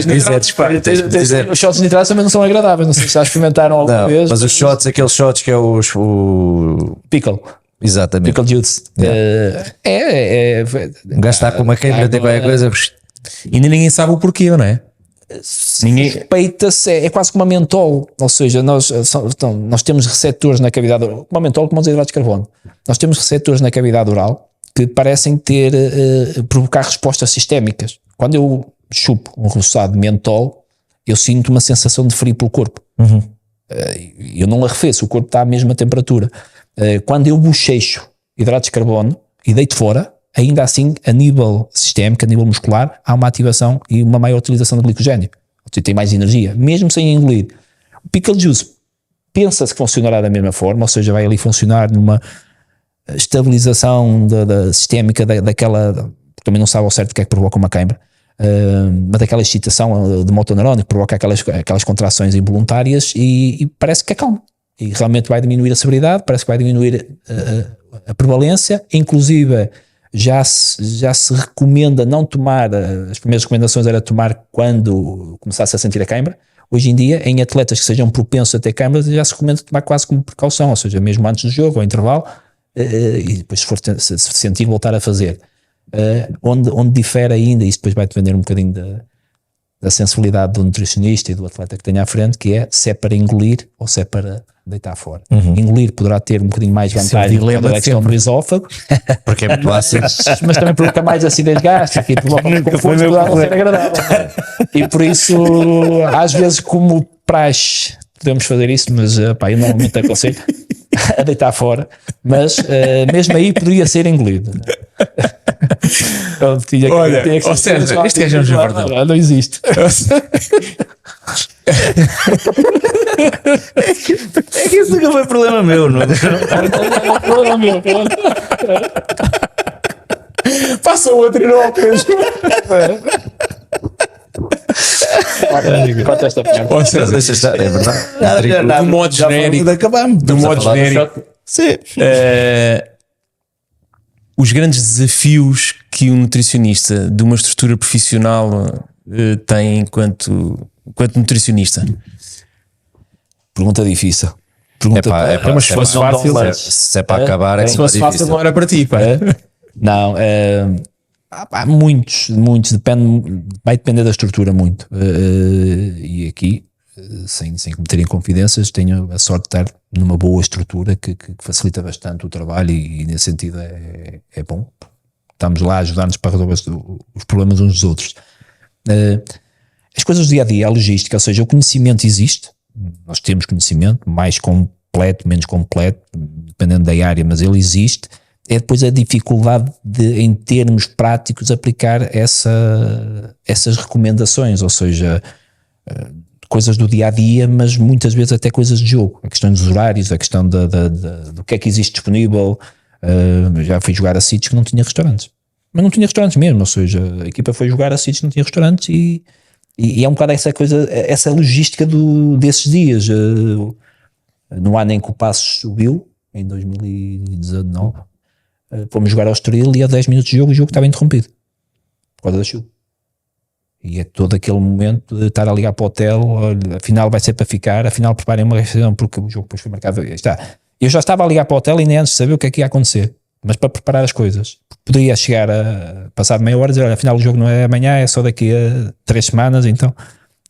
que dizer.
Os shots de nitratos também não são agradáveis, não sei se já experimentaram alguma vez.
Mas os shots, aqueles shots que é o
Pickle.
Exatamente.
Pickle juice.
Um gajo está com uma queima, tem qualquer coisa.
Ainda ninguém sabe o porquê, não é? Ninguém...
Suspeita-se, é quase como uma mentol, ou seja, nós temos receptores na cavidade oral, como a mentol, como os hidratos de carbono. Nós temos receptores na cavidade oral que parecem provocar respostas sistémicas. Quando eu chupo um roçado de mentol, eu sinto uma sensação de frio pelo corpo. Eu não arrefeço, o corpo está à mesma temperatura. Quando eu bochecho hidratos de carbono e deito fora, ainda assim, a nível sistémico, a nível muscular, há uma ativação e uma maior utilização do glicogênio. Ou seja, tem mais energia, mesmo sem engolir. O pickle juice pensa-se que funcionará da mesma forma, ou seja, vai ali funcionar numa estabilização da sistémica daquela, também não sabe ao certo o que é que provoca uma queimbra, mas daquela excitação de motoneurónio que provoca aquelas contrações involuntárias e parece que acalma. E realmente vai diminuir a severidade, parece que vai diminuir a prevalência, inclusive já se recomenda não tomar, as primeiras recomendações era tomar quando começasse a sentir a queimbra. Hoje em dia, em atletas que sejam propensos a ter queimbras, já se recomenda tomar quase como precaução, ou seja, mesmo antes do jogo, ao intervalo, e depois se sentir voltar a fazer. Onde difere ainda, isso depois vai depender um bocadinho da sensibilidade do nutricionista e do atleta que tenha à frente, que é se é para engolir ou se é para deitar fora. Engolir poderá ter um bocadinho mais vantagem da questão do esófago,
porque é muito ácido,
mas também provoca mais acidez gástrica e provoca um conforto que não ser agradável. E por isso, às vezes, como praxe, podemos fazer isso, mas eu normalmente aconselho a deitar fora, mas mesmo aí poderia ser engolido.
Olha, ou seja, este é um jovem.
Não existe.
É que isso nunca foi problema meu, não é?
Problema meu.
Passa outro e não ao peso.
Conta esta piada.
Ou seja,
Deixa estar, é verdade.
do modo genérico,
acabamos.
do modo genérico,
Sim.
os grandes desafios que um nutricionista de uma estrutura profissional tem enquanto nutricionista.
Pergunta difícil.
Mas se fosse fácil,
se é para acabar, é
se fosse fácil, não era para ti, pá.
Não, há muitos, vai depender da estrutura muito. E aqui, sem cometer inconfidências, tenho a sorte de estar numa boa estrutura que facilita bastante o trabalho e nesse sentido é bom. Estamos lá a ajudar-nos para resolver os problemas uns dos outros. As coisas do dia a dia, a logística, ou seja, o conhecimento existe, nós temos conhecimento, mais completo, menos completo, dependendo da área, mas ele existe. É depois a dificuldade de, em termos práticos, aplicar essas recomendações, ou seja, coisas do dia a dia, mas muitas vezes até coisas de jogo, a questão dos horários, a questão do que é que existe disponível. Já fui jogar a sítios que não tinha restaurantes, mas não tinha restaurantes mesmo, ou seja, a equipa foi jogar a sítios que não tinha restaurantes e é um bocado essa coisa, essa logística desses dias. No ano em que o Passos subiu, em 2019, fomos jogar ao Estoril e a 10 minutos de jogo o jogo estava interrompido por causa da chuva. E é todo aquele momento de estar a ligar para o hotel, olha, afinal vai ser para ficar, afinal preparem uma refeição porque o jogo depois foi marcado. Eu já estava a ligar para o hotel e nem antes de saber o que é que ia acontecer, mas para preparar as coisas. Poderia chegar a passar meia hora e dizer, olha, afinal o jogo não é amanhã, é só daqui a 3 semanas, então.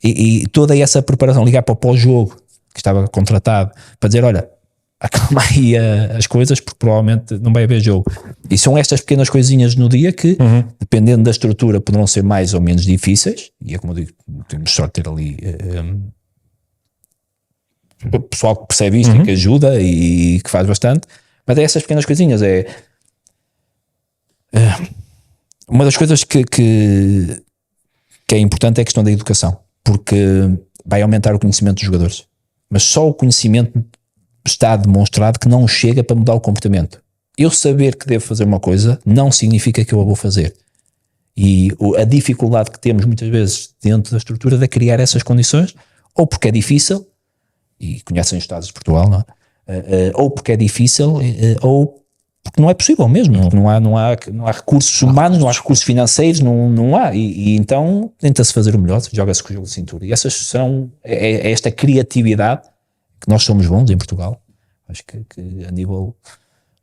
E toda essa preparação, ligar para o pós-jogo, que estava contratado, para dizer, olha, acalma aí as coisas porque provavelmente não vai haver jogo. E são estas pequenas coisinhas no dia que, dependendo da estrutura, poderão ser mais ou menos difíceis, e é como eu digo, temos sorte de ter ali o pessoal que percebe isto e que ajuda e que faz bastante, mas é essas pequenas coisinhas. Uma das coisas que é importante é a questão da educação, porque vai aumentar o conhecimento dos jogadores, mas só o conhecimento está demonstrado que não chega para mudar o comportamento. Eu saber que devo fazer uma coisa não significa que eu a vou fazer. E a dificuldade que temos muitas vezes dentro da estrutura de criar essas condições, ou porque é difícil, e conhecem os Estados de Portugal, não é? Ou porque é difícil, ou porque não é possível mesmo, porque não há recursos humanos, não há recursos financeiros, não há, e então tenta-se fazer o melhor, joga-se com o jogo de cintura, e essas são, esta criatividade que nós somos bons em Portugal. Acho que a nível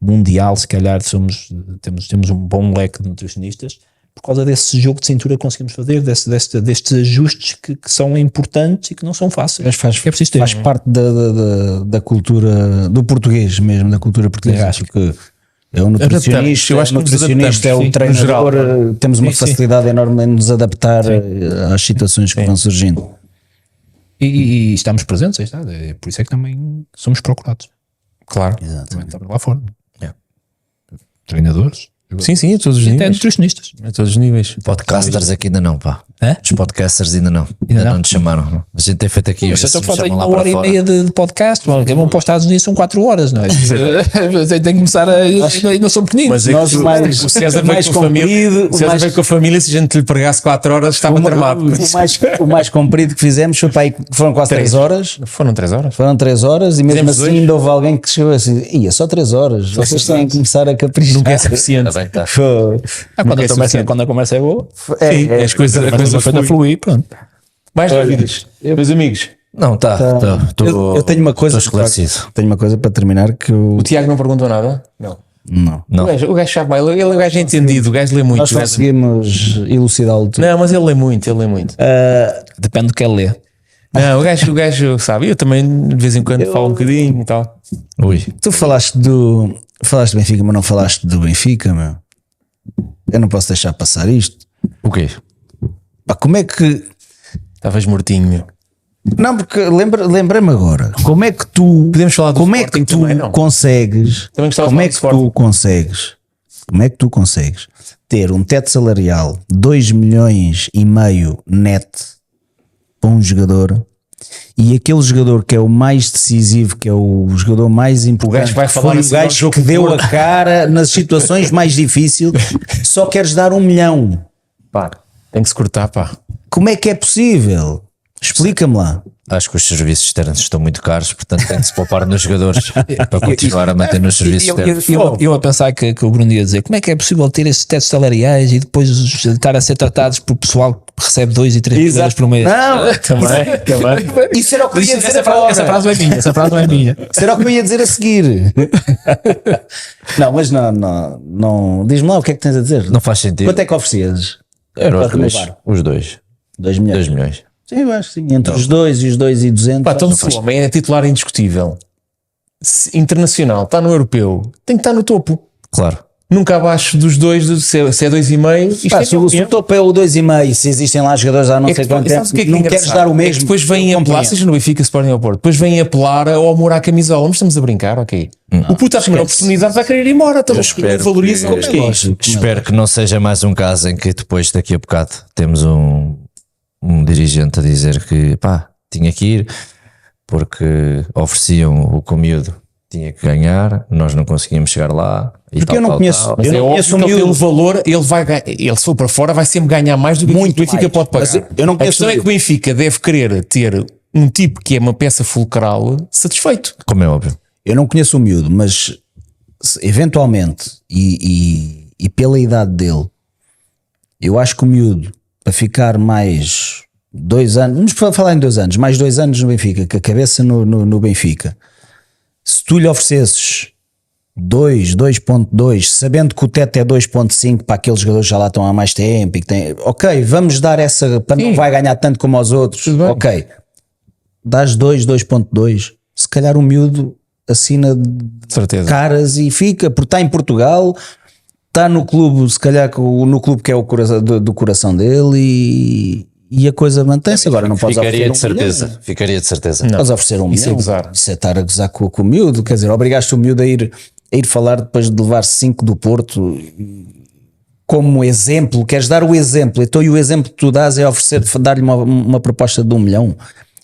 mundial, se calhar temos um bom leque de nutricionistas. Por causa desse jogo de cintura conseguimos fazer, destes ajustes que são importantes e que não são fáceis.
Faz parte da cultura do português mesmo, da cultura portuguesa. Acho que é o nutricionista, é o treinador, temos uma facilidade enorme em nos adaptar às situações que vão surgindo.
E estamos presentes, aí está. Por isso é que também somos procurados.
Claro.
Também estamos lá fora. Treinadores.
Sim, a todos os níveis.
Até nutricionistas.
A todos os níveis.
Podcasters aqui ainda não, pá.
É?
Os podcasters ainda não. Ainda não nos chamaram. A gente tem feito aqui.
Eu estou a fazer uma hora e meia de podcast. Que vão para os Estados Unidos são 4 horas, não é? Tem que começar a. Não são pequeninos.
Mas é o César veio com a família. Se a gente lhe pregasse 4 horas, estava tramado.
O mais comprido que fizemos foi para aí, foram quase 3 horas.
Foram 3 horas?
Foram 3 horas e mesmo
Fizemos
assim ainda houve alguém que chegou assim: ia só 3 horas. Vocês têm que começar a caprichar.
Nunca é suficiente.
Quando a conversa é boa,
As coisas
a fluir, pronto.
Mais dúvidas, meus amigos.
Não,
Eu tenho uma coisa.
esclarecido.
Tenho uma coisa para terminar que
O Tiago não perguntou nada? Não.
Não.
O gajo sabe bem, o gajo é entendido, o gajo lê muito.
Nós conseguimos elucidá-lo tudo.
Não, mas ele lê muito.
Depende do que ele lê.
Não, o gajo sabe. Eu também de vez em quando falo um bocadinho e tal.
Ui.
Tu falaste do Benfica, mas não falaste do Benfica, meu. Eu não posso deixar passar isto.
O quê?
Pá, como é que.
Estavas mortinho, meu.
Não, porque lembrei-me agora. Como é que tu.
Podemos falar do
Como é que
Sporting
tu
também, não?
consegues.
Também gostava de
Como
falar
é
do
que
Sporting.
tu consegues. Como é que tu consegues ter um teto salarial 2,5 milhões net para um jogador e aquele jogador que é o mais decisivo, que é o jogador mais importante,
gajo vai
que
falar
foi o
assim,
gajo
jogo
que
do
deu
Porto.
a cara nas situações mais difíceis, só queres dar 1 milhão.
Pá, tem que se cortar, pá.
Como é que é possível? Explica-me lá.
Acho que os serviços externos estão muito caros, portanto tem que se poupar nos jogadores para continuar a manter nos serviços externos.
Eu a pensar que o Bruno ia dizer como é que é possível ter esses tetos salariais e depois estar a ser tratados por pessoal que recebe 2 e 3 mil euros por mês.
Não,
Também.
isso era o que eu ia dizer
Essa frase não é minha. Essa frase não é minha.
Isso era o que eu ia dizer a seguir. Não, mas não. Diz-me lá o que é que tens a dizer.
Não faz sentido.
Quanto é que oferecias?
Eram
para renovar?
os dois.
2 milhões.
2 milhões.
Sim, eu acho que sim. Entre os 2 e os 2.200.
Pá, então se o homem é titular indiscutível, internacional, está no europeu, tem que estar no topo.
Claro.
Nunca abaixo dos 2, se é 2,5. Isto
Pá,
é
se o topo é o 2,5, se existem lá jogadores há não sei quanto tempo, não queres dar o mesmo.
Depois vêm apelar, seja no Benfica, Sporting ou Porto, depois vêm apelar ao amor à camisola. Mas estamos a brincar, ok. O puto à primeira oportunidade vai querer ir embora. Então valoriza como é que é isto.
Espero que não seja mais um caso em que depois daqui a bocado temos um dirigente a dizer que pá, tinha que ir porque ofereciam o que o miúdo tinha que ganhar, nós não conseguíamos chegar lá. E
Porque
tal,
eu não
tal,
conheço.
tal.
Mas
Eu
é
não conheço
óbvio
o
que
miúdo.
pelo valor, ele se for para fora vai sempre ganhar mais do que
Muito
o Benfica
mais.
pode pagar.
Mas eu não
A
conheço
questão
o
é que o
miúdo.
Benfica deve querer ter um tipo que é uma peça fulcral satisfeito.
Como é óbvio.
Eu não conheço o miúdo, mas eventualmente, e pela idade dele, eu acho que o miúdo, para ficar mais 2 anos, vamos falar em 2 anos, mais 2 anos no Benfica, com a cabeça no Benfica, se tu lhe oferecesses 2.2, sabendo que o teto é 2.5 para aqueles jogadores que já lá estão há mais tempo e que têm, ok, vamos dar essa, para não vai ganhar tanto como aos outros, ok, dás 2.2, se calhar o miúdo assina
De certeza.
caras e fica, porque está em Portugal, está no clube, se calhar no clube que é o coração, do coração dele e a coisa mantém-se. Agora não podes
Ficaria
oferecer
de certeza.
milhão.
Ficaria de certeza.
Não.
Podes oferecer 1
Isso é
milhão.
gozar.
Isso é estar a gozar com o miúdo, quer dizer, obrigaste o miúdo a ir falar depois de levar 5 do Porto como exemplo, queres dar o exemplo, então e o exemplo que tu dás é oferecer, dar-lhe uma proposta de 1 milhão.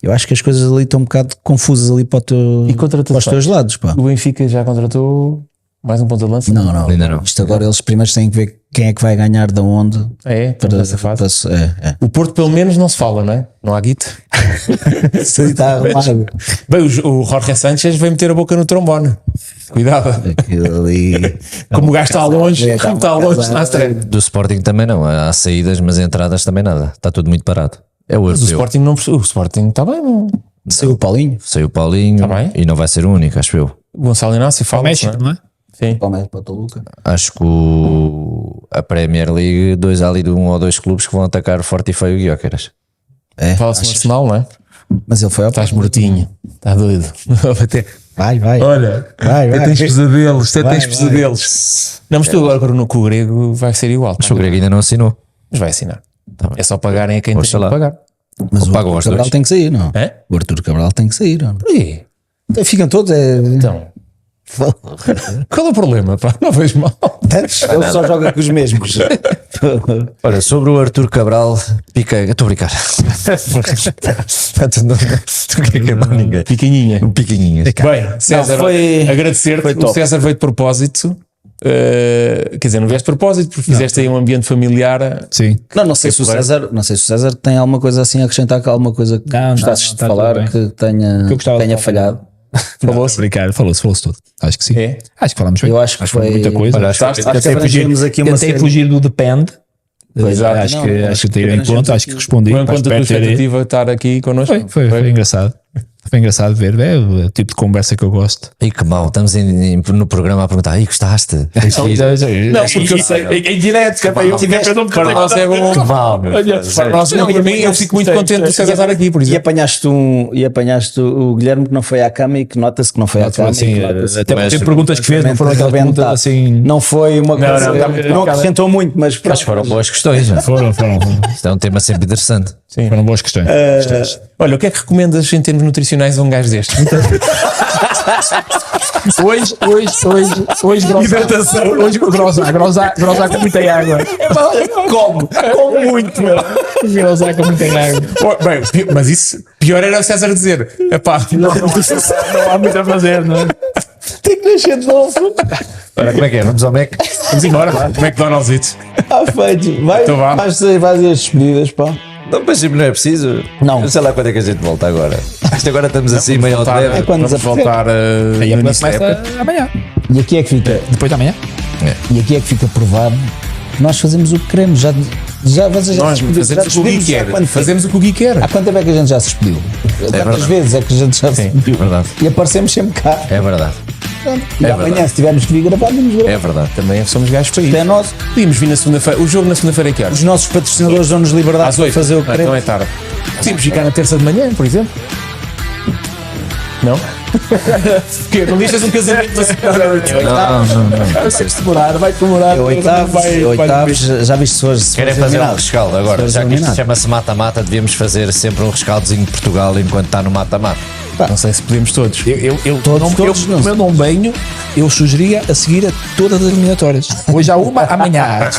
Eu acho que as coisas ali estão um bocado confusas ali para,
E contratações?
para os teus lados, pá.
O Benfica já contratou Mais um ponta de lança?
Não.
Ainda não.
Isto agora eles primeiro têm que ver quem é que vai ganhar de onde.
Estamos nessa fase.
É.
O Porto pelo menos não se fala, não é? Não há guito.
Isso aí está arrumado.
Bem, o Jorge Sanchez veio meter a boca no trombone. Cuidado.
Aquilo ali.
Como o gajo está longe, como está longe, está à estreia.
Do Sporting também não. Há saídas, mas entradas também nada. Está tudo muito parado. É o
Mas o
europeu.
Sporting não. O Sporting está bem, não?
Saiu o Paulinho.
Saiu o Paulinho
Tá bem.
e não vai ser o único, acho eu.
O Gonçalo Inácio fala.
México, não é?
Sim.
Palmeiras para o Toluca.
Acho que a Premier League, há ali de 1 ou 2 clubes que vão atacar forte e feio o Gyökeres.
É.
Fala-se no Arsenal, não é?
Mas ele foi ao
Estás mortinho. Está doido.
Vai.
Olha,
Vai.
tens pesadelos, tens
Vai.
pesadelos. Não, mas tu agora com o grego vai ser igual.
Mas o Grego ainda não assinou.
Mas vai assinar.
Tá bem.
É só pagarem a quem tem que
Oxalá.
pagar.
Mas o
Pagam
Arthur
aos
Cabral
dois.
tem que sair, não?
É?
O Arthur Cabral tem que sair. Não?
Porquê?
Então ficam todos.
Então, qual é o problema? Pá? Não vejo mal.
Ele só joga com os mesmos.
Olha, sobre o Arthur Cabral, pica. Estou a brincar. Não quer queimar ninguém.
Picanhinha.
Um piquinhinho.
Bem, César,
foi
agradecer-te. O
top.
César veio de propósito. Quer dizer, não vieste de propósito porque fizeste aí um ambiente familiar.
Sim.
Não sei se o César tem alguma coisa assim a acrescentar, que alguma coisa que
Não,
gostasses de
está
falar
tudo bem.
que tenha,
Que eu gostava de
tenha
falar.
falhado.
Falou-se, Ricardo, falou-se tudo. Acho que sim.
É?
Acho que falamos bem.
Eu acho que
foi
foi-
muita coisa.
Olha, acho que-
Acho que
Tentei
abrangemos aqui uma
tentei
série.
fugir do depende.
Exato.
Acho que tirei em
abrangemos
conta, acho que
aqui.
respondi.
Foi enquanto a tua
Espero ter-
expectativa estar aqui connosco.
Foi engraçado. Foi engraçado ver. É o tipo de conversa que eu gosto.
E que mal, estamos no programa a perguntar, e gostaste?
Não, porque eu sei, em direto, que é para eu para nós é bom.
Que mal, meu.
Olha, para nós, não, para mim, eu fico muito contente do César estar aqui, por
E
exemplo.
apanhaste o Guilherme que não foi à cama e que nota-se que não foi à cama.
Assim,
e que nota-se-
até
Mas-
tem perguntas que fez, não foram aquelas
Realmente
perguntas
tá.
assim.
Não foi uma coisa.
não, está muito
Não
bacana.
acrescentou muito, mas
Mas
pronto.
foram boas questões. Já.
Foram
Isto é um tema sempre interessante.
Foram boas questões.
Olha, o que é que recomendas em termos nutricionais a um gajo destes?
Hoje hidratação. Hoje grosar com muita água.
Como muito, meu.
Grosar com muita água.
Oh, bem, mas isso, pior era o César dizer: epá,
Não há muito a fazer, não é?
Tem que nascer de novo.
Olha, como é que é? Vamos ao Mac?
vamos embora, McDonald's it.
Feito. Vai,
Então vá.
vais as despedidas, pá.
Não, mas não é preciso.
Não.
Eu sei lá quando é que a gente volta agora. Isto agora estamos assim meio ao
Voltar,
leve.
quando
vamos
desaparecer.
voltar
E
no
a
início da
próxima
época.
começa amanhã.
E aqui é que fica.
Depois da manhã?
E aqui é que fica provado que nós fazemos o que queremos. Vocês já
Nós
se despediram,
fazemos o que o Gui
despedimos há
quer.
quanto tempo?
Fazemos o que o Gui quer.
Há quanto tempo é que a gente já se despediu? Quantas
verdade.
vezes é que a gente já se
É
despediu?
verdade.
E aparecemos sempre cá.
É verdade.
E
É
amanhã,
verdade.
se tivermos que vir gravar, vamos gravar.
É verdade.
Também somos gajos para
Isto é
ir.
nosso.
Podíamos vir na segunda-feira. O jogo na segunda-feira é que horas?
Os nossos patrocinadores dão-nos liberdade
Às
para
8.
fazer o que
Então
queremos.
é tarde. Podíamos ficar na terça de manhã, por exemplo. Não? Porque não deixas um casamento na segunda-feira.
Vai demorar.
Oitavos, já viste se hoje.
Querem fazer um rescaldo agora. Já que isto chama-se mata-mata, devíamos fazer sempre um rescaldozinho de Portugal enquanto está no mata-mata.
Não sei se podemos todos.
Todos não.
Como eu não venho, eu sugeria a seguir a todas as eliminatórias. Hoje há uma, amanhã.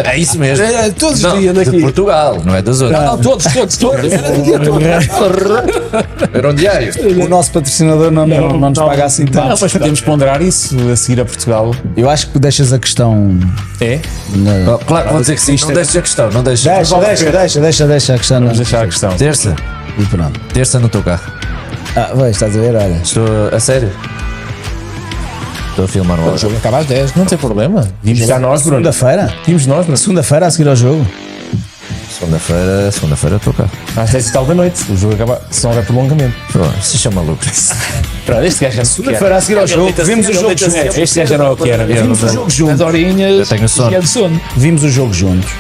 É isso mesmo.
Todos os
Não,
dias
de
daqui.
Portugal, não é das outras.
Não, todos.
Era um diário.
O nosso patrocinador não nos paga assim
Não,
tanto.
mas podemos ponderar isso a seguir a Portugal.
Eu acho que deixas a questão.
É?
Claro, vou dizer que sim. Não deixa a questão, não deixa.
Deixa a questão.
Vamos deixar a questão.
Terça.
E pronto.
Terça no teu carro.
Vai, estás a ver? Olha.
Estou a sério. Estou a filmar um
O jogo acaba às 10.
Não tem problema. Vimos já nós, Bruno.
Segunda-feira?
Vimos nós, Bruno.
Segunda-feira a seguir ao jogo.
Segunda-feira estou cá.
Às 10 e tal da noite. O jogo acaba, se não houver prolongamento.
Vocês são malucos.
Pronto, este gajo já não
Segunda-feira a seguir ao jogo. Vimos o jogo juntos.
Este gajo já não o que era.
Vimos o jogo
As
juntos.
horinhas.
Eu tenho sono.
dia de sono.
Vimos o jogo juntos.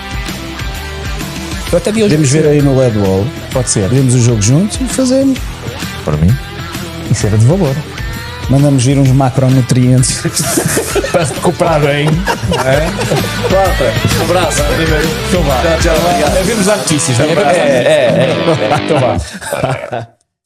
Eu até vi hoje.
Podemos ver aí no LED Wall.
Pode ser.
Vimos o jogo juntos e fazemos.
Para mim.
Isso era de valor.
Mandamos vir uns macronutrientes.
Para recuperar bem.
Um abraço.
Então vá. Tchau, obrigado. Vemos as notícias. Então vá.